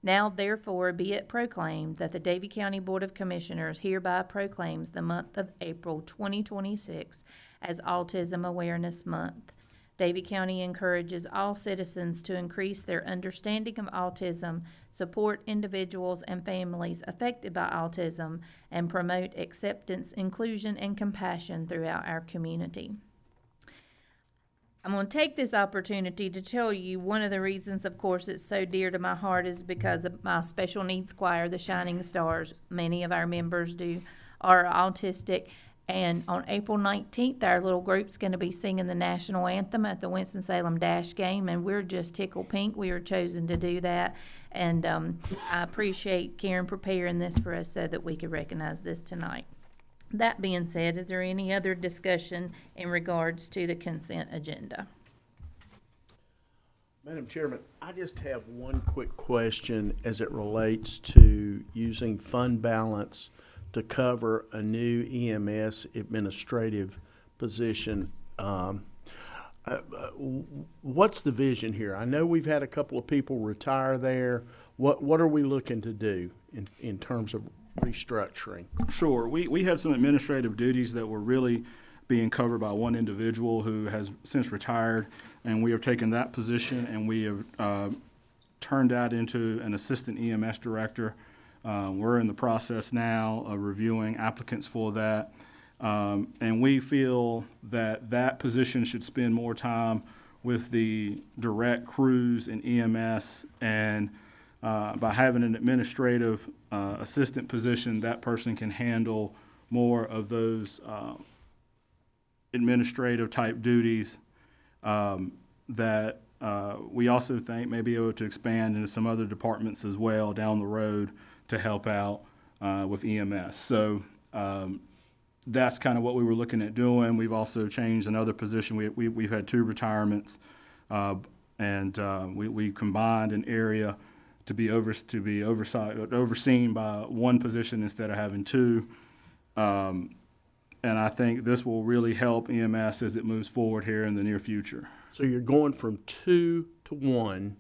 Now, therefore, be it proclaimed that the Davie County Board of Commissioners hereby proclaims the month of April 2026 as Autism Awareness Month. Davie County encourages all citizens to increase their understanding of autism, support individuals and families affected by autism, and promote acceptance, inclusion, and compassion throughout our community. I'm going to take this opportunity to tell you one of the reasons, of course, it's so dear to my heart is because of my special needs choir, the Shining Stars. Many of our members are autistic. And on April 19th, our little group's going to be singing the national anthem at the Winston-Salem Dash game, and we're just tickled pink we were chosen to do that. And I appreciate Karen preparing this for us so that we could recognize this tonight. That being said, is there any other discussion in regards to the consent agenda? Madam Chairman, I just have one quick question as it relates to using fund balance to cover a new EMS administrative position. What's the vision here? I know we've had a couple of people retire there. What are we looking to do in terms of restructuring? Sure. We had some administrative duties that were really being covered by one individual who has since retired, and we have taken that position and we have turned that into an assistant EMS director. We're in the process now of reviewing applicants for that, and we feel that that position should spend more time with the direct crews and EMS, and by having an administrative assistant position, that person can handle more of those administrative type duties that we also think may be able to expand into some other departments as well down the road to help out with EMS. So that's kind of what we were looking at doing. We've also changed another position. We've had 2 retirements, and we combined an area to be overseen by one position instead of having 2. And I think this will really help EMS as it moves forward here in the near future. So you're going from 2 to 1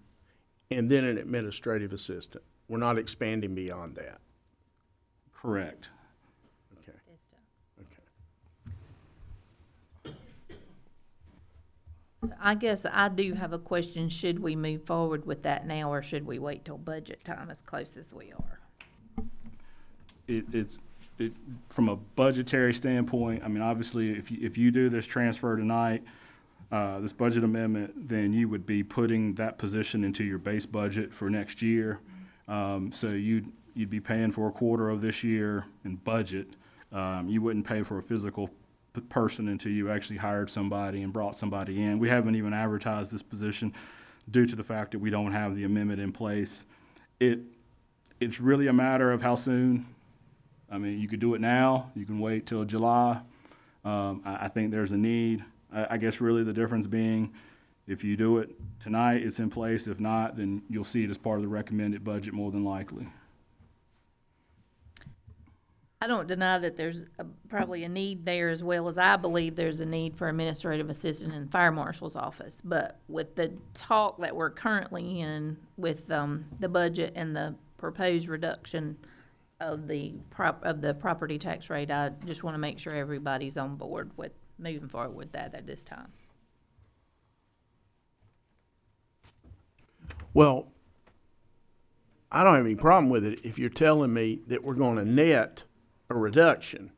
and then an administrative assistant. We're not expanding beyond that. Correct. Okay. Okay. I guess I do have a question. Should we move forward with that now, or should we wait till budget time as close as we are? From a budgetary standpoint, I mean, obviously, if you do this transfer tonight, this budget amendment, then you would be putting that position into your base budget for next year. So you'd be paying for a quarter of this year in budget. You wouldn't pay for a physical person until you actually hired somebody and brought somebody in. We haven't even advertised this position due to the fact that we don't have the amendment in place. It's really a matter of how soon. I mean, you could do it now. You can wait till July. I think there's a need. I guess really the difference being If you do it tonight, it's in place. If not, then you'll see it as part of the recommended budget more than likely. I don't deny that there's probably a need there, as well as I believe there's a need for administrative assistant in the fire marshal's office. But with the talk that we're currently in with the budget and the proposed reduction of the property tax rate, I just want to make sure everybody's on board with moving forward with that at this time. Well, I don't have any problem with it if you're telling me that we're going to net a reduction.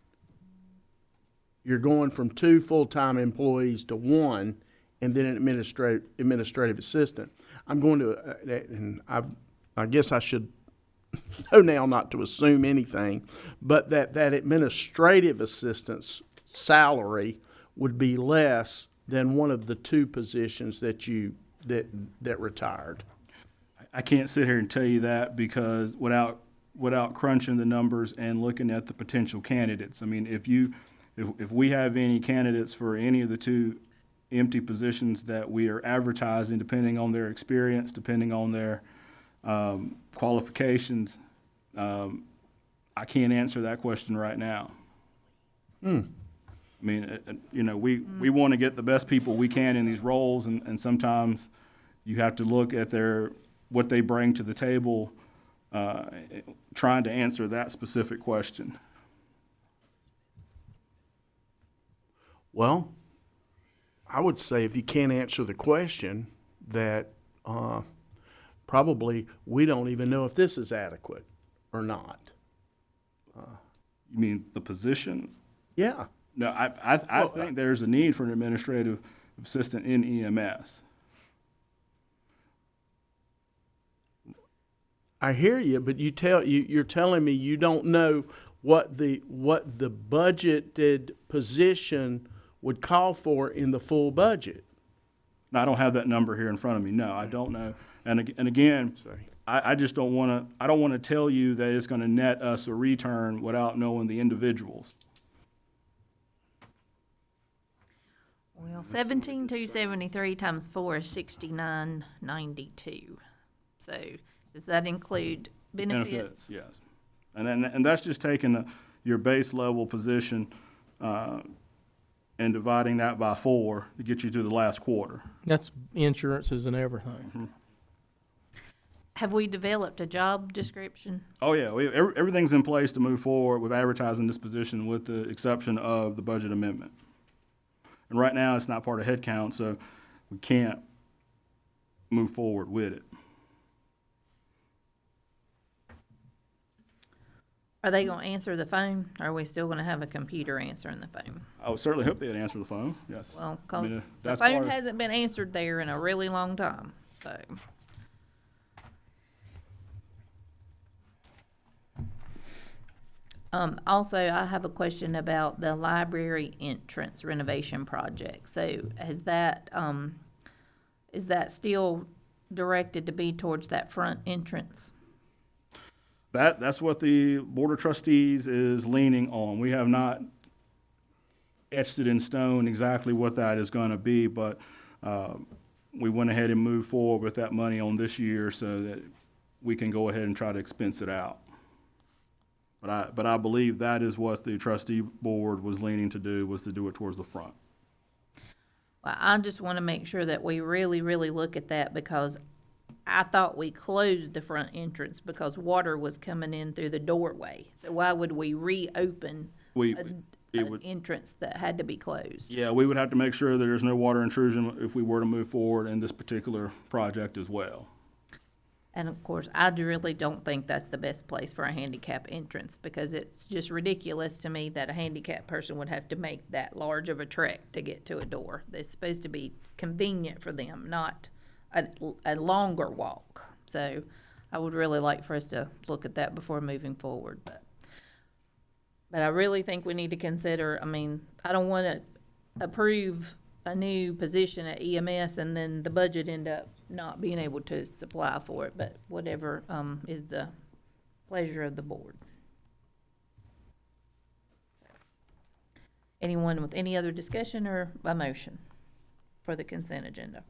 You're going from 2 full-time employees to 1, and then an administrative assistant. I'm going to, and I guess I should know now not to assume anything, but that administrative assistant's salary would be less than one of the 2 positions that retired. I can't sit here and tell you that because without crunching the numbers and looking at the potential candidates. I mean, if we have any candidates for any of the 2 empty positions that we are advertising, depending on their experience, depending on their qualifications, I can't answer that question right now. I mean, we want to get the best people we can in these roles, and sometimes you have to look at what they bring to the table, trying to answer that specific question. Well, I would say if you can't answer the question, that probably we don't even know if this is adequate or not. You mean the position? Yeah. No, I think there's a need for an administrative assistant in EMS. I hear you, but you're telling me you don't know what the budgeted position would call for in the full budget. No, I don't have that number here in front of me. No, I don't know. And again, I just don't want to tell you that it's going to net us a return without knowing the individuals. Well, 17,273 times 4 is 69.92. So does that include benefits? Yes. And that's just taking your base level position and dividing that by 4 to get you to the last quarter. That's insurances and everything. Mm-hmm. Have we developed a job description? Oh, yeah. Everything's in place to move forward with advertising this position with the exception of the budget amendment. And right now, it's not part of headcount, so we can't move forward with it. Are they going to answer the phone? Or are we still going to have a computer answering the phone? I would certainly hope they'd answer the phone, yes. Well, because the that's phone hasn't been answered there in a really long time, so. Also, I have a question about the library entrance renovation project. So is that still directed to be towards that front entrance? That's what the Board of Trustees is leaning on. We have not etched it in stone exactly what that is going to be, but we went ahead and moved forward with that money on this year so that we can go ahead and try to expense it out. But I believe that is what the trustee board was leaning to do, was to do it towards the front. Well, I just want to make sure that we really, really look at that, because I thought we closed the front entrance because water was coming in through the doorway. So why would we reopen an entrance that had to be closed? Yeah, we would have to make sure that there's no water intrusion if we were to move forward in this particular project as well. And of course, I really don't think that's the best place for a handicap entrance, because it's just ridiculous to me that a handicapped person would have to make that large of a trek to get to a door. It's supposed to be convenient for them, not a longer walk. So I would really like for us to look at that before moving forward. But I really think we need to consider, I mean, I don't want to approve a new position at EMS and then the budget end up not being able to supply for it, but whatever is the pleasure of the board. Anyone with any other discussion or a motion for the consent agenda?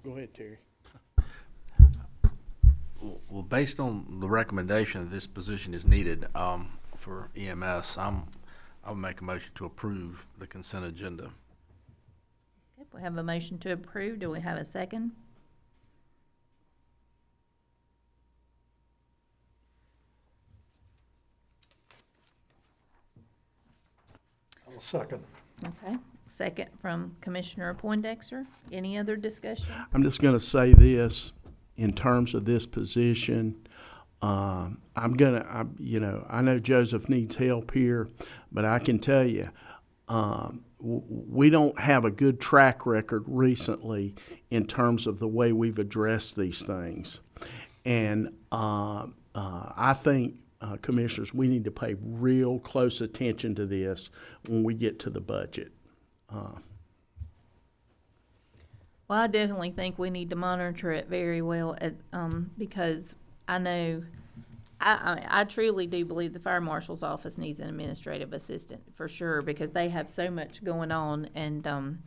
Go ahead, Terry. Well, based on the recommendation that this position is needed for EMS, I'll make a motion to approve the consent agenda. Okay, we have a motion to approve. Do we have a second? I'll second. Okay, second from Commissioner Poindexter. Any other discussion? I'm just going to say this in terms of this position. I know Joseph needs help here, but I can tell you, we don't have a good track record recently in terms of the way we've addressed these things. And I think, commissioners, we need to pay real close attention to this when we get to the budget. Well, I definitely think we need to monitor it very well, because I know, I truly do believe the fire marshal's office needs an administrative assistant for sure, because they have so much going on, and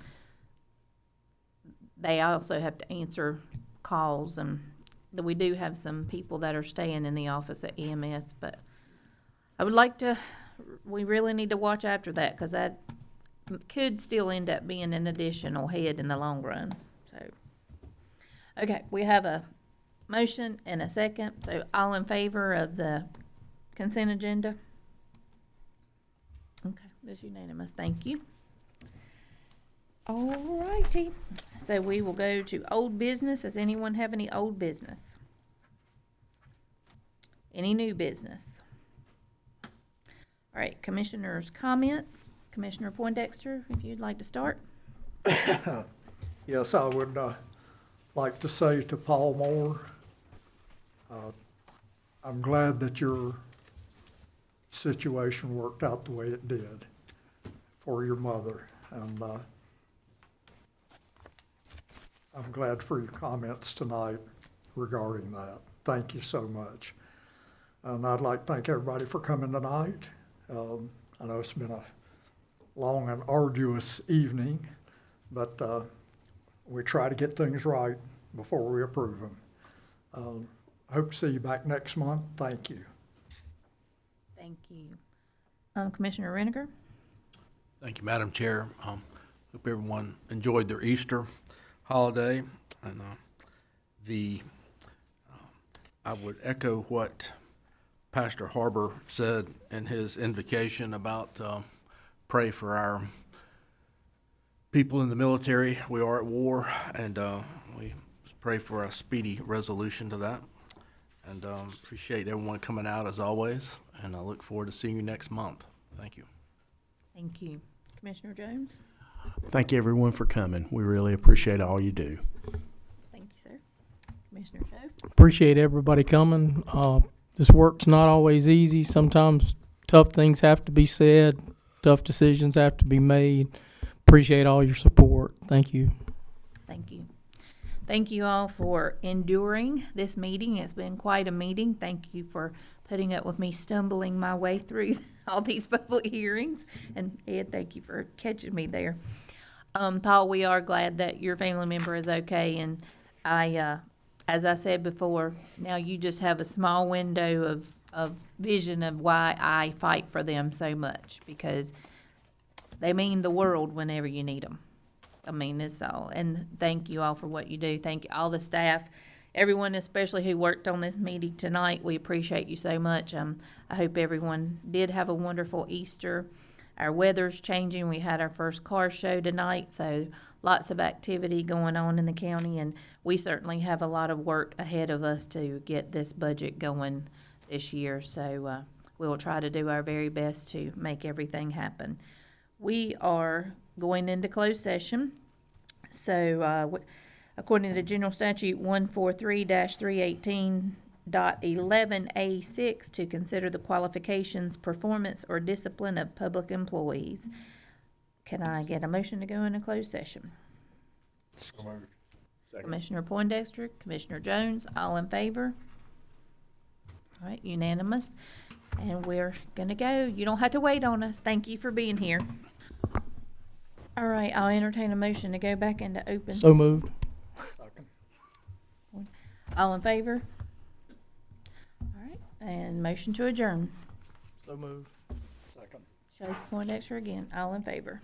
they also have to answer calls, and we do have some people that are staying in the office at EMS, but we really need to watch after that, because that could still end up being an additional head in the long run. So, okay, we have a motion and a second. So all in favor of the consent agenda? Okay, that's unanimous. Thank you. All righty. So we will go to old business. Does anyone have any old business? Any new business? All right, commissioners' comments. Commissioner Poindexter, if you'd like to start. Yes, I would like to say to Paul Moore, I'm glad that your situation worked out the way it did for your mother. And I'm glad for your comments tonight regarding that. Thank you so much. And I'd like to thank everybody for coming tonight. I know it's been a long and arduous evening, but we try to get things right before we approve them. Hope to see you back next month. Thank you. Thank you. Commissioner Reniger? Thank you, Madam Chair. Hope everyone enjoyed their Easter holiday. And I would echo what Pastor Harbor said in his invocation about pray for our people in the military. We are at war, and we pray for a speedy resolution to that. And appreciate everyone coming out as always, and I look forward to seeing you next month. Thank you. Thank you. Commissioner Jones? Thank you, everyone, for coming. We really appreciate all you do. Thank you, sir. Commissioner Schoaf? Appreciate everybody coming. This work's not always easy. Sometimes tough things have to be said, tough decisions have to be made. Appreciate all your support. Thank you. Thank you. Thank you all for enduring this meeting. It's been quite a meeting. Thank you for putting up with me stumbling my way through all these public hearings. And Ed, thank you for catching me there. Paul, we are glad that your family member is okay. And as I said before, now you just have a small window of vision of why I fight for them so much, because they mean the world whenever you need them. I mean, it's all. And thank you all for what you do. Thank you, all the staff, everyone especially who worked on this meeting tonight. We appreciate you so much. I hope everyone did have a wonderful Easter. Our weather's changing. We had our first car show tonight, so lots of activity going on in the county, and we certainly have a lot of work ahead of us to get this budget going this year. So we'll try to do our very best to make everything happen. We are going into closed session. So according to General Statute 143-318.11A6, to consider the qualifications, performance, or discipline of public employees. Can I get a motion to go into closed session? So moved. Second. Commissioner Poindexter, Commissioner Jones, all in favor? All right, unanimous. And we're going to go. You don't have to wait on us. Thank you for being here. All right, I'll entertain a motion to go back into open. So moved. Second. All in favor? All right, and motion to adjourn. So moved. Second. Shades Point Extra again. All in favor?